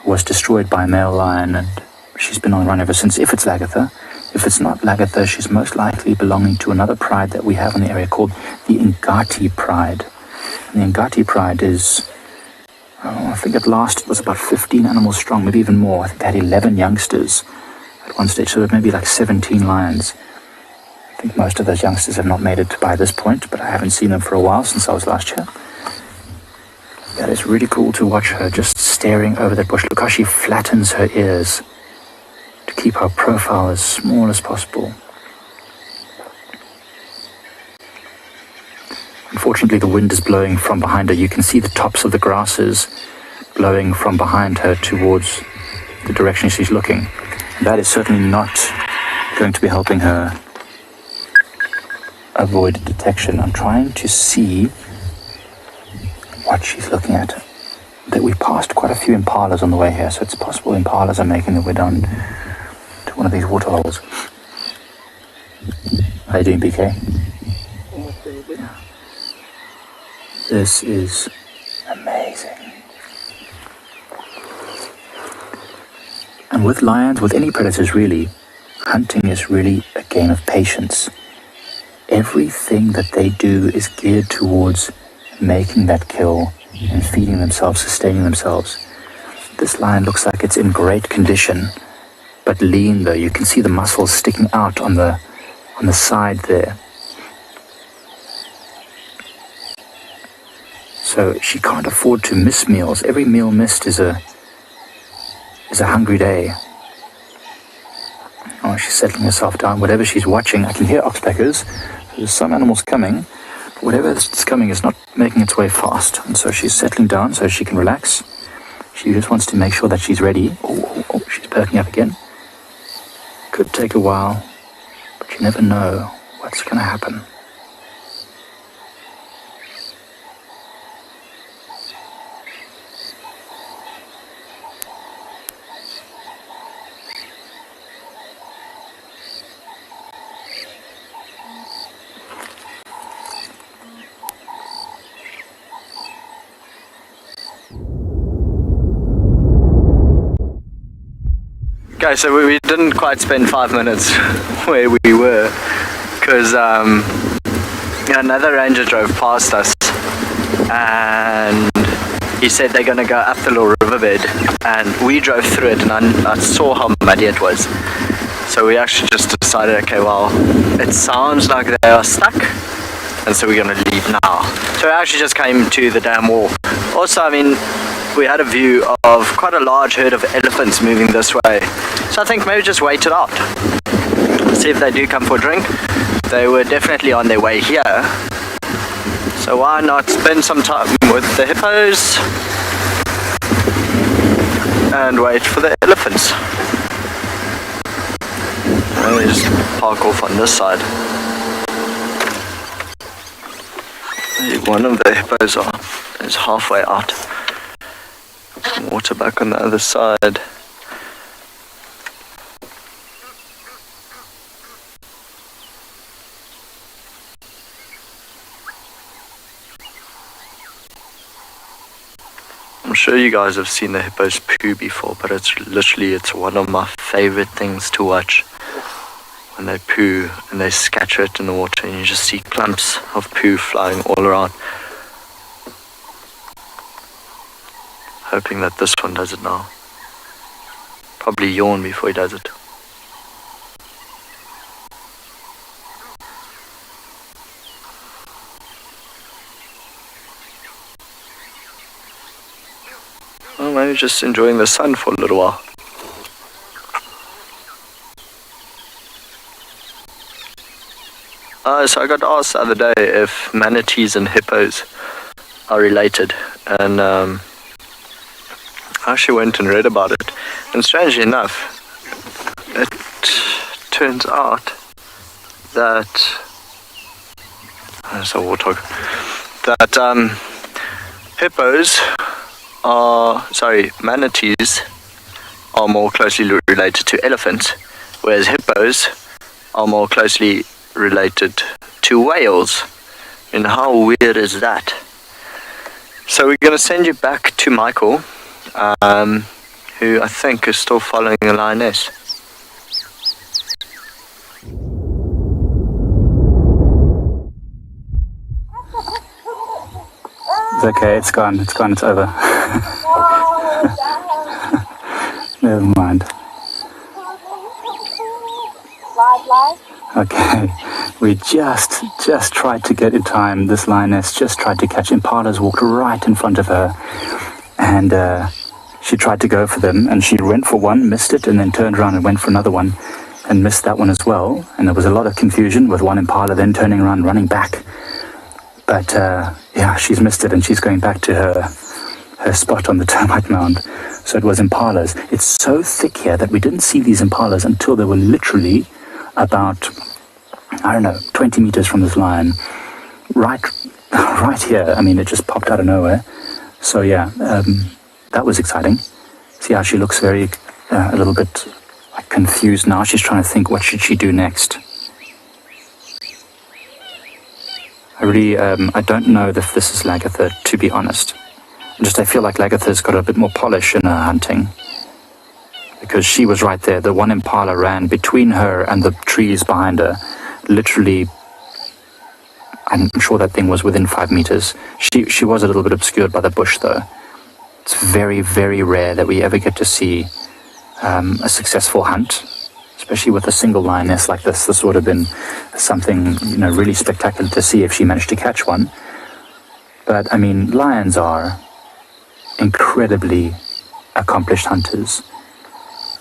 was destroyed by a male lion, and she's been on the run ever since, if it's Lagatha. If it's not Lagatha, she's most likely belonging to another pride that we have in the area called the Ngati Pride. And the Ngati Pride is, I think at last it was about 15 animals strong, maybe even more. I think they had 11 youngsters at one stage, so it may be like 17 lions. I think most of those youngsters have not made it by this point, but I haven't seen them for a while since I was last here. That is really cool to watch her just staring over that bush. Look how she flattens her ears to keep her profile as small as possible. Unfortunately, the wind is blowing from behind her. You can see the tops of the grasses blowing from behind her towards the direction she's looking. That is certainly not going to be helping her avoid detection. I'm trying to see what she's looking at. That we passed quite a few impalas on the way here, so it's possible impalas are making their way down to one of these waterholes. How are you doing, BK? Yeah. This is amazing. And with lions, with any predators really, hunting is really a game of patience. Everything that they do is geared towards making that kill and feeding themselves, sustaining themselves. This lion looks like it's in great condition, but lean though. You can see the muscles sticking out on the side there. So she can't afford to miss meals. Every meal missed is a hungry day. Oh, she's settling herself down. Whatever she's watching, I can hear oxpeckers. There's some animals coming. Whatever is coming is not making its way fast, and so she's settling down so she can relax. She just wants to make sure that she's ready. Oh, she's perking up again. Could take a while, but you never know what's going to happen. Okay, so we didn't quite spend 5 minutes where we were, because another ranger drove past us, and he said they're going to go up the little riverbed, and we drove through it, and I saw how muddy it was. So we actually just decided, okay, well, it sounds like they are stuck, and so we're going to leave now. So we actually just came to the dam wall. Also, I mean, we had a view of quite a large herd of elephants moving this way. So I think maybe just wait it out. See if they do come for a drink. They were definitely on their way here. So why not spend some time with the hippos and wait for the elephants. Let me just park off on this side. One of the hippos is halfway out. Water back on the other side. I'm sure you guys have seen the hippos poo before, but it's one of my favorite things to watch. When they poo and they scatter it in the water and you just see clumps of poo flying all around. Hoping that this one does it now. Probably yawn before he does it. Well, maybe just enjoying the sun for a little while. So I got asked the other day if manatees and hippos are related, and I actually went and read about it, and strangely enough, it turns out that manatees are more closely related to elephants, whereas hippos are more closely related to whales. And how weird is that? So we're going to send you back to Michael. who I think is still following a lioness. It's okay, it's gone, it's over. Never mind. Okay, we just tried to get in time. This lioness just tried to catch impalas, walked right in front of her, and she tried to go for them, and she went for one, missed it, and then turned around and went for another one, and missed that one as well. And there was a lot of confusion with one impala then turning around, running back. But yeah, she's missed it, and she's going back to her spot on the termite mound. So it was impalas. It's so thick here that we didn't see these impalas until they were literally about, I don't know, 20 meters from this lion, right here. I mean, it just popped out of nowhere. So yeah, that was exciting. See how she looks very, a little bit like confused now. She's trying to think, what should she do next? I don't know if this is Lagatha, to be honest. I feel like Lagatha's got a bit more polish in her hunting. Because she was right there. The one impala ran between her and the trees behind her. Literally, I'm sure that thing was within 5 meters. She was a little bit obscured by the bush, though. It's very, very rare that we ever get to see a successful hunt, especially with a single lioness like this. This would have been something, really spectacular to see if she managed to catch one. But, I mean, lions are incredibly accomplished hunters,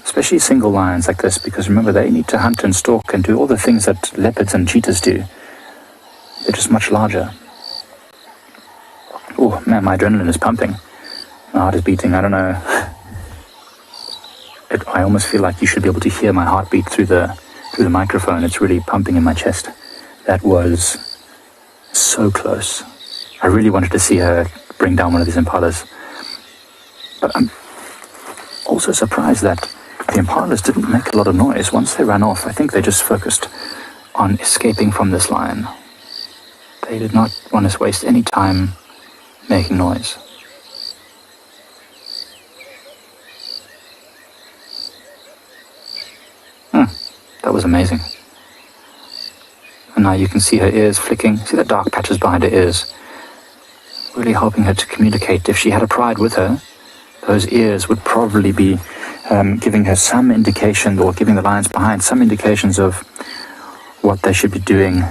especially single lions like this, because remember, they need to hunt and stalk and do all the things that leopards and cheetahs do. They're just much larger. Oh, man, my adrenaline is pumping. My heart is beating. I don't know. I almost feel like you should be able to hear my heartbeat through the microphone. It's really pumping in my chest. That was so close. I really wanted to see her bring down one of these impalas. But I'm also surprised that the impalas didn't make a lot of noise. Once they ran off, I think they just focused on escaping from this lion. They did not want to waste any time making noise. That was amazing. And now you can see her ears flicking. See the dark patches behind her ears? Really helping her to communicate. If she had a pride with her, those ears would probably be giving her some indication, or giving the lions behind some indications of what they should be doing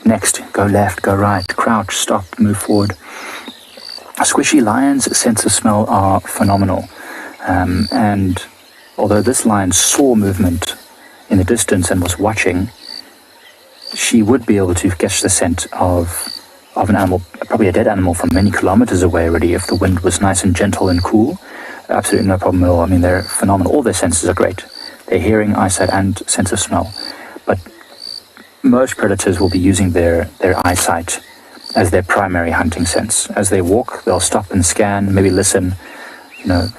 next. Go left, go right, crouch, stop, move forward. Squishy lions' sense of smell are phenomenal. And although this lion saw movement in the distance and was watching, she would be able to catch the scent of an animal, probably a dead animal, from many kilometers away already, if the wind was nice and gentle and cool. Absolutely no problem at all. I mean, they're phenomenal. All their senses are great. Their hearing, eyesight, and sense of smell. But most predators will be using their eyesight as their primary hunting sense. As they walk, they'll stop and scan, maybe listen.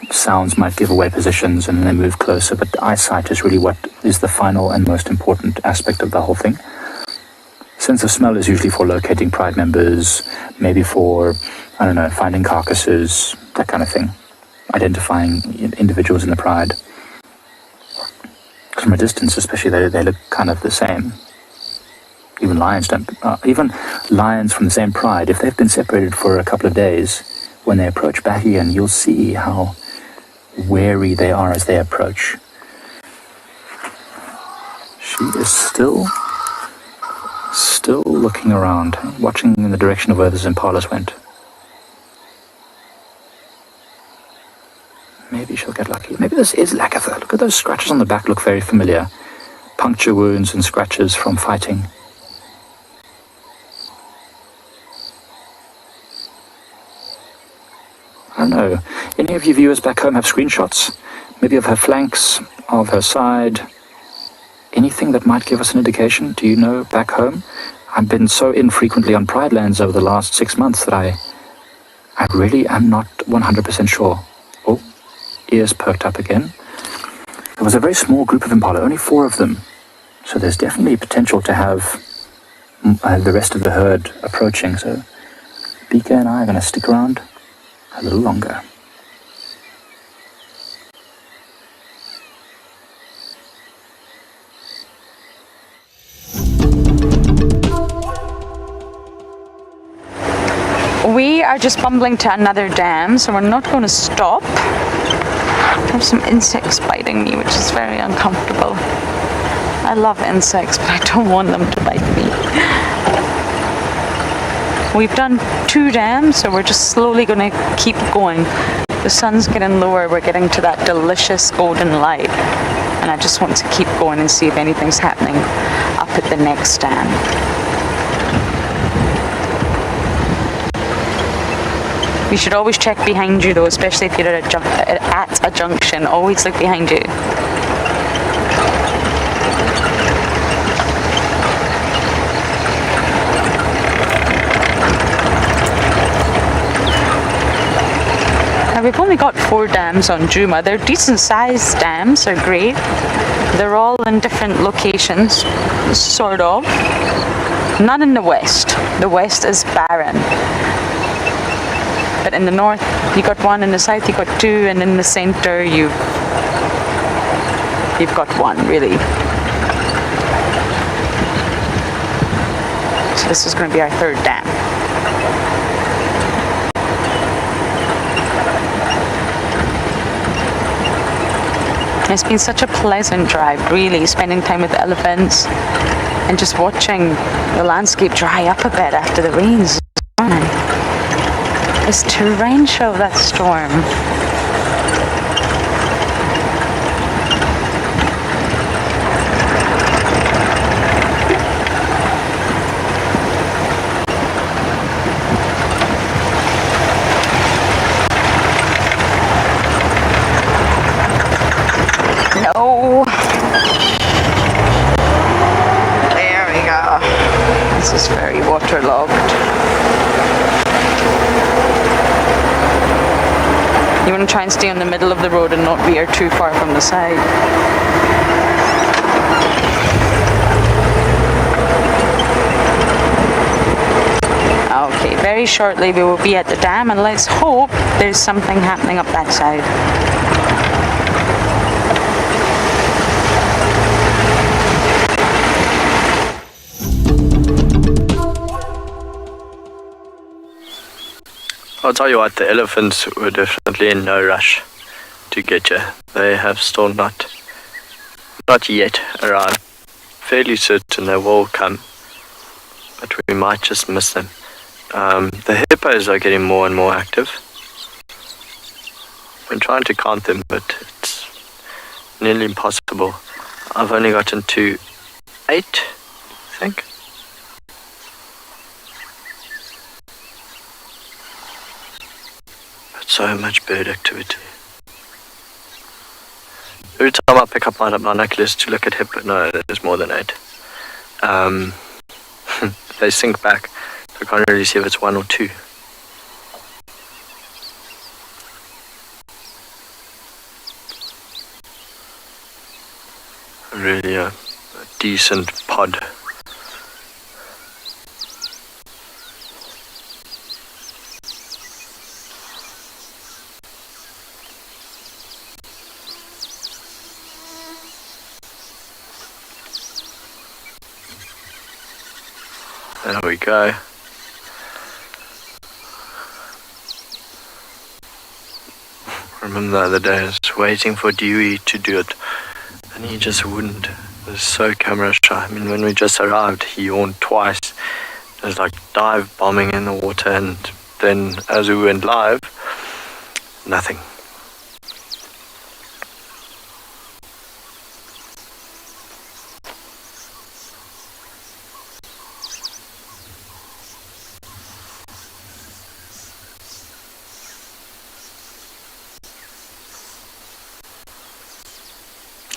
Sounds might give away positions, and then they move closer. But the eyesight is really what is the final and most important aspect of the whole thing. Sense of smell is usually for locating pride members, maybe for, finding carcasses, that kind of thing. Identifying individuals in the pride. From a distance, especially, they look kind of the same. Even lions don't. Even lions from the same pride, if they've been separated for a couple of days, when they approach back again, you'll see how wary they are as they approach. She is still looking around, watching in the direction of where the impalas went. Maybe she'll get lucky. Maybe this is Lagatha. Look at those scratches on the back, look very familiar. Puncture wounds and scratches from fighting. I don't know. Any of you viewers back home have screenshots? Maybe of her flanks, of her side? Anything that might give us an indication? Do you know back home? I've been so infrequently on Pride Lands over the last 6 months that I really am not 100% sure. Oh, ears perked up again. There was a very small group of impala, only 4 of them. So there's definitely potential to have the rest of the herd approaching. So Bika and I are going to stick around a little longer. We are just bumbling to another dam, so we're not going to stop. I have some insects biting me, which is very uncomfortable. I love insects, but I don't want them to bite me. We've done 2 dams, so we're just slowly going to keep going. The sun's getting lower, we're getting to that delicious golden light. And I just want to keep going and see if anything's happening up at the next dam. You should always check behind you though, especially if you're at a junction. Always look behind you. Now we've only got 4 dams on Juma. They're decent sized dams, they're great. They're all in different locations, sort of. None in the west. The west is barren. But in the north, you got 1, in the south you got 2, and in the center you've got 1, really. So this is going to be our 3rd dam. It's been such a pleasant drive, really, spending time with the elephants and just watching the landscape dry up a bit after the rains. This torrential, that storm. No. There we go. This is very waterlogged. You want to try and stay in the middle of the road and not veer too far from the side. Okay, very shortly we will be at the dam, and let's hope there's something happening up that side. I'll tell you what, the elephants were definitely in no rush to get you. They have still not yet arrived. Fairly certain they will come, but we might just miss them. The hippos are getting more and more active. I've been trying to count them, but it's nearly impossible. I've only gotten to 8, I think. So much bird activity. Every time I pick up my binoculars to look at hippo, no, there's more than 8. They sink back, so I can't really see if it's 1 or 2. Really a decent pod. There we go. Remember the other day I was waiting for Dewey to do it and he just wouldn't. It was so camera shy. I mean, when we just arrived he yawned twice. It was like dive bombing in the water, and then as we went live, nothing.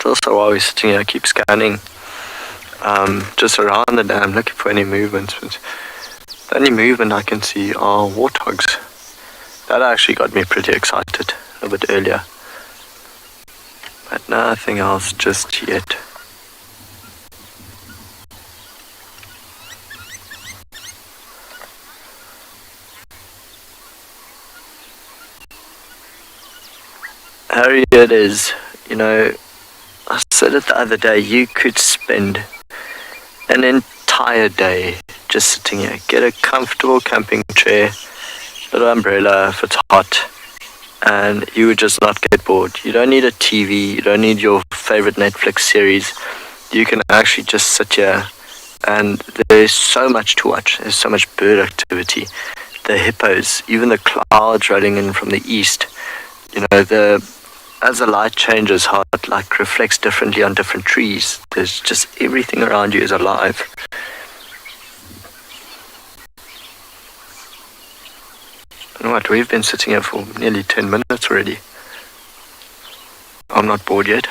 Also, while we're sitting here, I keep scanning just around the dam, looking for any movements. But the only movement I can see are warthogs. That actually got me pretty excited a bit earlier. But nothing else just yet. Harriet is, you know, I said it the other day, you could spend an entire day just sitting here. Get a comfortable camping chair, little umbrella if it's hot, and you would just not get bored. You don't need a TV, you don't need your favorite Netflix series. You can actually just sit here, and there's so much to watch. There's so much bird activity. The hippos, even the clouds rolling in from the east. As the light changes, how it like reflects differently on different trees. There's just everything around you is alive. And what, we've been sitting here for nearly 10 minutes already. I'm not bored yet.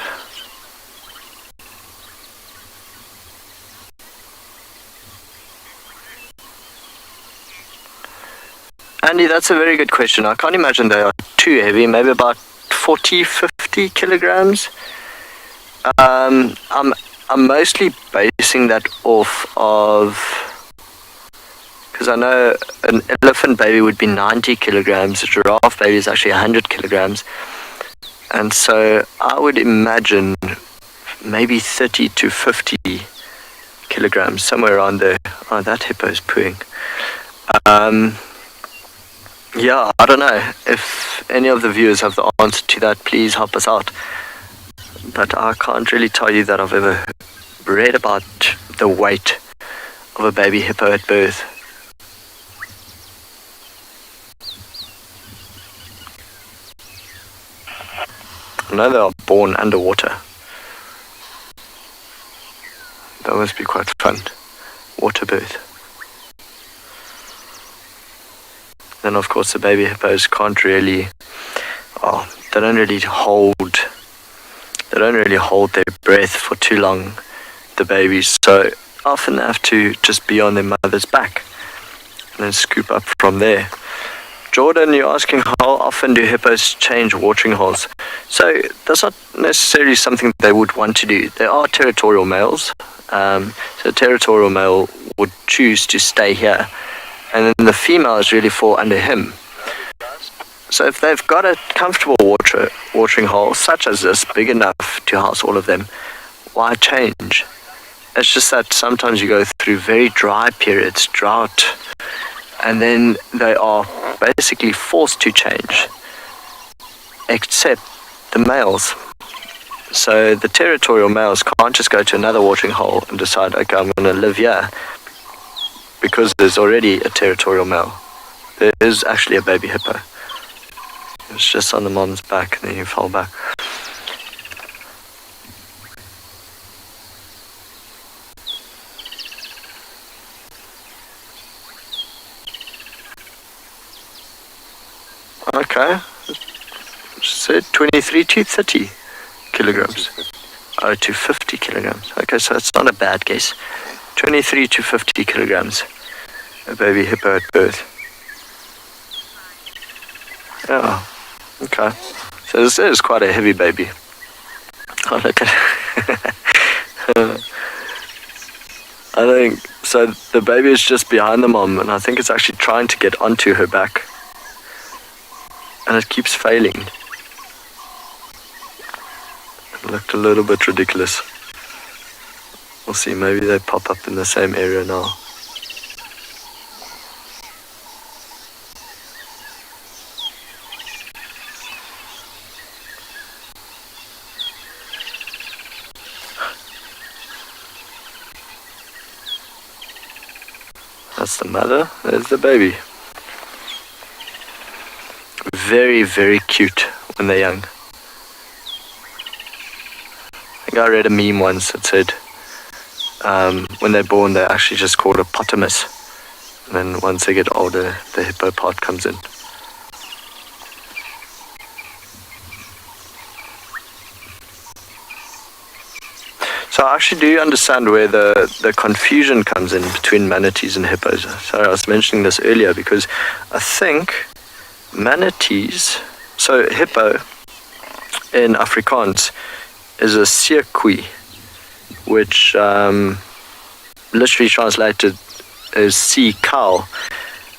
Andy, that's a very good question. I can't imagine they are too heavy, maybe about 40, 50 kilograms. I'm mostly basing that off of, because I know an elephant baby would be 90 kilograms, a giraffe baby is actually 100 kilograms. And so I would imagine maybe 30 to 50 kilograms, somewhere around there. Oh, that hippo's pooing. Yeah, I don't know. If any of the viewers have the answer to that, please help us out. But I can't really tell you that I've ever read about the weight of a baby hippo at birth. I know they are born underwater. That must be quite fun. Water birth. Then of course the baby hippos can't really, they don't really hold their breath for too long, the babies, so often they have to just be on their mother's back and then scoop up from there. Jordan, you're asking how often do hippos change watering holes? So that's not necessarily something they would want to do. They are territorial males, so a territorial male would choose to stay here, and then the females really fall under him. So if they've got a comfortable watering hole, such as this, big enough to house all of them, why change? It's just that sometimes you go through very dry periods, drought, and then they are basically forced to change, except the males. So the territorial males can't just go to another watering hole and decide, okay, I'm going to live here, because there's already a territorial male. There is actually a baby hippo. It's just on the mom's back and then you fall back. Okay. Said 23 to 30 kilograms. Oh, to 50 kilograms. Okay, so it's not a bad guess. 23 to 50 kilograms. A baby hippo at birth. Oh, okay. So this is quite a heavy baby. Oh, look at it. I think, so the baby is just behind the mom, and I think it's actually trying to get onto her back. And it keeps failing. It looked a little bit ridiculous. We'll see, maybe they pop up in the same area now. That's the mother, there's the baby. Very, very cute when they're young. I think I read a meme once that said when they're born they're actually just called a potamus, and then once they get older the hippo part comes in. So I actually do understand where the confusion comes in between manatees and hippos. Sorry, I was mentioning this earlier because I think manatees, so hippo in Afrikaans is a seerkoe, which literally translated is sea cow.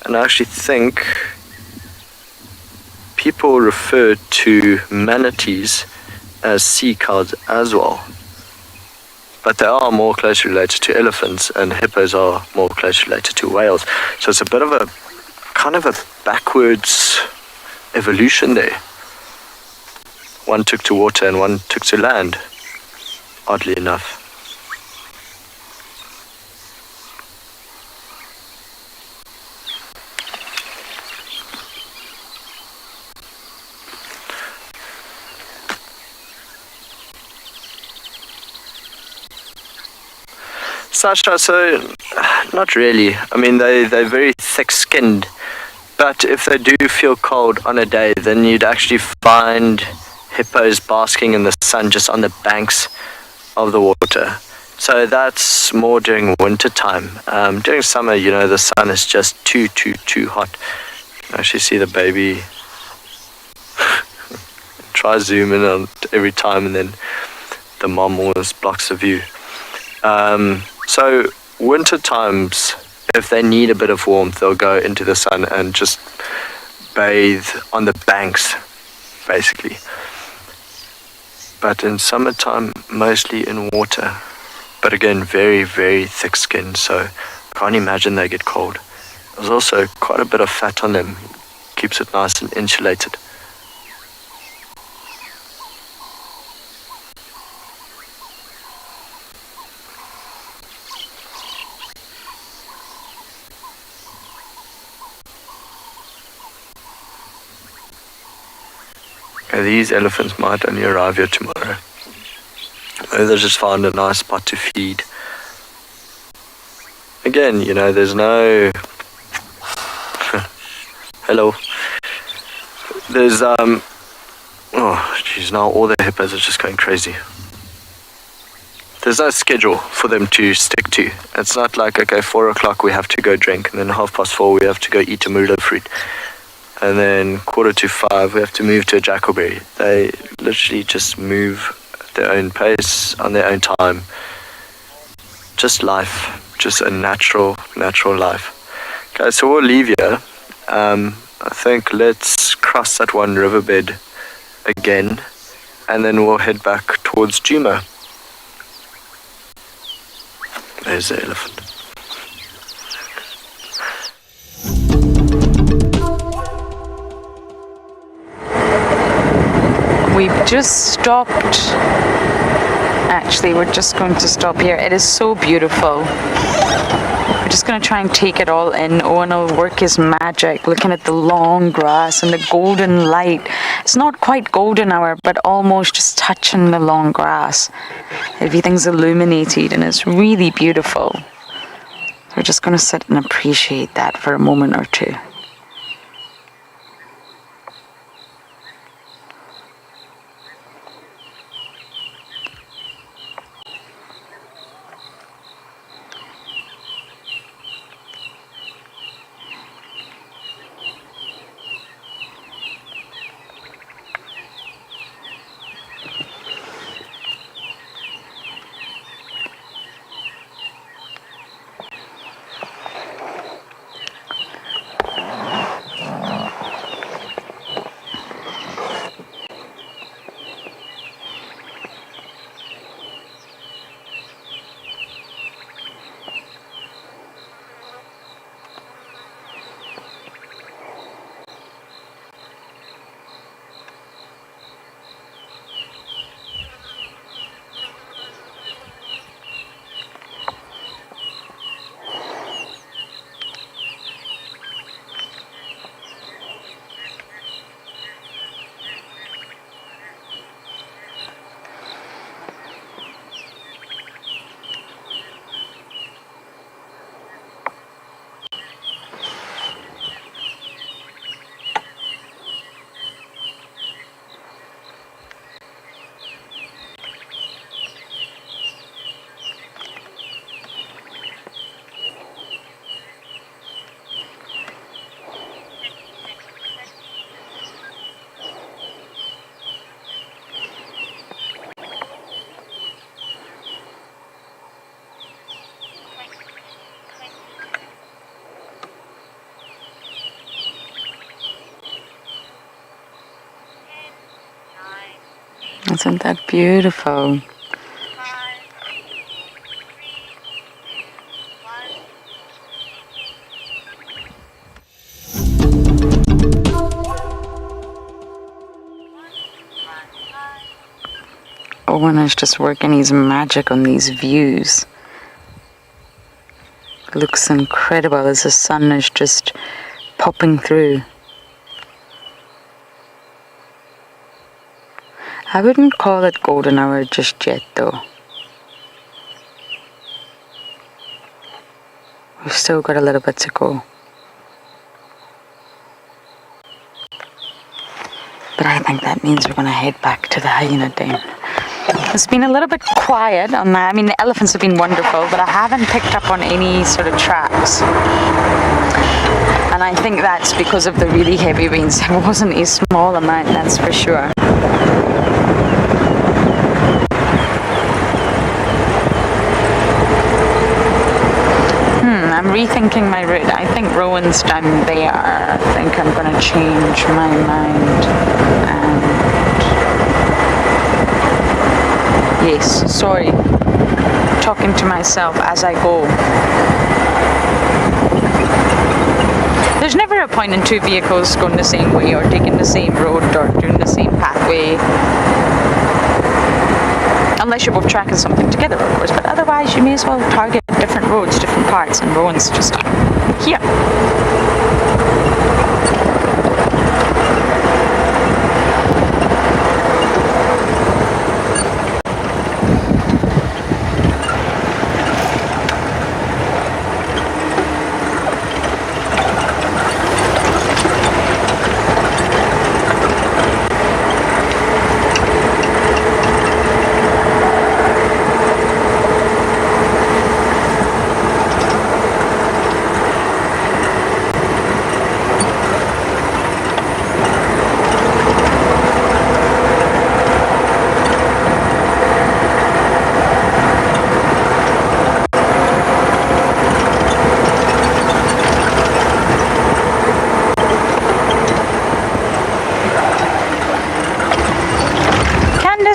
And I actually think people refer to manatees as sea cows as well. But they are more closely related to elephants, and hippos are more closely related to whales. So it's a bit of a kind of a backwards evolution there. One took to water and one took to land, oddly enough. Sasha, so not really. I mean, they're very thick-skinned, but if they do feel cold on a day, then you'd actually find hippos basking in the sun just on the banks of the water. So that's more during winter time. During summer, you know, the sun is just too hot. You can actually see the baby. Try zoom in on it every time, and then the mom always blocks the view. So winter times, if they need a bit of warmth, they'll go into the sun and just bathe on the banks, basically. But in summertime, mostly in water. But again, very, very thick-skinned, so can't imagine they get cold. There's also quite a bit of fat on them. Keeps it nice and insulated. These elephants might only arrive here tomorrow. Maybe they just found a nice spot to feed. Again, you know, there's no... Hello. There's, oh, geez, now all the hippos are just going crazy. There's no schedule for them to stick to. It's not like, okay, 4 o'clock we have to go drink, and then 4:30 we have to go eat a mulo fruit. And then 4:45 we have to move to a jackalberry. They literally just move at their own pace, on their own time. Just life, just a natural life. Okay, so we'll leave here. I think let's cross that one riverbed again, and then we'll head back towards Djuma. There's the elephant. We've just stopped. Actually, we're just going to stop here. It is so beautiful. We're just going to try and take it all in. Owen will work his magic, looking at the long grass and the golden light. It's not quite golden hour, but almost just touching the long grass. Everything's illuminated and it's really beautiful. We're just going to sit and appreciate that for a moment or two. Isn't that beautiful? 5, 4, 3, 2, 1. Owen is just working his magic on these views. It looks incredible as the sun is just popping through. I wouldn't call it golden hour just yet though. We've still got a little bit to go. But I think that means we're going to head back to the hyena den. It's been a little bit quiet on that. I mean, the elephants have been wonderful, but I haven't picked up on any sort of tracks. And I think that's because of the really heavy rains. It wasn't a small amount, that's for sure. I'm rethinking my route. I think Rowan's down there. I think I'm going to change my mind. And yes, sorry. Talking to myself as I go. There's never a point in two vehicles going the same way or taking the same road or doing the same pathway. Unless you're both tracking something together, of course, but otherwise you may as well target different roads, different parts, and Rowan's just here.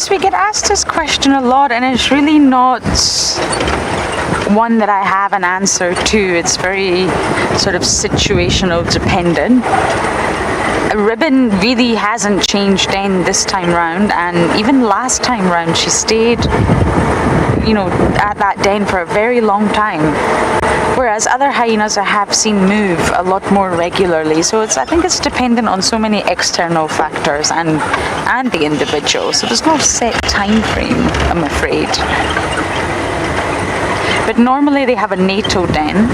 We get asked this question a lot, and it's really not one that I have an answer to. It's very sort of situational dependent. Ribbon really hasn't changed in this time round, and even last time round she stayed, you know, at that den for a very long time. Whereas other hyenas I have seen move a lot more regularly. So I think it's dependent on so many external factors and the individual. So there's no set time frame, I'm afraid. But normally they have a natal den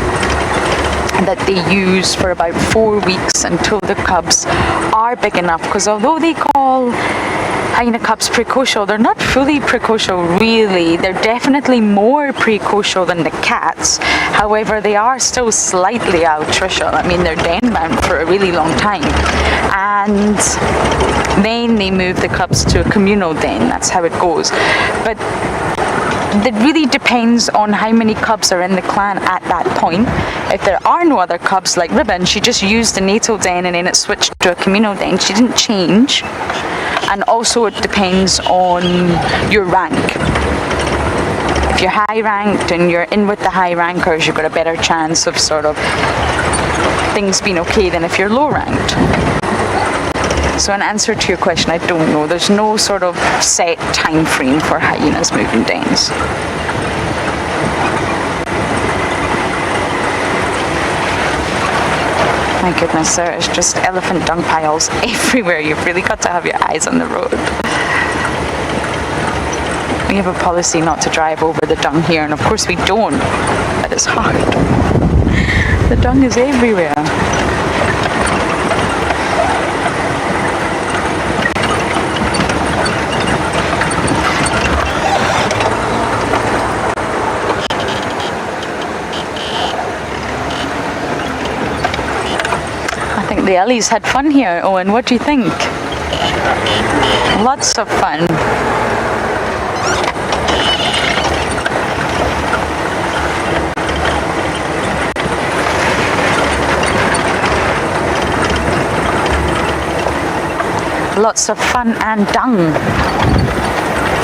that they use for about 4 weeks until the cubs are big enough. Because although they call hyena cubs precocial, they're not fully precocial really. They're definitely more precocial than the cats. However, they are still slightly altricial. I mean, they're den bound for a really long time. And then they move the cubs to a communal den. That's how it goes. But it really depends on how many cubs are in the clan at that point. If there are no other cubs like Ribbon, she just used the natal den and then it switched to a communal den. She didn't change. And also it depends on your rank. If you're high ranked and you're in with the high rankers, you've got a better chance of sort of things being okay than if you're low ranked. So in answer to your question, I don't know. There's no sort of set time frame for hyenas moving dens. My goodness, there is just elephant dung piles everywhere. You've really got to have your eyes on the road. We have a policy not to drive over the dung here, and of course we don't. That is hard. The dung is everywhere. The Ellies had fun here, Owen. What do you think? Lots of fun. Lots of fun and dung.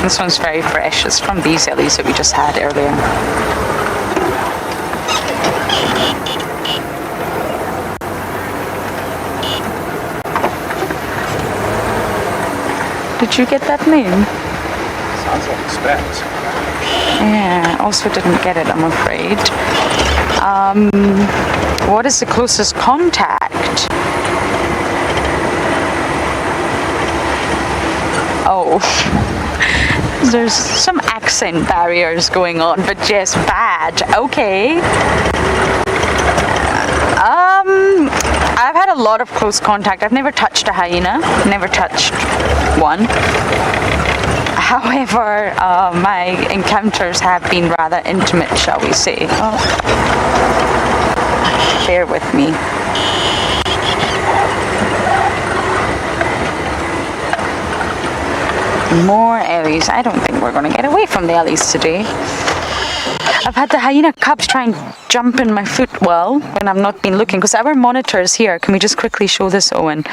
This one's very fresh. It's from these Ellies that we just had earlier. Did you get that name? Sounds like it's bad. Yeah, also didn't get it, I'm afraid. What is the closest contact? Oh, there's some accent barriers going on, but yes, bad. Okay. I've had a lot of close contact. I've never touched a hyena, never touched one. However, my encounters have been rather intimate, shall we say. Oh. Bear with me. More ellies. I don't think we're going to get away from the ellies today. I've had the hyena cubs try and jump in my footwell when I've not been looking, because our monitors here, can we just quickly show this, Owen?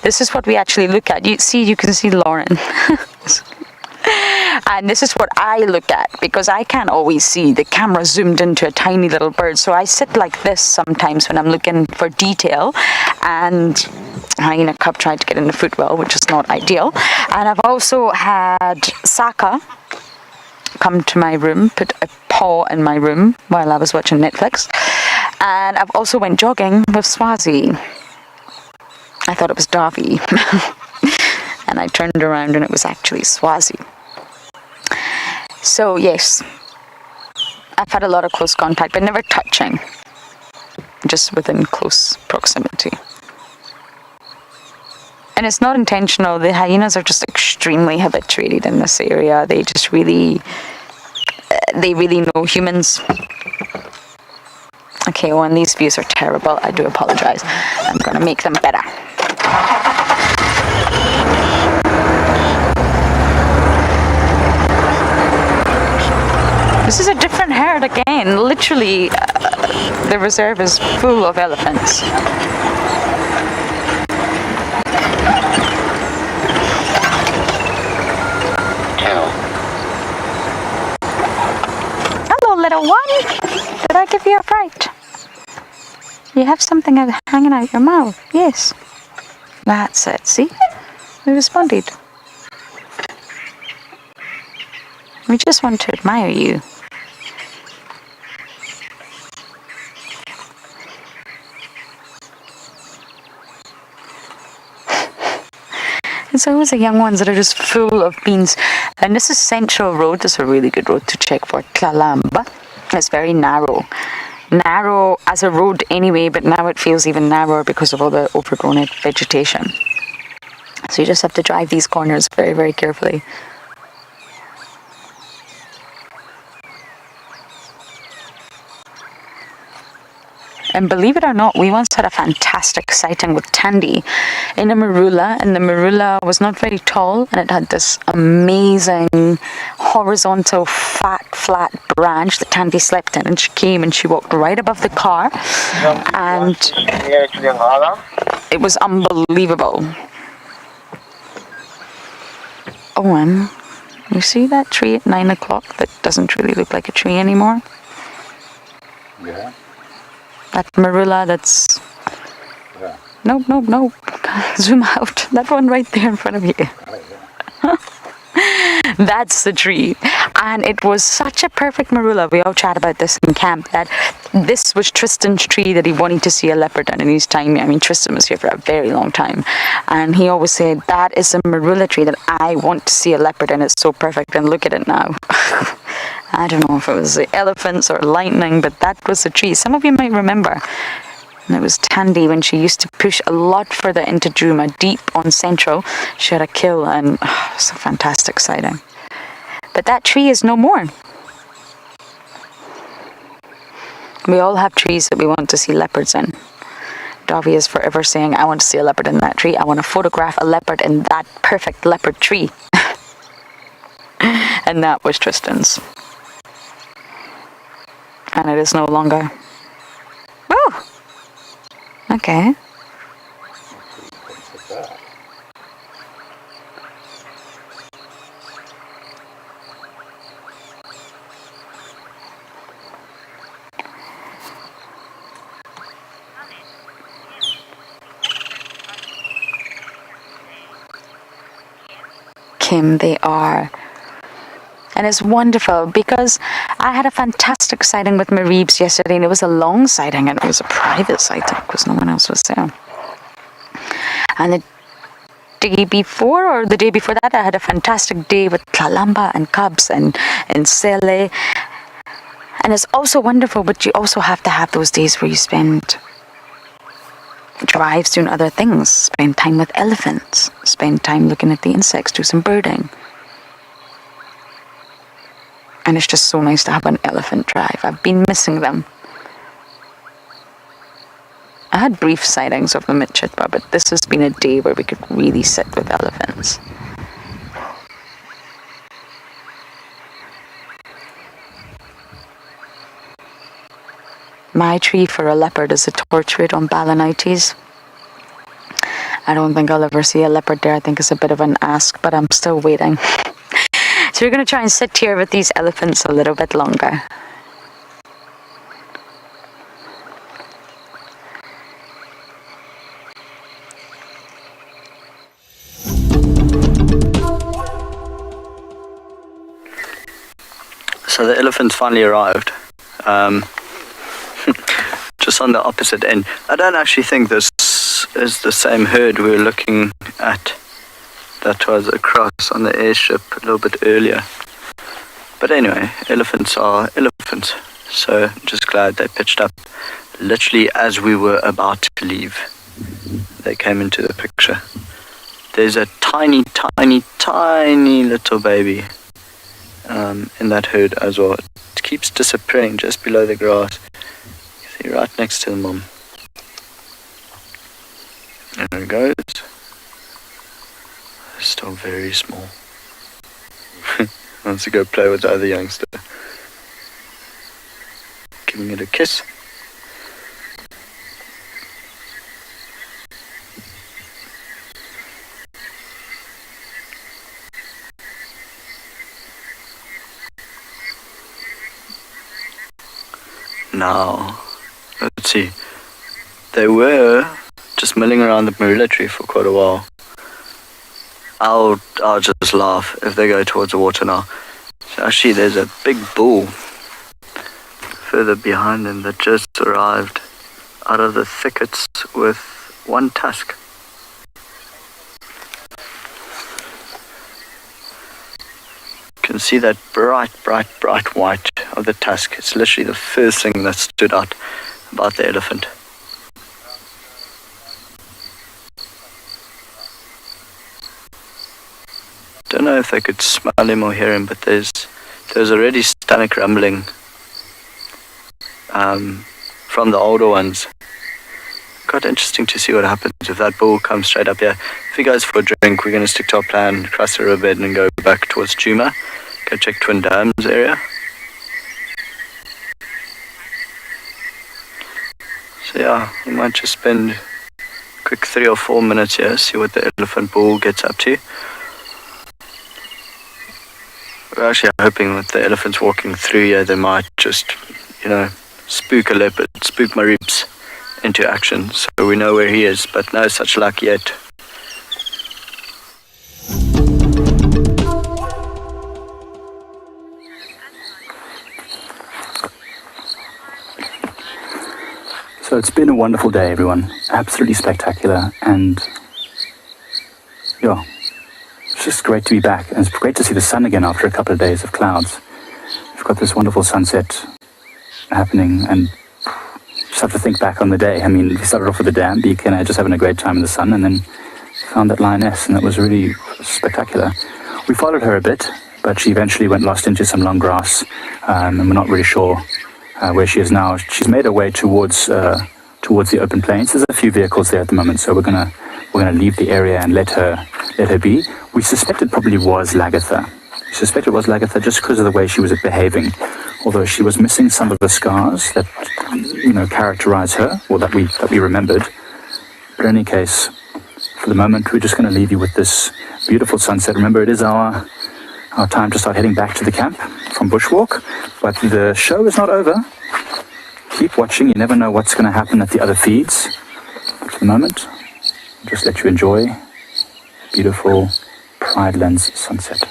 This is what we actually look at. You can see Lauren. And this is what I look at, because I can't always see. The camera zoomed into a tiny little bird, so I sit like this sometimes when I'm looking for detail. And hyena cub tried to get in the footwell, which is not ideal. And I've also had Saka come to my room, put a paw in my room while I was watching Netflix. And I've also went jogging with Swazi. I thought it was Davi. And I turned around and it was actually Swazi. So yes, I've had a lot of close contact, but never touching, just within close proximity. And it's not intentional. The hyenas are just extremely habituated in this area. They just really know humans. Okay, well, and these views are terrible. I do apologize. I'm going to make them better. This is a different herd again. Literally, the reserve is full of elephants. Hello, little one. Did I give you a fright? You have something hanging out your mouth. Yes. That's it. See? We responded. We just want to admire you. It's always the young ones that are just full of beans. And this is Central Road. This is a really good road to check for Kalamba. It's very narrow. Narrow as a road anyway, but now it feels even narrower because of all the overgrown vegetation. So you just have to drive these corners very, very carefully. And believe it or not, we once had a fantastic sighting with Tandy in a marula, and the marula was not very tall, and it had this amazing horizontal flat branch that Tandy slept in, and she came and she walked right above the car, and it was unbelievable. Owen, you see that tree at 9 o'clock that doesn't really look like a tree anymore? Yeah. That marula that's... Yeah. Nope. Zoom out. That one right there in front of you. That's the tree. And it was such a perfect marula. We all chat about this in camp, that this was Tristan's tree that he wanted to see a leopard in his time. I mean, Tristan was here for a very long time. And he always said, that is a marula tree that I want to see a leopard in. It's so perfect. And look at it now. I don't know if it was the elephants or lightning, but that was the tree. Some of you might remember. And it was Tandy when she used to push a lot further into Juma, deep on Central. She had a kill, and it was a fantastic sighting. But that tree is no more. We all have trees that we want to see leopards in. Davi is forever saying, I want to see a leopard in that tree. I want to photograph a leopard in that perfect leopard tree. And that was Tristan's. And it is no longer. Oh! Okay. Kim, they are And it's wonderful because I had a fantastic sighting with my reeves yesterday, and it was a long sighting, and it was a private sighting because no one else was there. And the day before, or the day before that, I had a fantastic day with Tlalamba and cubs and Sele. And it's also wonderful, but you also have to have those days where you spend drives doing other things, spend time with elephants, spend time looking at the insects, do some birding. And it's just so nice to have an elephant drive. I've been missing them. I had brief sightings of them at Chitwa, but this has been a day where we could really sit with elephants. My tree for a leopard is a torchwood on Balanites. I don't think I'll ever see a leopard there. I think it's a bit of an ask, but I'm still waiting. So we're going to try and sit here with these elephants a little bit longer. So the elephants finally arrived. Just on the opposite end. I don't actually think this is the same herd we were looking at that was across on the airship a little bit earlier. But anyway, elephants are elephants. So I'm just glad they pitched up literally as we were about to leave. They came into the picture. There's a tiny, tiny, tiny little baby in that herd as well. It keeps disappearing just below the grass. You see, right next to the mom. There it goes. Still very small. Wants to go play with the other youngster. Giving it a kiss. Now, let's see. They were just milling around the marilla tree for quite a while. I'll just laugh if they go towards the water now. So actually there's a big bull further behind them that just arrived out of the thickets with one tusk. You can see that bright, bright, bright white of the tusk. It's literally the first thing that stood out about the elephant. Don't know if they could smell him or hear him, but there's already stomach rumbling from the older ones. Quite interesting to see what happens if that bull comes straight up here. If he goes for a drink, we're going to stick to our plan, cross the riverbed and go back towards Juma, go check Twin Dams area. So yeah, we might just spend a quick 3 or 4 minutes here, see what the elephant bull gets up to. We're actually hoping that the elephants walking through here, they might just, spook a leopard, spook my ribs into action, so we know where he is, but no such luck yet. So it's been a wonderful day, everyone. Absolutely spectacular, and yeah, it's just great to be back, and it's great to see the sun again after a couple of days of clouds. We've got this wonderful sunset happening, and just have to think back on the day. I mean, we started off with the dam, Beacon, and just having a great time in the sun, and then found that lioness, and it was really spectacular. We followed her a bit, but she eventually went lost into some long grass, and we're not really sure where she is now. She's made her way towards the open plains. There's a few vehicles there at the moment, so we're gonna leave the area and let her be. We suspect it probably was Lagatha. We suspect it was Lagatha just because of the way she was behaving, although she was missing some of the scars that characterize her, or that we remembered. But in any case, for the moment, we're just going to leave you with this beautiful sunset. Remember, it is our time to start heading back to the camp from Bushwalk, but the show is not over. Keep watching. You never know what's going to happen at the other feeds. But for the moment, I'll just let you enjoy beautiful Pridelands sunset.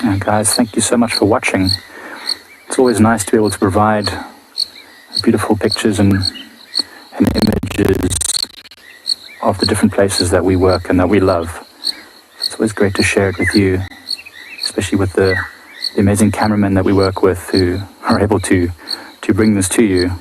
And guys, thank you so much for watching. It's always nice to be able to provide beautiful pictures and images of the different places that we work and that we love. It's always great to share it with you, especially with the amazing cameramen that we work with who are able to bring this to you.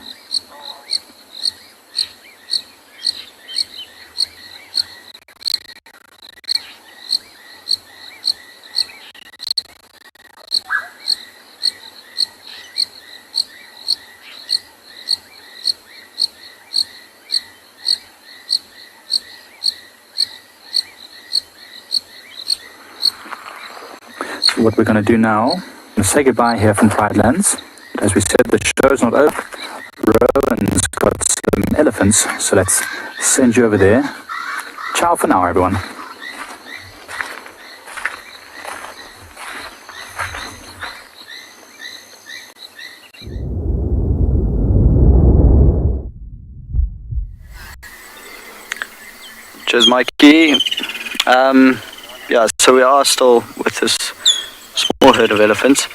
So what we're going to do now is say goodbye here from Pride Lands. As we said, the show's not over. Rowan's got some elephants, so let's send you over there. Ciao for now, everyone. Cheers, Mikey. Yeah, so we are still with this small herd of elephants.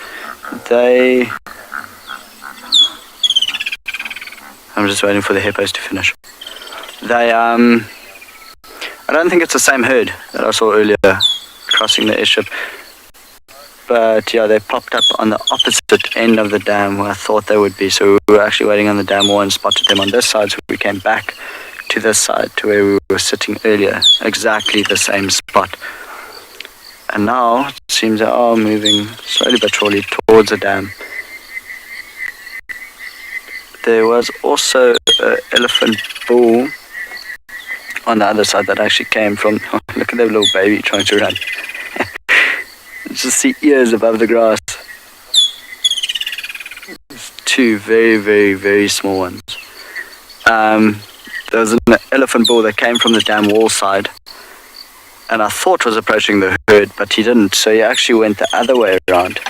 I'm just waiting for the hippos to finish. I don't think it's the same herd that I saw earlier crossing the airstrip. But yeah, they popped up on the opposite end of the dam where I thought they would be. So we were actually waiting on the dam wall and spotted them on this side. So we came back to this side to where we were sitting earlier. Exactly the same spot. And now it seems they are moving slowly but surely towards the dam. There was also an elephant bull on the other side that actually came from... Oh, look at that little baby trying to run. Just see ears above the grass. Two very, very, very small ones. There was an elephant bull that came from the dam wall side, and I thought was approaching the herd, but he didn't, so he actually went the other way around.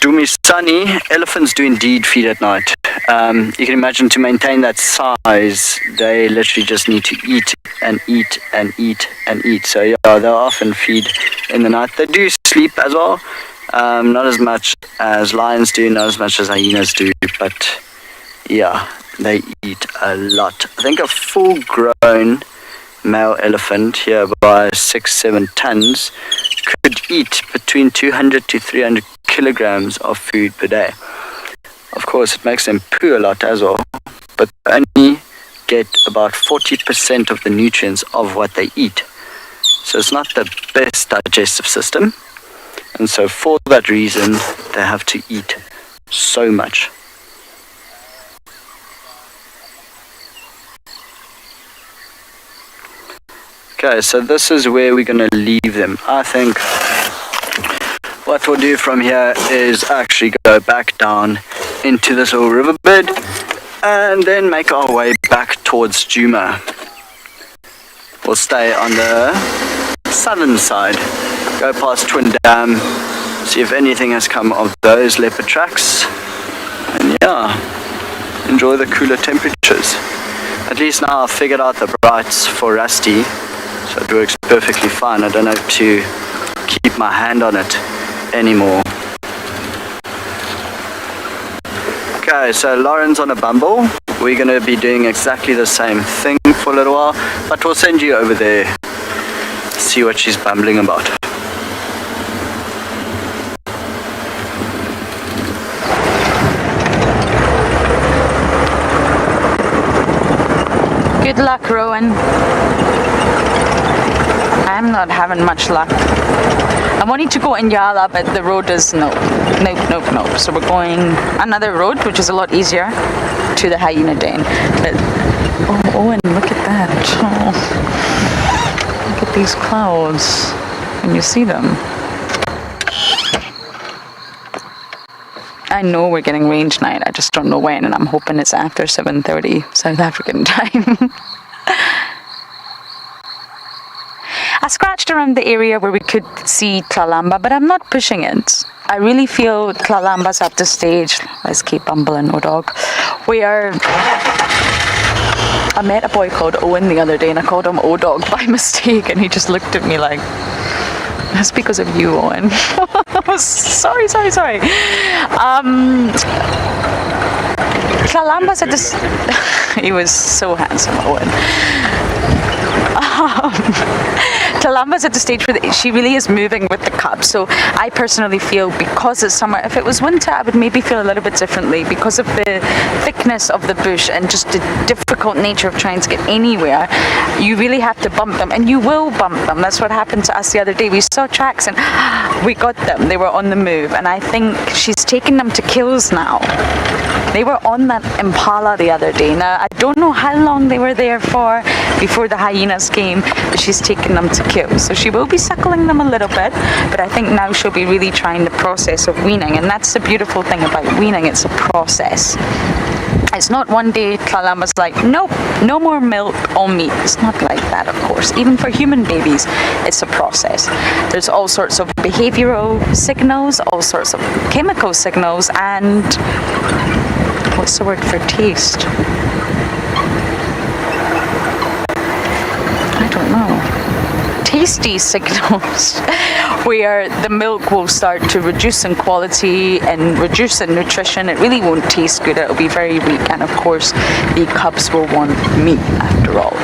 Dumisani, elephants do indeed feed at night. You can imagine to maintain that size, they literally just need to eat and eat and eat and eat. So yeah, they'll often feed in the night. They do sleep as well, not as much as lions do, not as much as hyenas do, but yeah, they eat a lot. I think a full-grown male elephant here by 6-7 tons could eat between 200 to 300 kilograms of food per day. Of course, it makes them poo a lot as well, but they only get about 40% of the nutrients of what they eat. So it's not the best digestive system, and so for that reason, they have to eat so much. Okay, so this is where we're going to leave them. I think what we'll do from here is actually go back down into this little riverbed and then make our way back towards Djuma. We'll stay on the southern side, go past Twin Dam, see if anything has come of those leopard tracks, and yeah, enjoy the cooler temperatures. At least now I've figured out the brights for Rusty, so it works perfectly fine. I don't have to keep my hand on it anymore. Okay, so Lauren's on a bumble. We're going to be doing exactly the same thing for a little while, but we'll send you over there, see what she's bumbling about. Good luck, Rowan. I'm not having much luck. I wanted to go in Yala, but the road is nope. So we're going another road, which is a lot easier, to the hyena den. But oh, Owen, look at that! Oh, look at these clouds. Can you see them? I know we're getting rain tonight. I just don't know when, and I'm hoping it's after 7:30 South African time. I scratched around the area where we could see Tlalamba, but I'm not pushing it. I really feel Tlalamba's at the stage. Let's keep bumbling, oh dog. We are I met a boy called Owen the other day and I called him O-Dog by mistake and he just looked at me like, that's because of you, Owen. sorry. Tlalamba's at this... He was so handsome, Owen. Tlalamba's at the stage where she really is moving with the cubs. So I personally feel because it's summer, if it was winter, I would maybe feel a little bit differently because of the thickness of the bush and just the difficult nature of trying to get anywhere. You really have to bump them, and you will bump them. That's what happened to us the other day. We saw tracks and we got them. They were on the move, and I think she's taking them to kills now. They were on that impala the other day. Now, I don't know how long they were there for before the hyenas came, but she's taken them to kill. So she will be suckling them a little bit, but I think now she'll be really trying the process of weaning. And that's the beautiful thing about weaning, it's a process. It's not one day Tlalamba's like, nope, no more milk, all meat. It's not like that, of course. Even for human babies, it's a process. There's all sorts of behavioral signals, all sorts of chemical signals, and what's the word for taste? I don't know. Tasty signals where the milk will start to reduce in quality and reduce in nutrition. It really won't taste good. It'll be very weak, and of course the cubs will want meat after all.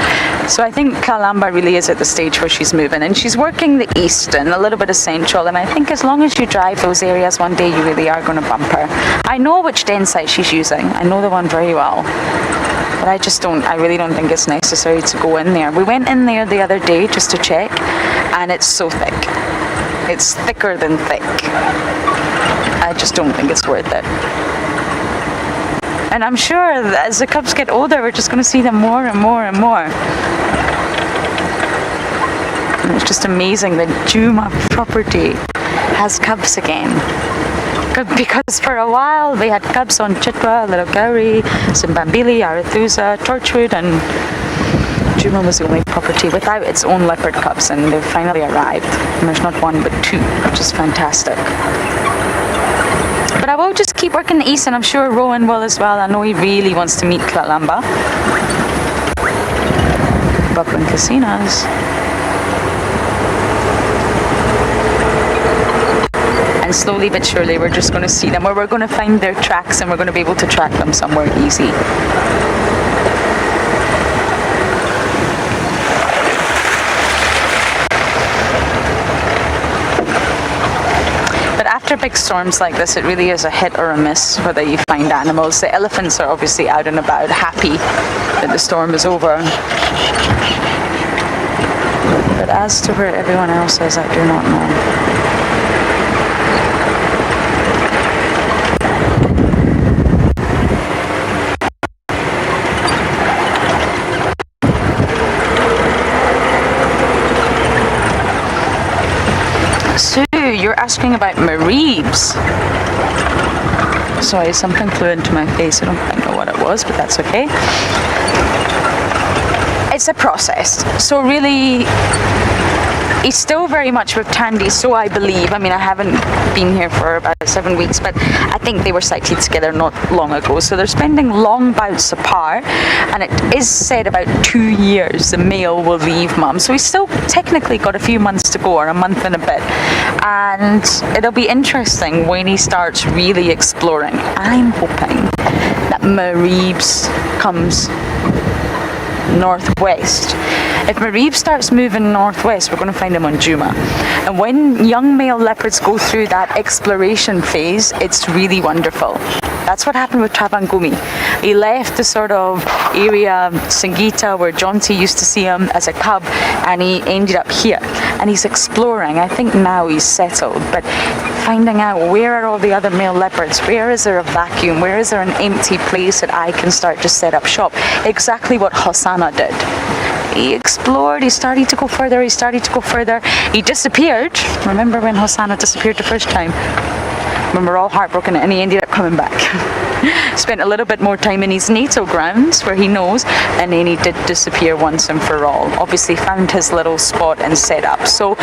So I think Tlalamba really is at the stage where she's moving, and she's working the eastern, a little bit of central, and I think as long as you drive those areas one day, you really are going to bump her. I know which den site she's using. I know the one very well. But I really don't think it's necessary to go in there. We went in there the other day just to check, and it's so thick. It's thicker than thick. I just don't think it's worth it. And I'm sure that as the cubs get older, we're just going to see them more and more and more. And it's just amazing that Juma property has cubs again. Because for a while they had cubs on Chitwa, Little Gowrie, Simbambili, Arathusa, Torchwood, and Juma was the only property without its own leopard cubs, and they've finally arrived. And there's not one but two, which is fantastic. But I will just keep working the east, and I'm sure Rowan will as well. I know he really wants to meet Tlalamba. Buckland Casinas. And slowly but surely we're just going to see them, or we're going to find their tracks and we're going to be able to track them somewhere easy. But after big storms like this, it really is a hit or a miss whether you find animals. The elephants are obviously out and about, happy that the storm is over. But as to where everyone else is, I do not know. Sue, you're asking about Mareebs. Sorry, something flew into my face. I don't quite know what it was, but that's okay. It's a process. So really, he's still very much with Tandy, so I believe. I mean, I haven't been here for about 7 weeks, but I think they were sighted together not long ago. So they're spending long bouts apart, and it is said about 2 years the male will leave mum. So he's still technically got a few months to go, or a month and a bit. And it'll be interesting when he starts really exploring. I'm hoping that Mareebs comes northwest. If Mareeb starts moving northwest, we're going to find him on Juma. And when young male leopards go through that exploration phase, it's really wonderful. That's what happened with Travangumi. He left the sort of area, Singita, where Jonty used to see him as a cub, and he ended up here. And he's exploring. I think now he's settled, but finding out where are all the other male leopards, where is there a vacuum, where is there an empty place that I can start to set up shop. Exactly what Hosanna did. He explored, he started to go further, he disappeared. Remember when Hosanna disappeared the first time? When we're all heartbroken, and he ended up coming back. Spent a little bit more time in his natal grounds where he knows, and then he did disappear once and for all. Obviously found his little spot and set up. So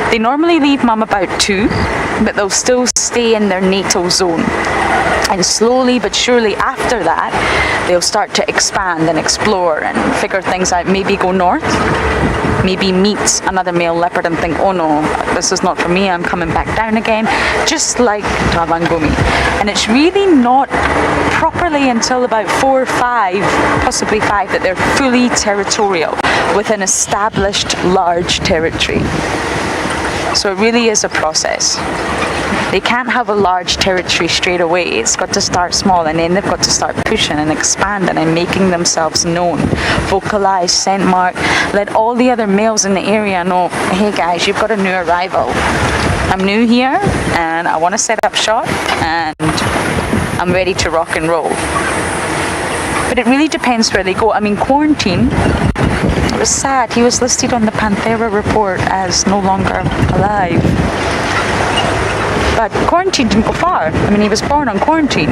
they normally leave mum about 2. but they'll still stay in their natal zone. And slowly but surely after that, they'll start to expand and explore and figure things out, maybe go north, maybe meet another male leopard and think, oh no, this is not for me, I'm coming back down again, just like Tavangumi. And it's really not properly until about 4 or 5, possibly 5, that they're fully territorial with an established large territory. So it really is a process. They can't have a large territory straight away. It's got to start small, and then they've got to start pushing and expanding and making themselves known. Vocalize, scent mark, let all the other males in the area know, hey guys, you've got a new arrival. I'm new here and I want to set up shop and I'm ready to rock and roll. But it really depends where they go. I mean, Quarantine, it was sad. He was listed on the Panthera report as no longer alive. But Quarantine didn't go far. I mean, he was born on Quarantine.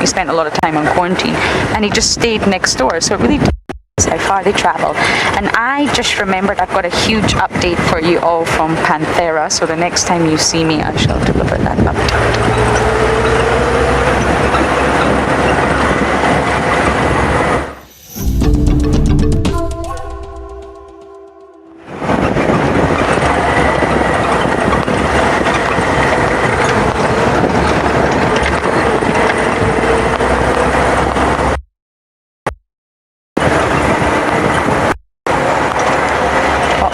He spent a lot of time on Quarantine. And he just stayed next door. So it really depends how far they travel. And I just remembered I've got a huge update for you all from Panthera. So the next time you see me, I shall deliver that update.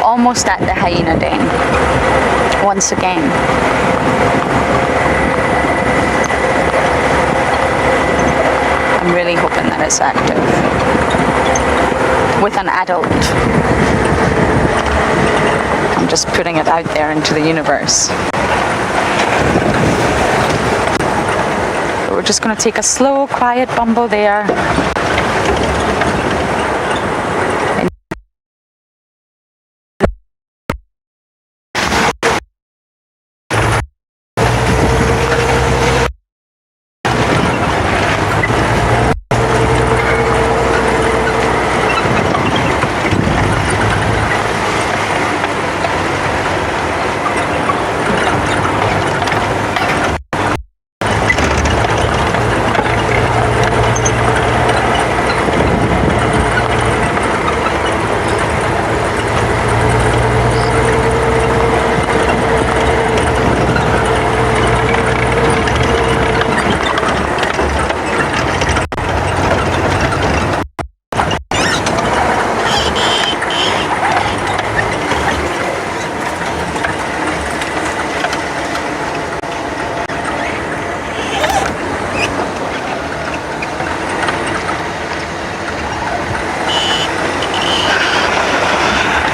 Almost at the hyena den once again. I'm really hoping that it's active with an adult. I'm just putting it out there into the universe. We're just going to take a slow, quiet bumble there.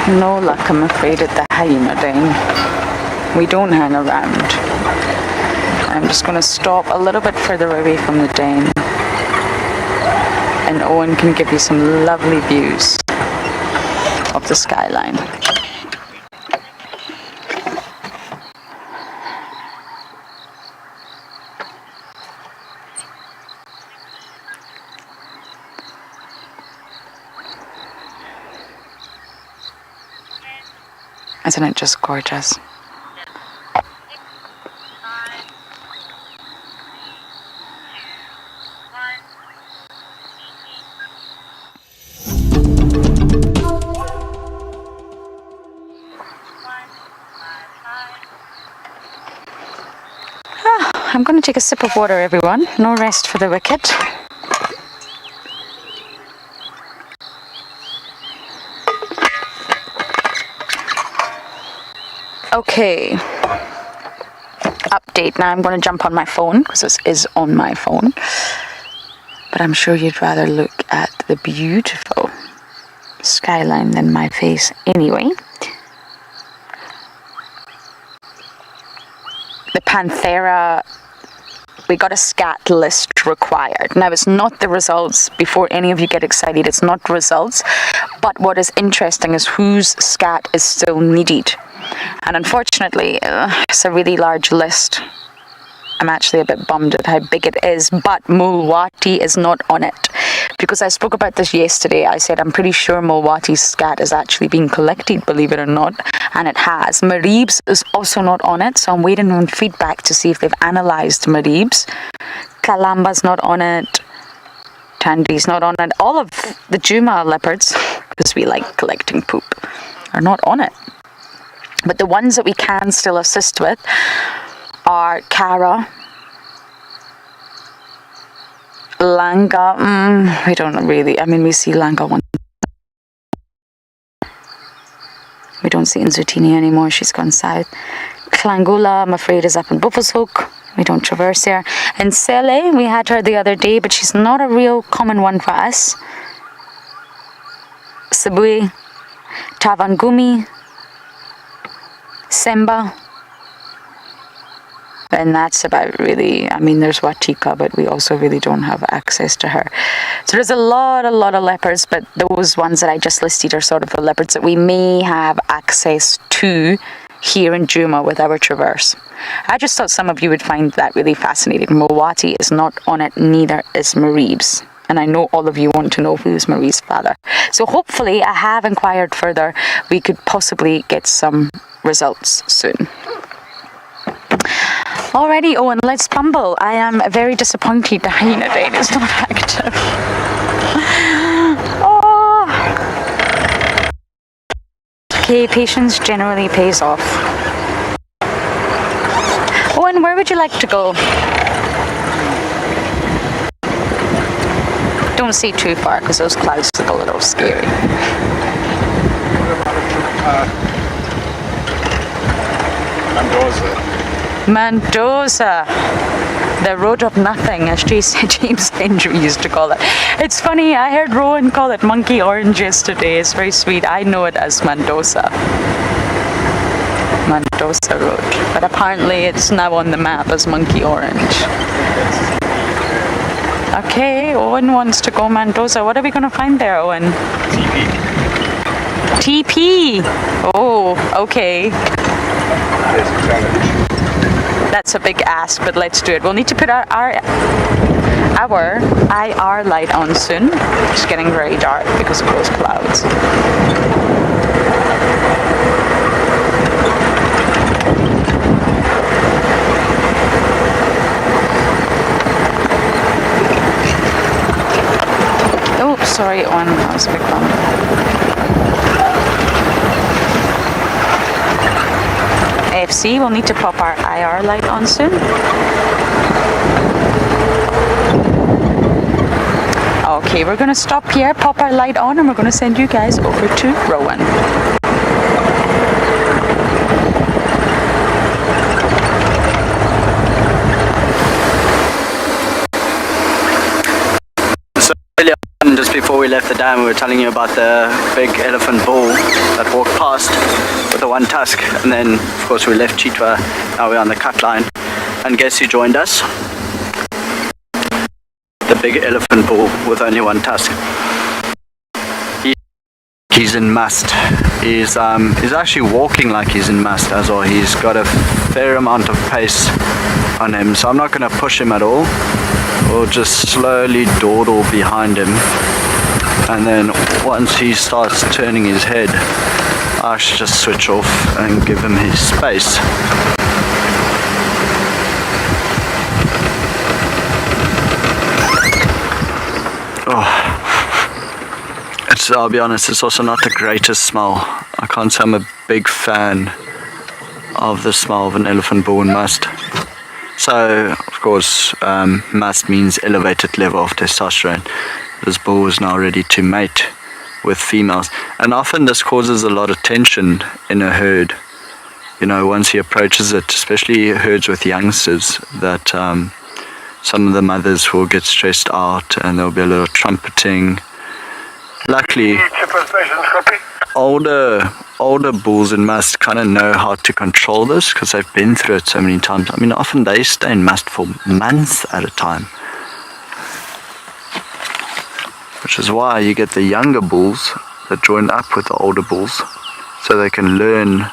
No luck, I'm afraid, at the hyena den. We don't hang around. I'm just going to stop a little bit further away from the den. And Owen can give you some lovely views of the skyline. Isn't it just gorgeous? I'm going to take a sip of water, everyone. No rest for the wicked. Okay, update. Now I'm going to jump on my phone because this is on my phone. But I'm sure you'd rather look at the beautiful skyline than my face anyway. The Panthera, we got a scat list required. Now it's not the results, before any of you get excited, it's not results. But what is interesting is whose scat is still needed. And unfortunately, it's a really large list. I'm actually a bit bummed at how big it is, but Mulwati is not on it. Because I spoke about this yesterday, I said I'm pretty sure Mulwati's scat is actually being collected, believe it or not, and it has. Mareeb's is also not on it, so I'm waiting on feedback to see if they've analysed Mareeb's. Kalamba's not on it. Tandi's not on it. All of the Juma leopards, because we like collecting poop, are not on it. But the ones that we can still assist with are Kara, Langa. We don't really, I mean, we see Langa one. We don't see Nzutini anymore, she's gone south. Klangula, I'm afraid, is up in Buffelshoek. We don't traverse there. And Sele, we had her the other day, but she's not a real common one for us. Sabui, Tavangumi, Semba, and that's about really, I mean, there's Watika, but we also really don't have access to her. So there's a lot of leopards, but those ones that I just listed are sort of the leopards that we may have access to here in Juma with our traverse. I just thought some of you would find that really fascinating. Mulwati is not on it, neither is Mareeb's. And I know all of you want to know who's Marie's father. So hopefully, I have inquired further, we could possibly get some results soon. Alrighty, Owen, let's pumble. I am very disappointed the hyena date is not active. Oh. Okay, patience generally pays off. Owen, where would you like to go? Don't see too far because those clouds look a little scary. Mendoza, the road of nothing, as James Hendry used to call it. It's funny, I heard Rowan call it Monkey Orange yesterday. It's very sweet. I know it as Mendoza Road, but apparently it's now on the map as Monkey Orange. Okay, Owen wants to go Mendoza. What are we going to find there, Owen? TP. Oh, okay. That's a big ask, but let's do it. We'll need to put our IR light on soon. It's getting very dark because of those clouds. Oh, sorry, Owen, that was a big bump. AFC, we'll need to pop our IR light on soon. Okay, we're going to stop here, pop our light on, and we're going to send you guys over to Rowan. So earlier on, just before we left the dam, we were telling you about the big elephant bull that walked past with the one tusk, and then of course we left Chitwa. Now we're on the cut line, and guess who joined us? The big elephant bull with only one tusk. He's in must. He's actually walking like he's in must as well. He's got a fair amount of pace on him, so I'm not going to push him at all. We'll just slowly dawdle behind him, and then once he starts turning his head, I should just switch off and give him his space. I'll be honest, it's also not the greatest smell. I can't say I'm a big fan of the smell of an elephant bull in must. So, of course, must means elevated level of testosterone. This bull is now ready to mate with females, and often this causes a lot of tension in a herd. You know, once he approaches it, especially herds with youngsters, that some of the mothers will get stressed out and there'll be a little trumpeting. Luckily, older bulls in must kind of know how to control this because they've been through it so many times. I mean, often they stay in must for months at a time, which is why you get the younger bulls that join up with the older bulls so they can learn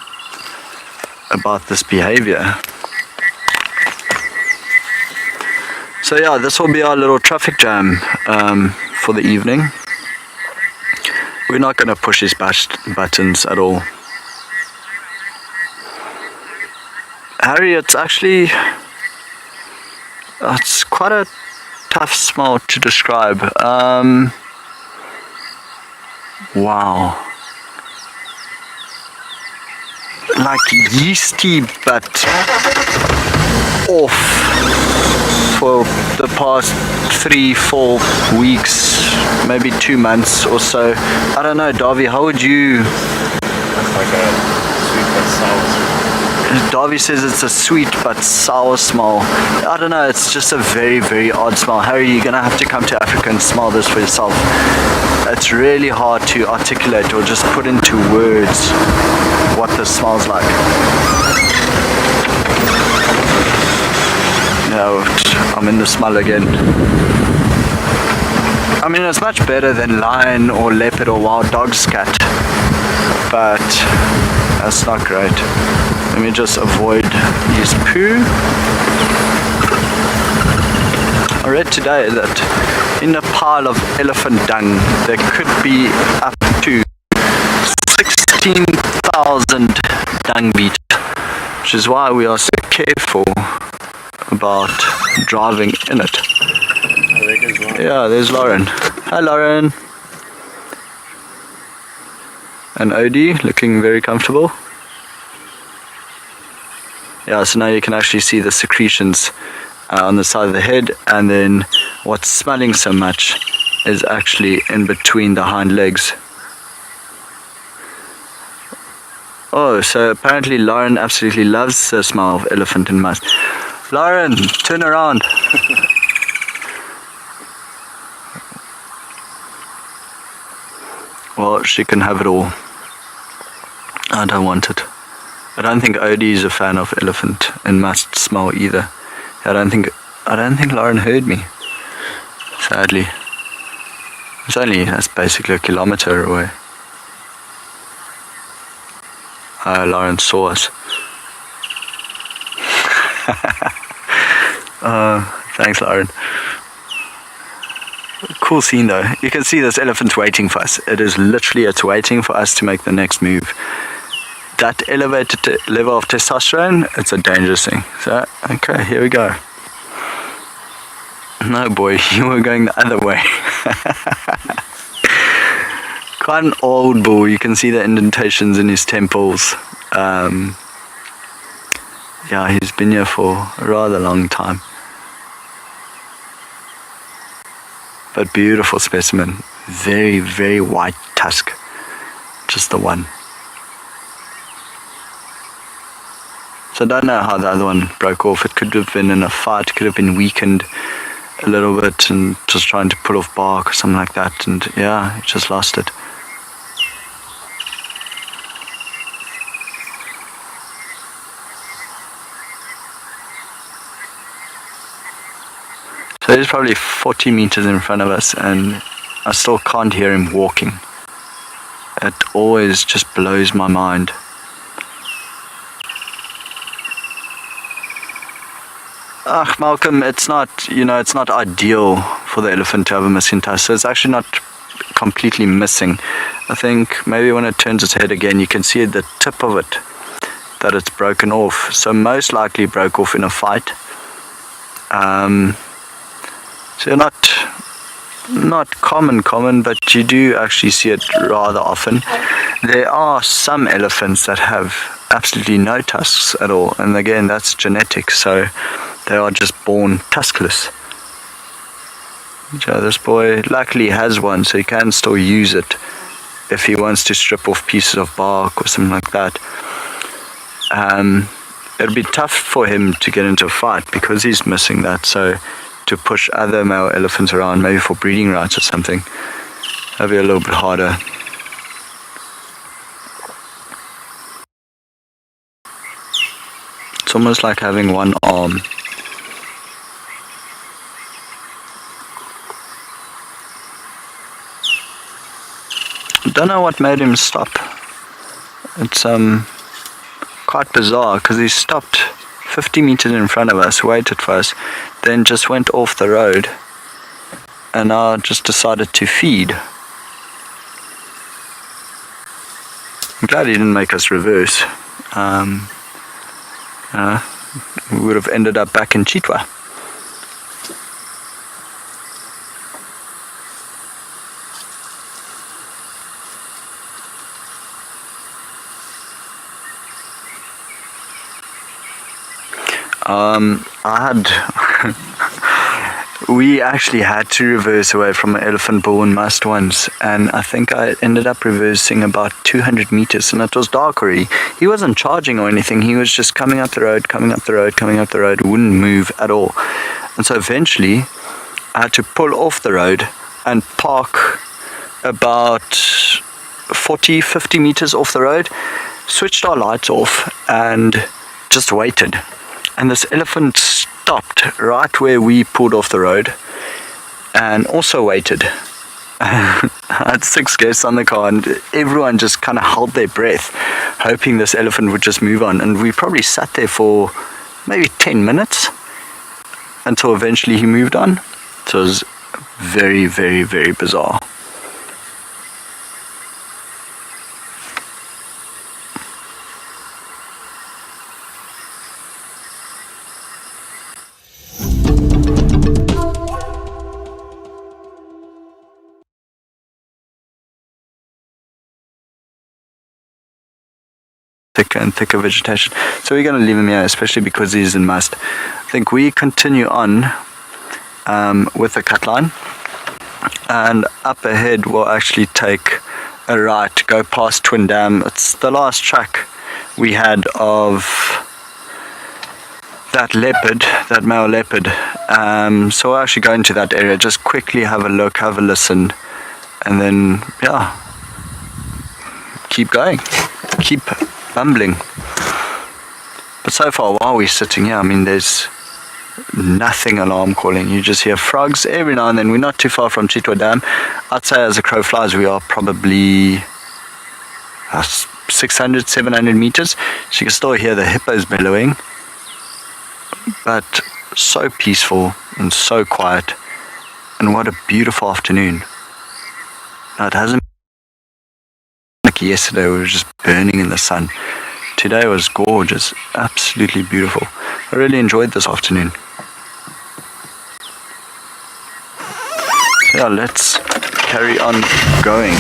about this behavior. So yeah, this will be our little traffic jam for the evening. We're not going to push these buttons at all. Harry, it's actually, it's quite a tough smell to describe. Wow. Like yeasty, but off for the past 3-4 weeks, maybe 2 months or so. I don't know, Davy, how would you? It's like a sweet but sour. Davy says it's a sweet but sour smell. I don't know, it's just a very, very odd smell. Harry, you're gonna have to come to Africa and smell this for yourself. It's really hard to articulate or just put into words what this smells like. No, I'm in the smell again. I mean, it's much better than lion or leopard or wild dog scat, but that's not great. Let me just avoid his poo. I read today that in a pile of elephant dung there could be up to 16,000 dung beetles, which is why we are so careful about driving in it. Oh, there goes Lauren. Yeah, there's Lauren. Hi Lauren. And Odie looking very comfortable. Yeah, so now you can actually see the secretions on the side of the head, and then what's smelling so much is actually in between the hind legs. Oh, so apparently Lauren absolutely loves the smell of elephant and musk. Lauren, turn around. Well, she can have it all. I don't want it. I don't think Odie is a fan of elephant and musk smell either. I don't think Lauren heard me. Sadly. That's basically a kilometer away. Lauren saw us. Thanks, Lauren. Cool scene though. You can see this elephant waiting for us. It's waiting for us to make the next move. That elevated level of testosterone, it's a dangerous thing. So, okay, here we go. No boy, you were going the other way. Quite an old bull. You can see the indentations in his temples. Yeah, he's been here for a rather long time. But beautiful specimen. Very, very white tusk. Just the one. So I don't know how the other one broke off. It could have been in a fight, could have been weakened a little bit and just trying to pull off bark or something like that, and yeah, it just lost it. So he's probably 40 meters in front of us and I still can't hear him walking. It always just blows my mind. Malcolm, it's not ideal for the elephant to have a missing tusk, so it's actually not completely missing. I think maybe when it turns its head again, you can see the tip of it, that it's broken off. So most likely broke off in a fight. So not common, but you do actually see it rather often. There are some elephants that have absolutely no tusks at all, and again, that's genetic, so they are just born tuskless. So this boy luckily has one, so he can still use it if he wants to strip off pieces of bark or something like that. It'll be tough for him to get into a fight because he's missing that, so to push other male elephants around, maybe for breeding rights or something, that'll be a little bit harder. It's almost like having one arm. I don't know what made him stop. It's quite bizarre because he stopped 50 meters in front of us, waited for us, then just went off the road and now just decided to feed. I'm glad he didn't make us reverse. We would have ended up back in Chitwa. We actually had to reverse away from an elephant bull and must once, and I think I ended up reversing about 200 meters, and it was dark already. He wasn't charging or anything, he was just coming up the road, wouldn't move at all. And so eventually I had to pull off the road and park about 40-50 meters off the road, switched our lights off and just waited. And this elephant stopped right where we pulled off the road and also waited. I had 6 guests on the car and everyone just kind of held their breath, hoping this elephant would just move on. And we probably sat there for maybe 10 minutes until eventually he moved on. So it was very, very, very bizarre. Thicker and thicker vegetation, so we're going to leave him here, especially because he's in must. I think we continue on with the cut line, and up ahead we'll actually take a right, go past Twin Dam. It's the last track we had of that leopard, that male leopard. So we'll actually go into that area, just quickly have a look, have a listen, and then keep going, keep bumbling. But so far, while we're sitting here, I mean, there's nothing alarm calling. You just hear frogs every now and then. We're not too far from Chitwa Dam. I'd say as a crow flies, we are probably 600, 700 meters. So you can still hear the hippos bellowing. But so peaceful and so quiet. And what a beautiful afternoon. Now, it hasn't like yesterday, we were just burning in the sun. Today was gorgeous, absolutely beautiful. I really enjoyed this afternoon. So yeah, let's carry on going.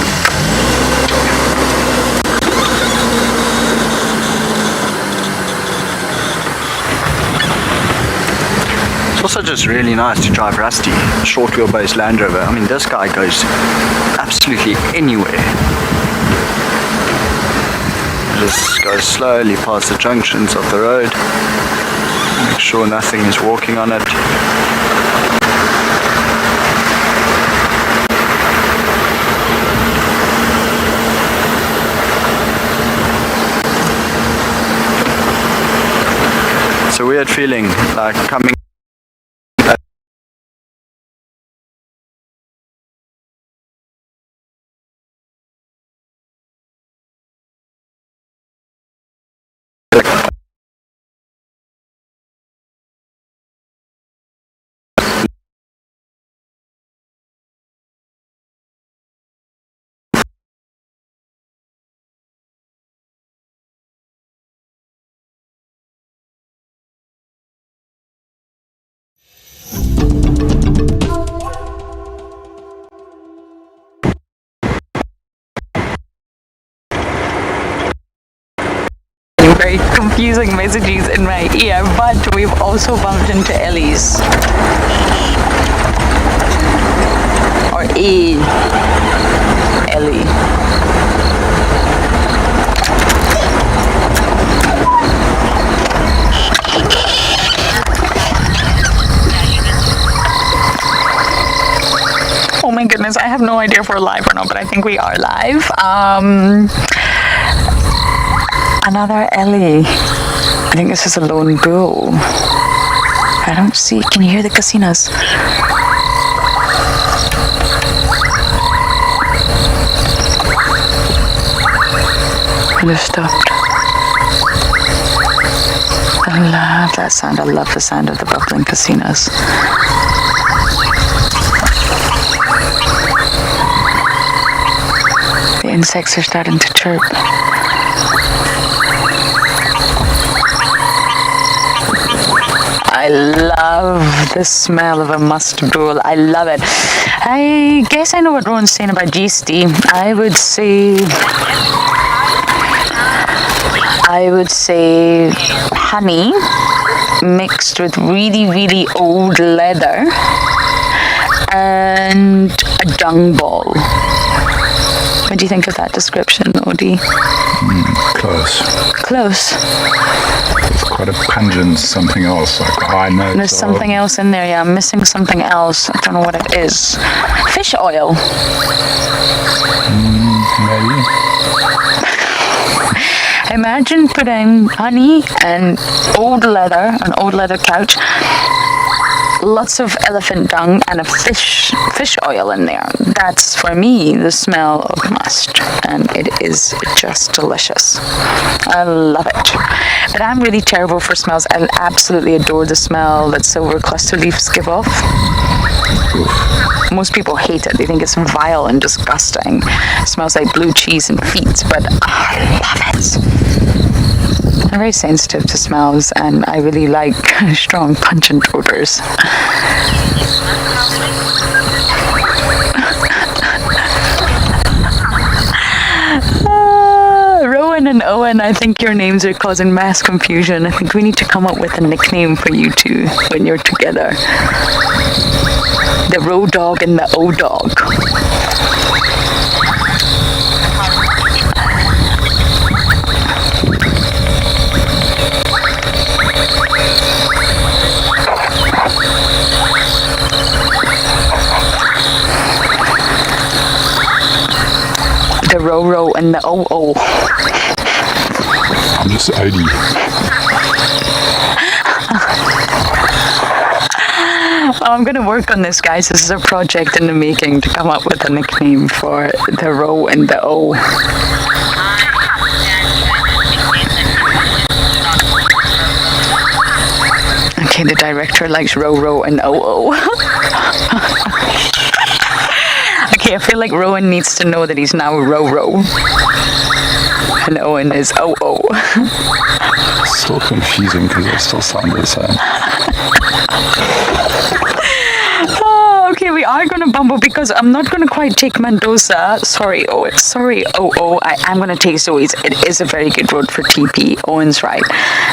It's also just really nice to drive Rusty, short wheelbase Land Rover. I mean, this guy goes absolutely anywhere. Just go slowly past the junctions of the road, make sure nothing is walking on it. It's a weird feeling, like coming very confusing messages in my ear, but we've also bumped into Ellie's. Or Ellie. Oh my goodness, I have no idea if we're live or not, but I think we are live. Another Ellie. I think this is a lone bull. I don't see. Can you hear the casinos? I just stopped. I love that sound. I love the sound of the bubbling casinos. The insects are starting to chirp. I love the smell of a musk bull. I love it. I guess I know what Rowan's saying about yeasty. I would say honey mixed with really, really old leather and a dung ball. What do you think of that description, Odie? Close. Close. It's quite a pungent something else, like a high note. There's something else in there, yeah. I'm missing something else. I don't know what it is. Fish oil. Maybe. Imagine putting honey and old leather, an old leather couch, lots of elephant dung and a fish oil in there. That's for me the smell of musk, and it is just delicious. I love it. But I'm really terrible for smells. I absolutely adore the smell that silver cluster leaves give off. Most people hate it. They think it's vile and disgusting. It smells like blue cheese and feet, but I love it. I'm very sensitive to smells, and I really like strong, pungent odors. Rowan and Owen, I think your names are causing mass confusion. I think we need to come up with a nickname for you two when you're together. The Row Dog and the O Dog. The Row and the O. Miss Odie. I'm going to work on this, guys. This is a project in the making to come up with a nickname for the Row and the O. Okay, the director likes Row and O. Okay, I feel like Rowan needs to know that he's now Row. And Owen is O. Still confusing because they still sound the same. Okay, we are going to bumble because I'm not going to quite take Mendoza. Sorry, O. I am going to take Zoe's. It is a very good road for TP. Owen's right.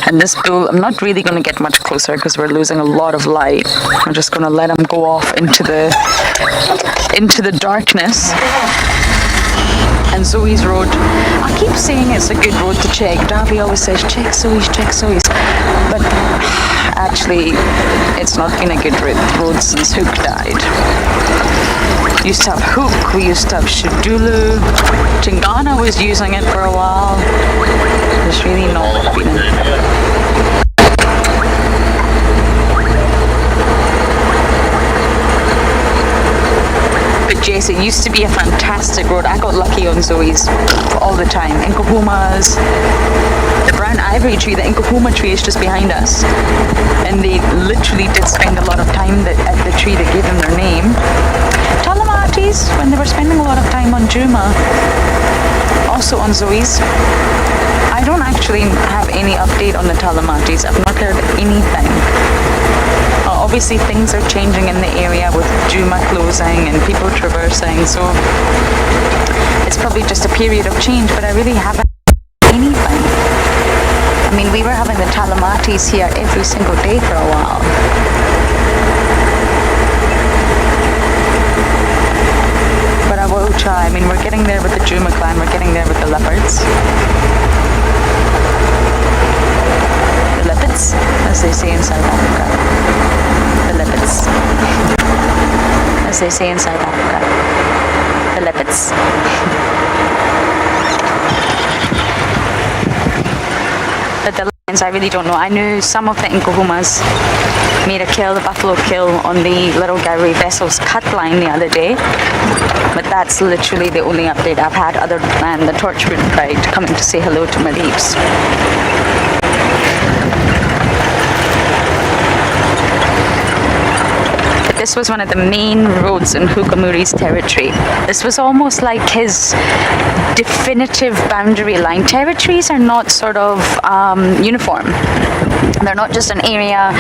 And this bull, I'm not really going to get much closer because we're losing a lot of light. I'm just going to let him go off into the darkness. And Zoe's road, I keep saying it's a good road to check. Darby always says, check Zoe's. But actually, it's not been a good road since Hook died. We used to have Hook, we used to have Shadulu. Tingana was using it for a while. There's really not been But Jess, it used to be a fantastic road. I got lucky on Zoe's all the time. Inkahumas, the brown ivory tree, the Inkahuma tree is just behind us. And they literally did spend a lot of time at the tree that gave them their name. Talamatis, when they were spending a lot of time on Juma, also on Zoe's. I don't actually have any update on the Talamatis. I've not heard anything. Obviously things are changing in the area with Juma closing and people traversing, so it's probably just a period of change, but I really haven't anything. I mean, we were having the Talamatis here every single day for a while. But I will try. I mean, we're getting there with the Juma clan, we're getting there with the leopards. The leopards, as they say in South Africa. The leopards. As they say in South Africa. The leopards. But the lions, I really don't know. I knew some of the Inkahumas made a kill, the buffalo kill, on the Little Gowrie Vessel's cut line the other day. But that's literally the only update I've had other than the Torchwood Pride coming to say hello to my leaves. this was one of the main roads in Hukamuri's territory. This was almost like his definitive boundary line. Territories are not sort of uniform. They're not just an area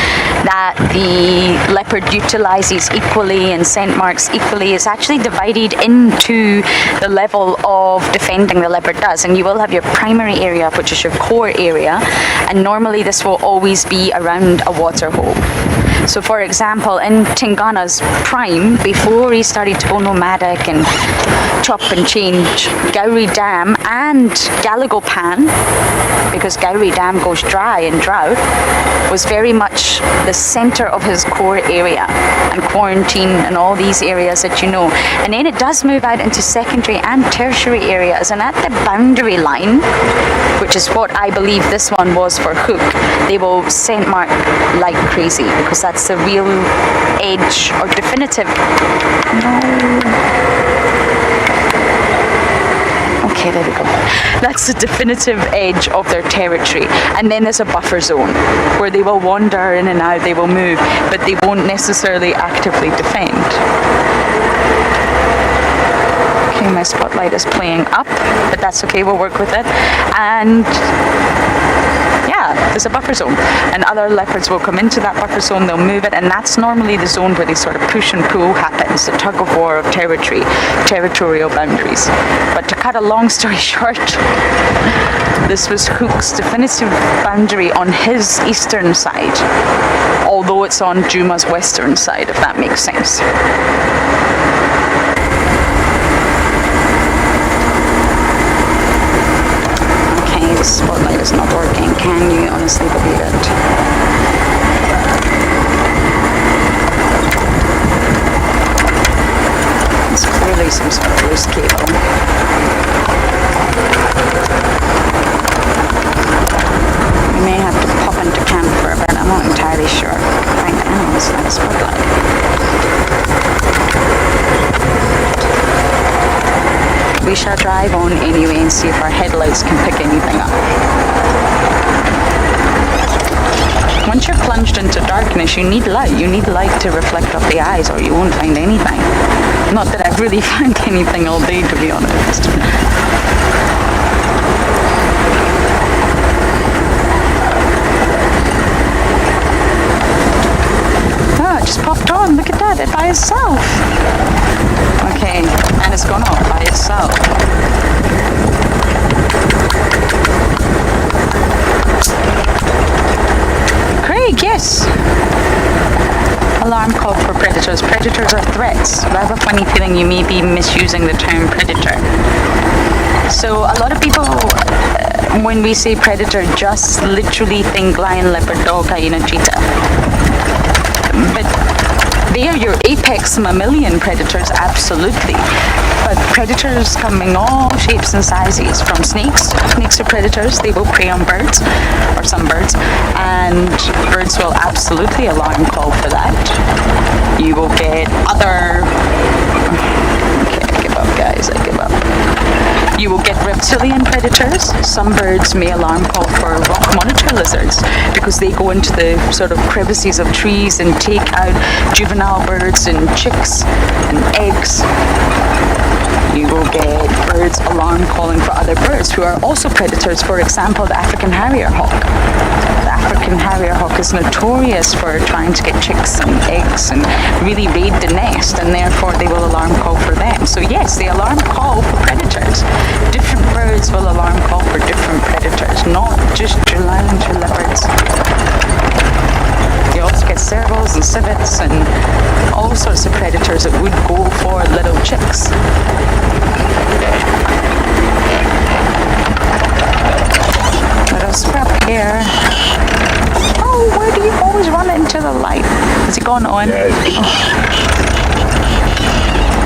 that the leopard utilizes equally and scent marks equally. It's actually divided into the level of defending the leopard does. And you will have your primary area, which is your core area. And normally this will always be around a water hole. So for example, in Tingana's prime, before he started to go nomadic and chop and change, Gowrie Dam and Galagopan, because Gowrie Dam goes dry in drought, was very much the center of his core area, and quarantine and all these areas that you know. And then it does move out into secondary and tertiary areas, and at the boundary line, which is what I believe this one was for Hook, they will scent mark like crazy, because that's the real edge or definitive. Okay, there we go. That's the definitive edge of their territory. And then there's a buffer zone where they will wander in and out, they will move, but they won't necessarily actively defend. Okay, my spotlight is playing up, but that's okay, we'll work with it. And yeah, there's a buffer zone, and other leopards will come into that buffer zone, they'll move it, and that's normally the zone where they sort of push and pull happens, the tug of war of territory, territorial boundaries. But to cut a long story short, this was Hook's definitive boundary on his eastern side, although it's on Juma's western side, if that makes sense. Spotlight is not working. Can you honestly believe it? It's clearly some sort of loose cable. We may have to pop into camp for a bit. I'm not entirely sure. Find animals like spotlight. We shall drive on anyway and see if our headlights can pick anything up. Once you're plunged into darkness, you need light. You need light to reflect off the eyes, or you won't find anything. Not that I've really found anything all day, to be honest. Oh, it just popped on. Look at that. It by itself. Okay, and it's gone off by itself. Craig, yes. Alarm call for predators. Predators are threats. I have a funny feeling you may be misusing the term predator. So a lot of people, when we say predator, just literally think lion, leopard, dog, hyena, cheetah. But they are your apex mammalian predators, absolutely. But predators come in all shapes and sizes, from snakes. Snakes are predators, they will prey on birds, or some birds, and birds will absolutely alarm call for that. You will get other... Okay, I give up, guys, I give up. You will get reptilian predators. Some birds may alarm call for rock monitor lizards, because they go into the sort of crevices of trees and take out juvenile birds and chicks and eggs. You will get birds alarm calling for other birds who are also predators. For example, the African harrier hawk. The African harrier hawk is notorious for trying to get chicks and eggs and really raid the nest, and therefore they will alarm call for them. So yes, they alarm call for predators. Different birds will alarm call for different predators, not just your lions or leopards. You also get servals and civets and all sorts of predators that would go for little chicks. Little scrap here. Oh, where do you always run into the light? Has it gone on? Yeah.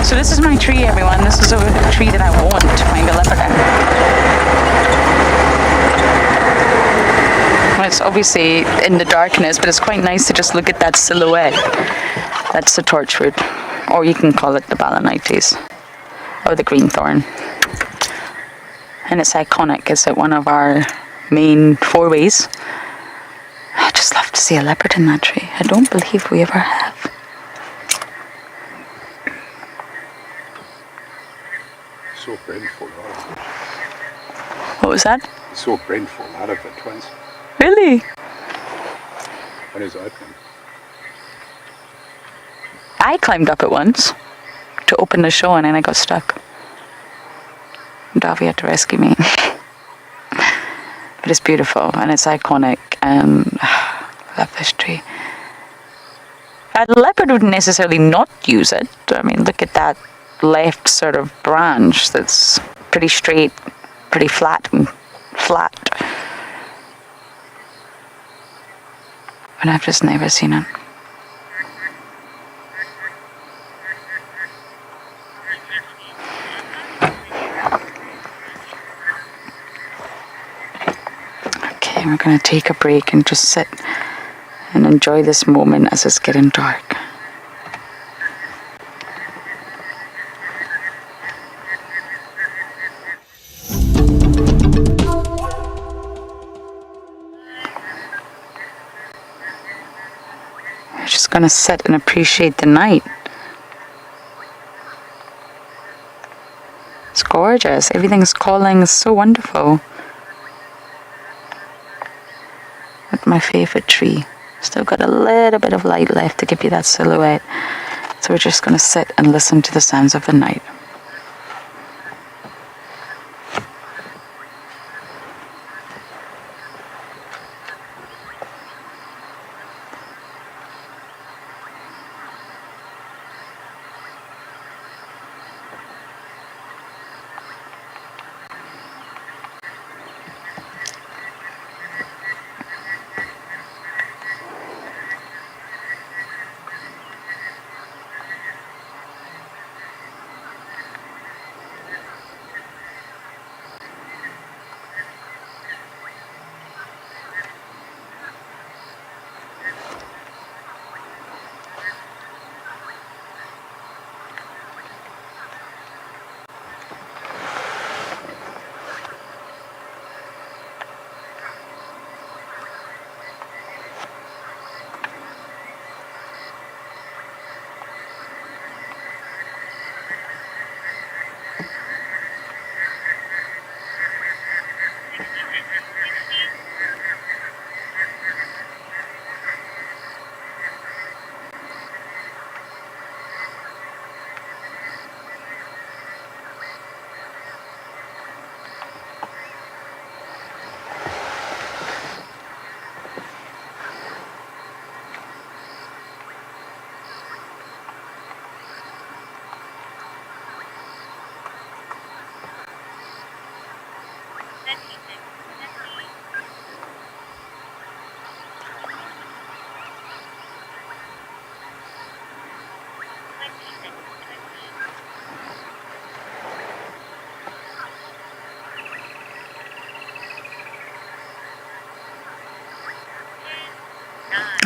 So this is my tree, everyone. This is a tree that I want to find a leopard in. It's obviously in the darkness, but it's quite nice to just look at that silhouette. That's the torchwood, or you can call it the balanites, or the greenthorn. And it's iconic. It's at one of our main fourways. I just love to see a leopard in that tree. I don't believe we ever have. saw Brent fall out of it. What was that? I saw Brent fall out of it once Really? when it was open. I climbed up it once to open the show and then I got stuck. Davy had to rescue me. But it's beautiful and it's iconic and love this tree. A leopard wouldn't necessarily not use it. I mean, look at that left sort of branch that's pretty straight, pretty flat and flat. But I've just never seen it. Okay, we're going to take a break and just sit and enjoy this moment as it's getting dark. We're just going to sit and appreciate the night. It's gorgeous. Everything's calling. It's so wonderful. With my favorite tree. Still got a little bit of light left to give you that silhouette. So we're just going to sit and listen to the sounds of the night.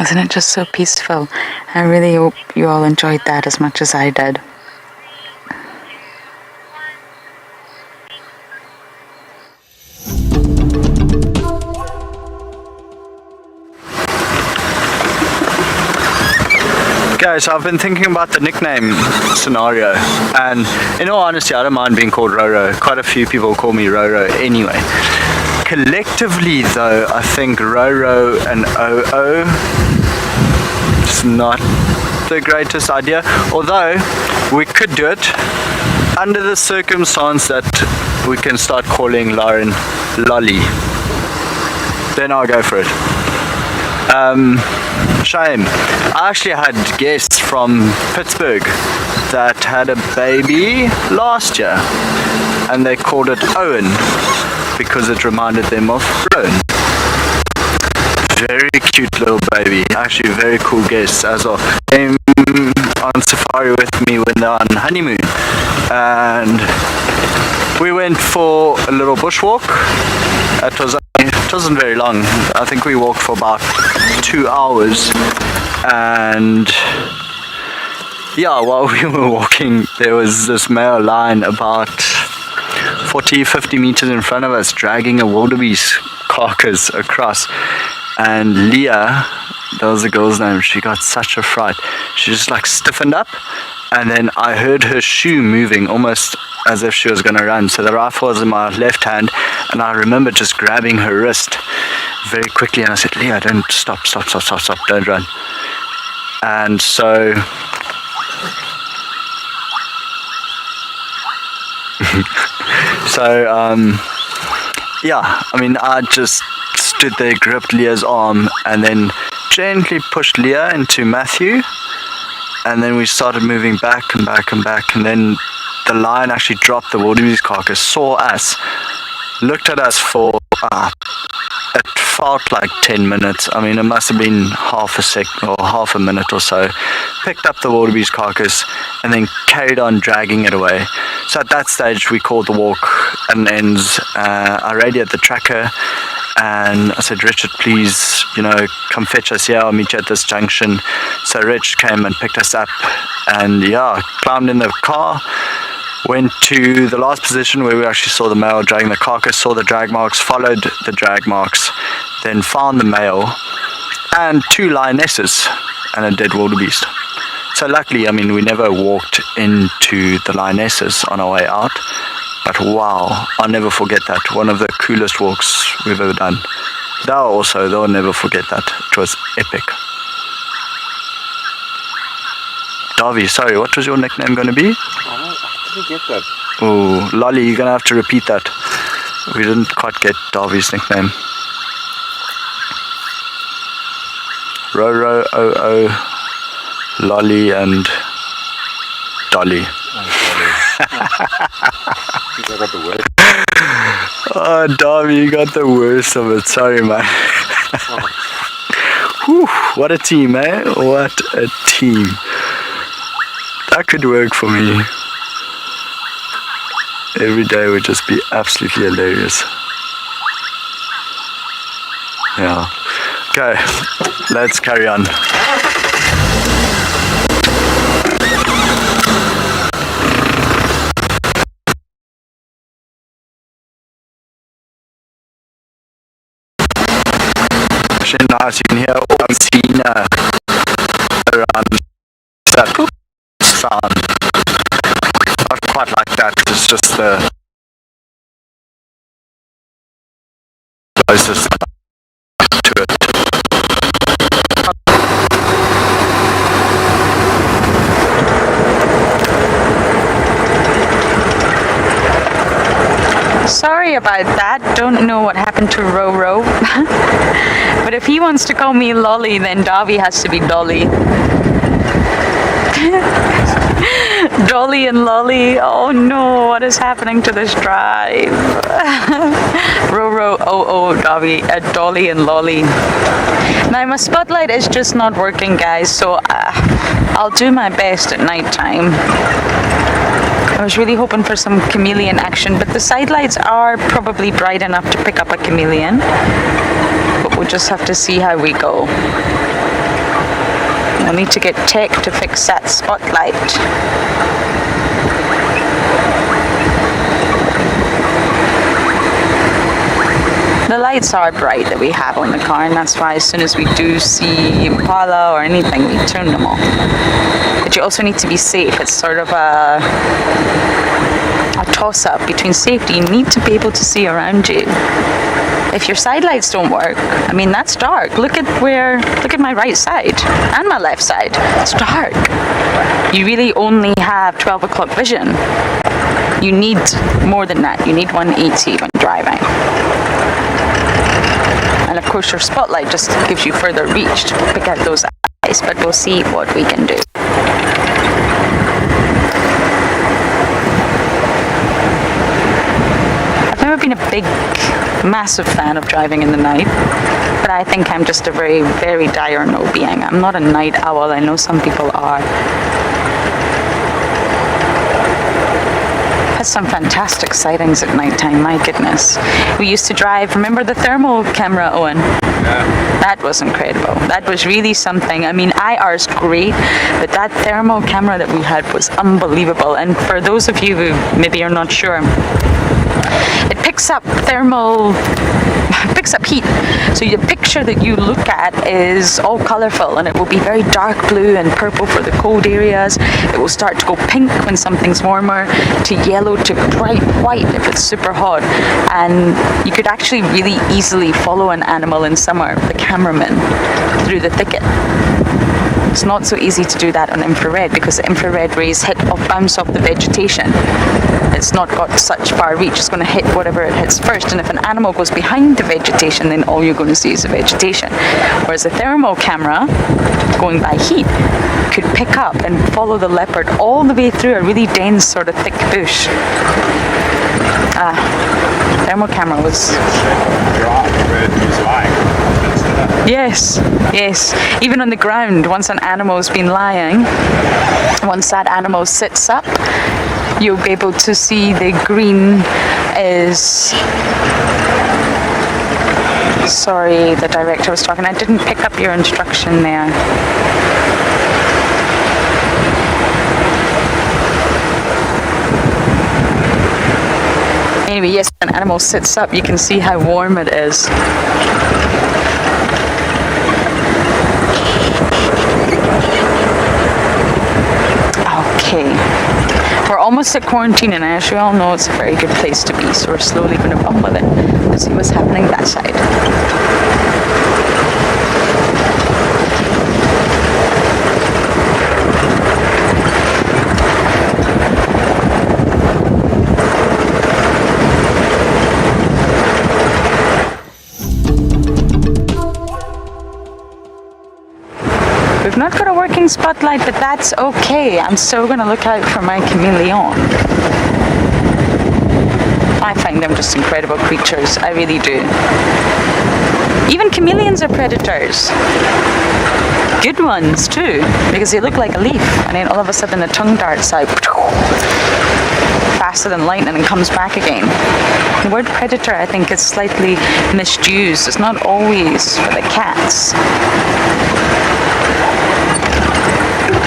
Isn't it just so peaceful? I really hope you all enjoyed that as much as I did. Guys, I've been thinking about the nickname scenario, and in all honesty, I don't mind being called Roro. Quite a few people call me Roro anyway. Collectively though, I think Roro and OO is not the greatest idea, although we could do it under the circumstance that we can start calling Lauren Lolly. Then I'll go for it. Shame. I actually had guests from Pittsburgh that had a baby last year and they called it Owen because it reminded them of Rowan. Very cute little baby, actually very cool guests as well. Came on safari with me when they're on honeymoon and we went for a little bushwalk. It wasn't very long. I think we walked for about 2 hours, and yeah, while we were walking there was this male lion about 40-50 meters in front of us dragging a wildebeest carcass across, and Leah, that was the girl's name, she got such a fright. She just like stiffened up, and then I heard her shoe moving almost as if she was going to run. So the rifle was in my left hand, and I remember just grabbing her wrist very quickly, and I said, Leah, don't stop, don't run. And so I mean, I just stood there, gripped Leah's arm, and then gently pushed Leah into Matthew, and then we started moving back and back and back, and then the lion actually dropped the wildebeest carcass, saw us, looked at us for it felt like 10 minutes. I mean, it must have been half a second or half a minute or so. Picked up the wildebeest carcass and then carried on dragging it away. So at that stage, we called the walk at an end. I radioed the tracker and I said, Richard, please, come fetch us here. I'll meet you at this junction. So Rich came and picked us up and climbed in the car. Went to the last position where we actually saw the male dragging the carcass, saw the drag marks, followed the drag marks, then found the male and 2 lionesses and a dead wildebeest. So luckily, I mean, we never walked into the lionesses on our way out, but wow, I'll never forget that. One of the coolest walks we've ever done. They'll never forget that. It was epic. Davy, sorry, what was your nickname going to be? I didn't get that. Oh, Lolly, you're going to have to repeat that. We didn't quite get Davy's nickname. Roro, Lolly, and Dolly. I got the word. Oh, Davy, you got the worst of it. Sorry, man. Whew, what a team, eh? What a team. That could work for me. Every day would just be absolutely hilarious. Yeah. Okay, let's carry on. Actually nice, you can hear all Tina around that sound. Not quite like that, it's just the closest to it. Sorry about that. Don't know what happened to Roro. But if he wants to call me Lolly, then Davy has to be Dolly. Dolly and Lolly. Oh no, what is happening to this drive? Roro, Davy, Dolly and Lolly. Now my spotlight is just not working, guys, so I'll do my best at night time. I was really hoping for some chameleon action, but the side lights are probably bright enough to pick up a chameleon. But we'll just have to see how we go. We'll need to get tech to fix that spotlight. The lights are bright that we have on the car, and that's why as soon as we do see Impala or anything, we turn them off. But you also need to be safe. It's sort of a toss-up between safety. You need to be able to see around you. If your side lights don't work, I mean, that's dark. Look at my right side and my left side. It's dark. You really only have 12 o'clock vision. You need more than that. You need 180 when driving. And of course your spotlight just gives you further reach to pick out those eyes, but we'll see what we can do. I've never been a big, massive fan of driving in the night, but I think I'm just a very, very diurnal being. I'm not a night owl. I know some people are. Some fantastic sightings at nighttime, my goodness. We used to drive, remember the thermal camera, Owen? Yeah. That was incredible. That was really something. I mean, IR's great, but that thermal camera that we had was unbelievable. And for those of you who maybe are not sure, it picks up thermal picks up heat. So the picture that you look at is all colorful, and it will be very dark blue and purple for the cold areas. It will start to go pink when something's warmer, to yellow, to bright white if it's super hot. And you could actually really easily follow an animal in summer, the cameraman, through the thicket. It's not so easy to do that on infrared because the infrared rays bounce off the vegetation. It's not got such far reach. It's going to hit whatever it hits first. And if an animal goes behind the vegetation, then all you're going to see is the vegetation. Whereas a thermal camera, going by heat, could pick up and follow the leopard all the way through a really dense sort of thick bush. Thermal camera was... Yes, yes. Even on the ground, once an animal's been lying, once that animal sits up, you'll be able to see the green is... Sorry, the director was talking. I didn't pick up your instruction there. Anyway, yes, when an animal sits up, you can see how warm it is. Okay, we're almost at quarantine, and as you all know, it's a very good place to be, so we're slowly going to run with it and see what's happening that side. We've not got a working spotlight, but that's okay. I'm still going to look out for my chameleon. I find them just incredible creatures. I really do. Even chameleons are predators. Good ones too, because they look like a leaf, and then all of a sudden a tongue darts out faster than lightning and comes back again. The word predator, I think, is slightly misused. It's not always for the cats.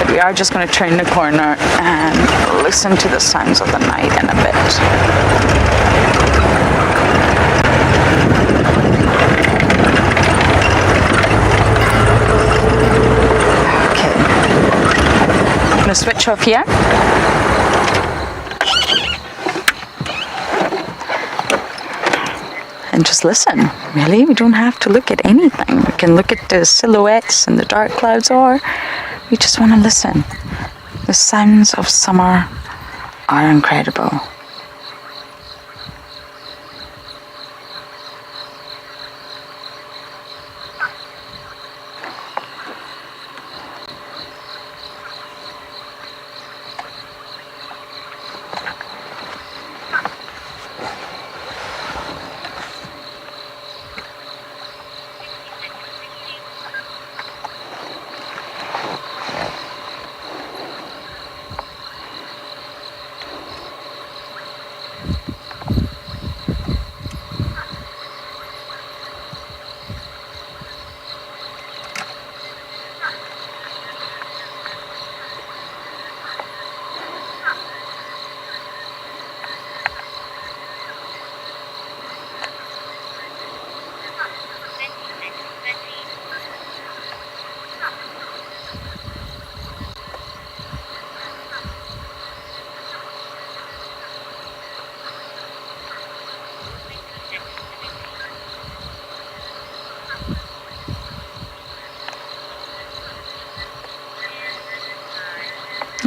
We are just going to turn the corner and listen to the sounds of the night in a bit. Okay. I'm going to switch off here. And just listen, really. We don't have to look at anything. We can look at the silhouettes and the dark clouds, or we just want to listen. The sounds of summer are incredible.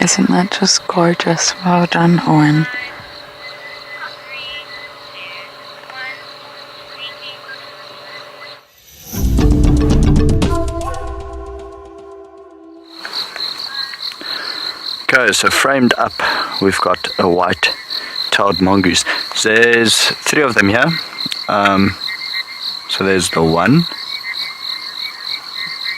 Isn't that just gorgeous? Well done, Owen. Okay, so framed up, we've got a white-tailed mongoose. There's 3 of them here. So there's the one.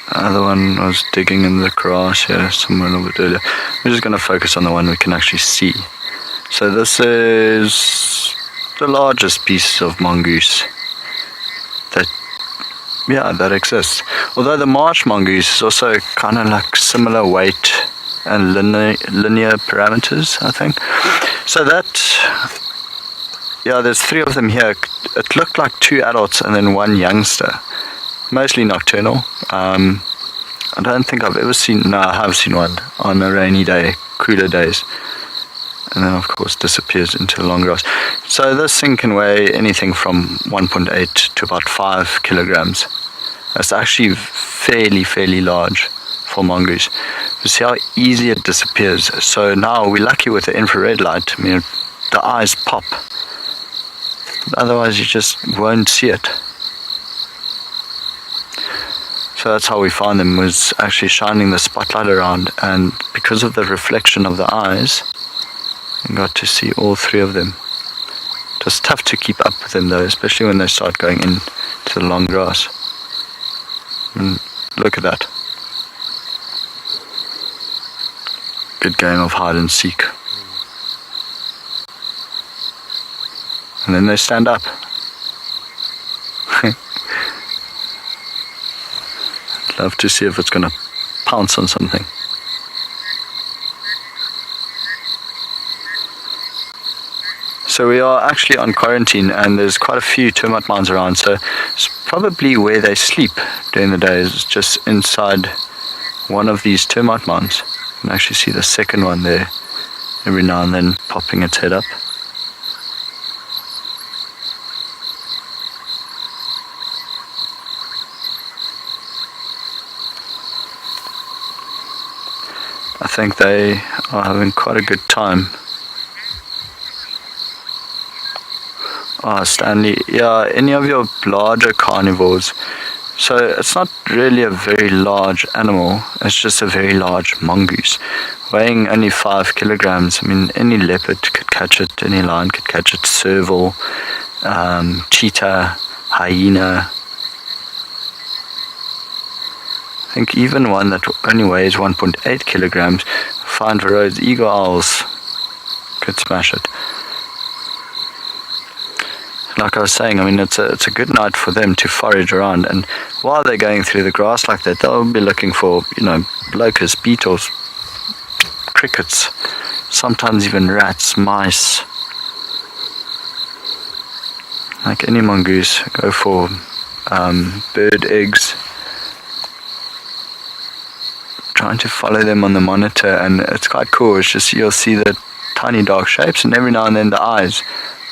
The other one was digging in the grass here somewhere a little bit earlier. We're just going to focus on the one we can actually see. So this is the largest piece of mongoose that exists. Although the marsh mongoose is also kind of like similar weight and linear parameters, I think. So that yeah, there's 3 of them here. It looked like 2 adults and then 1 youngster. Mostly nocturnal. I don't think I've ever seen, no, I have seen one on a rainy day, cooler days. And then of course disappears into the long grass. So this thing can weigh anything from 1.8 to about 5 kilograms. That's actually fairly large for mongoose. You see how easy it disappears. So now we're lucky with the infrared light. I mean, the eyes pop. Otherwise you just won't see it. So that's how we found them, was actually shining the spotlight around, and because of the reflection of the eyes, we got to see all 3 of them. It was tough to keep up with them though, especially when they start going into the long grass. And look at that. Good game of hide and seek. And then they stand up. I'd love to see if it's going to pounce on something. So we are actually on quarantine, and there's quite a few termite mounds around, so it's probably where they sleep during the day, is just inside one of these termite mounds. You can actually see the second one there every now and then popping its head up. I think they are having quite a good time. Stanley, yeah, any of your larger carnivores. So it's not really a very large animal, it's just a very large mongoose. Weighing only 5 kilograms, I mean, any leopard could catch it, any lion could catch it, serval, cheetah, hyena. I think even one that only weighs 1.8 kilograms, fine for roads, eagle owls could smash it. Like I was saying, I mean, it's a good night for them to forage around, and while they're going through the grass like that, they'll be looking for, locusts, beetles, crickets, sometimes even rats, mice. Like any mongoose, go for bird eggs. Trying to follow them on the monitor, and it's quite cool. It's just, you'll see the tiny dark shapes, and every now and then the eyes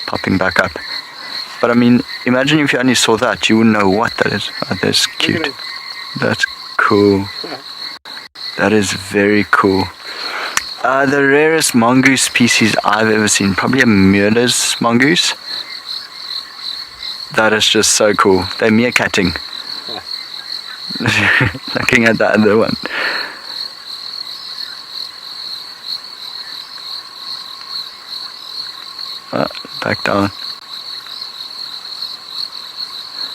popping back up. But I mean, imagine if you only saw that, you wouldn't know what that is. Oh, that's cute. That's cool. That is very cool. The rarest mongoose species I've ever seen, probably a Mueller's mongoose. That is just so cool. They're meerkatting. Looking at that other one. Back down.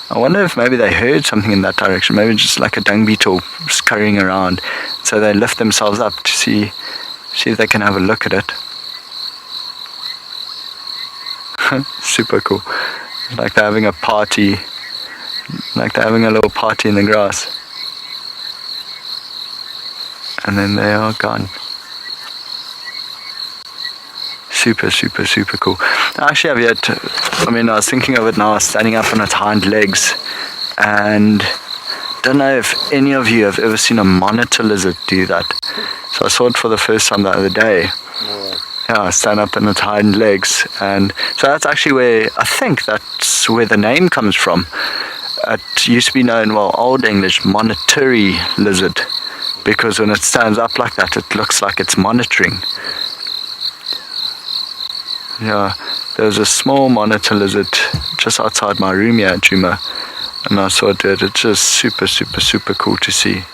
I wonder if maybe they heard something in that direction, maybe just like a dung beetle scurrying around, so they lift themselves up to see if they can have a look at it. Super cool. Like they're having a party, like they're having a little party in the grass. And then they are gone. Super cool. I actually have yet, I was thinking of it now, standing up on its hind legs, and don't know if any of you have ever seen a monitor lizard do that. So I saw it for the first time the other day. Yeah, stand up on its hind legs, and so that's actually where, I think that's where the name comes from. It used to be known, Old English, monitory lizard, because when it stands up like that, it looks like it's monitoring. Yeah, there's a small monitor lizard just outside my room here at Juma, and I saw it do it. It's just super cool to see.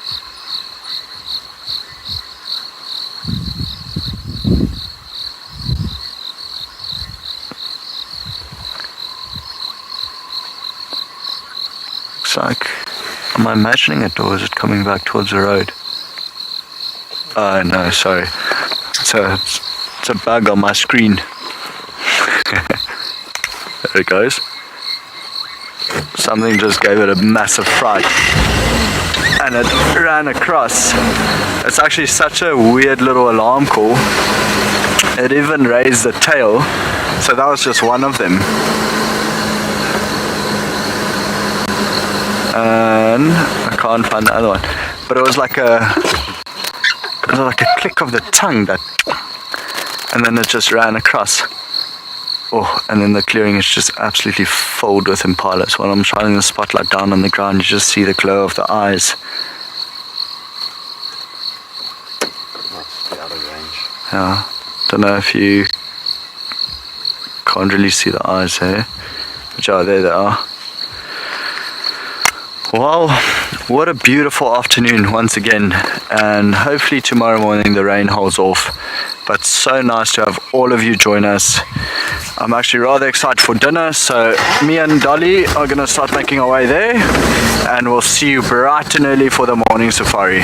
Looks like, am I imagining it, or is it coming back towards the road? No, sorry. It's a bug on my screen. There it goes. Something just gave it a massive fright, and it ran across. It's actually such a weird little alarm call. It even raised the tail, So that was just one of them. And I can't find the other one. But it was like a click of the tongue that, and then it just ran across. Oh, and then the clearing is just absolutely filled with impalas. While I'm shining the spotlight down on the ground, you just see the glow of the eyes. That's out of range. Yeah, don't know if you can't really see the eyes here. But yeah, there they are. Well, what a beautiful afternoon once again, and hopefully tomorrow morning the rain holds off. But so nice to have all of you join us. I'm actually rather excited for dinner, so me and Dolly are going to start making our way there, and we'll see you bright and early for the morning safari.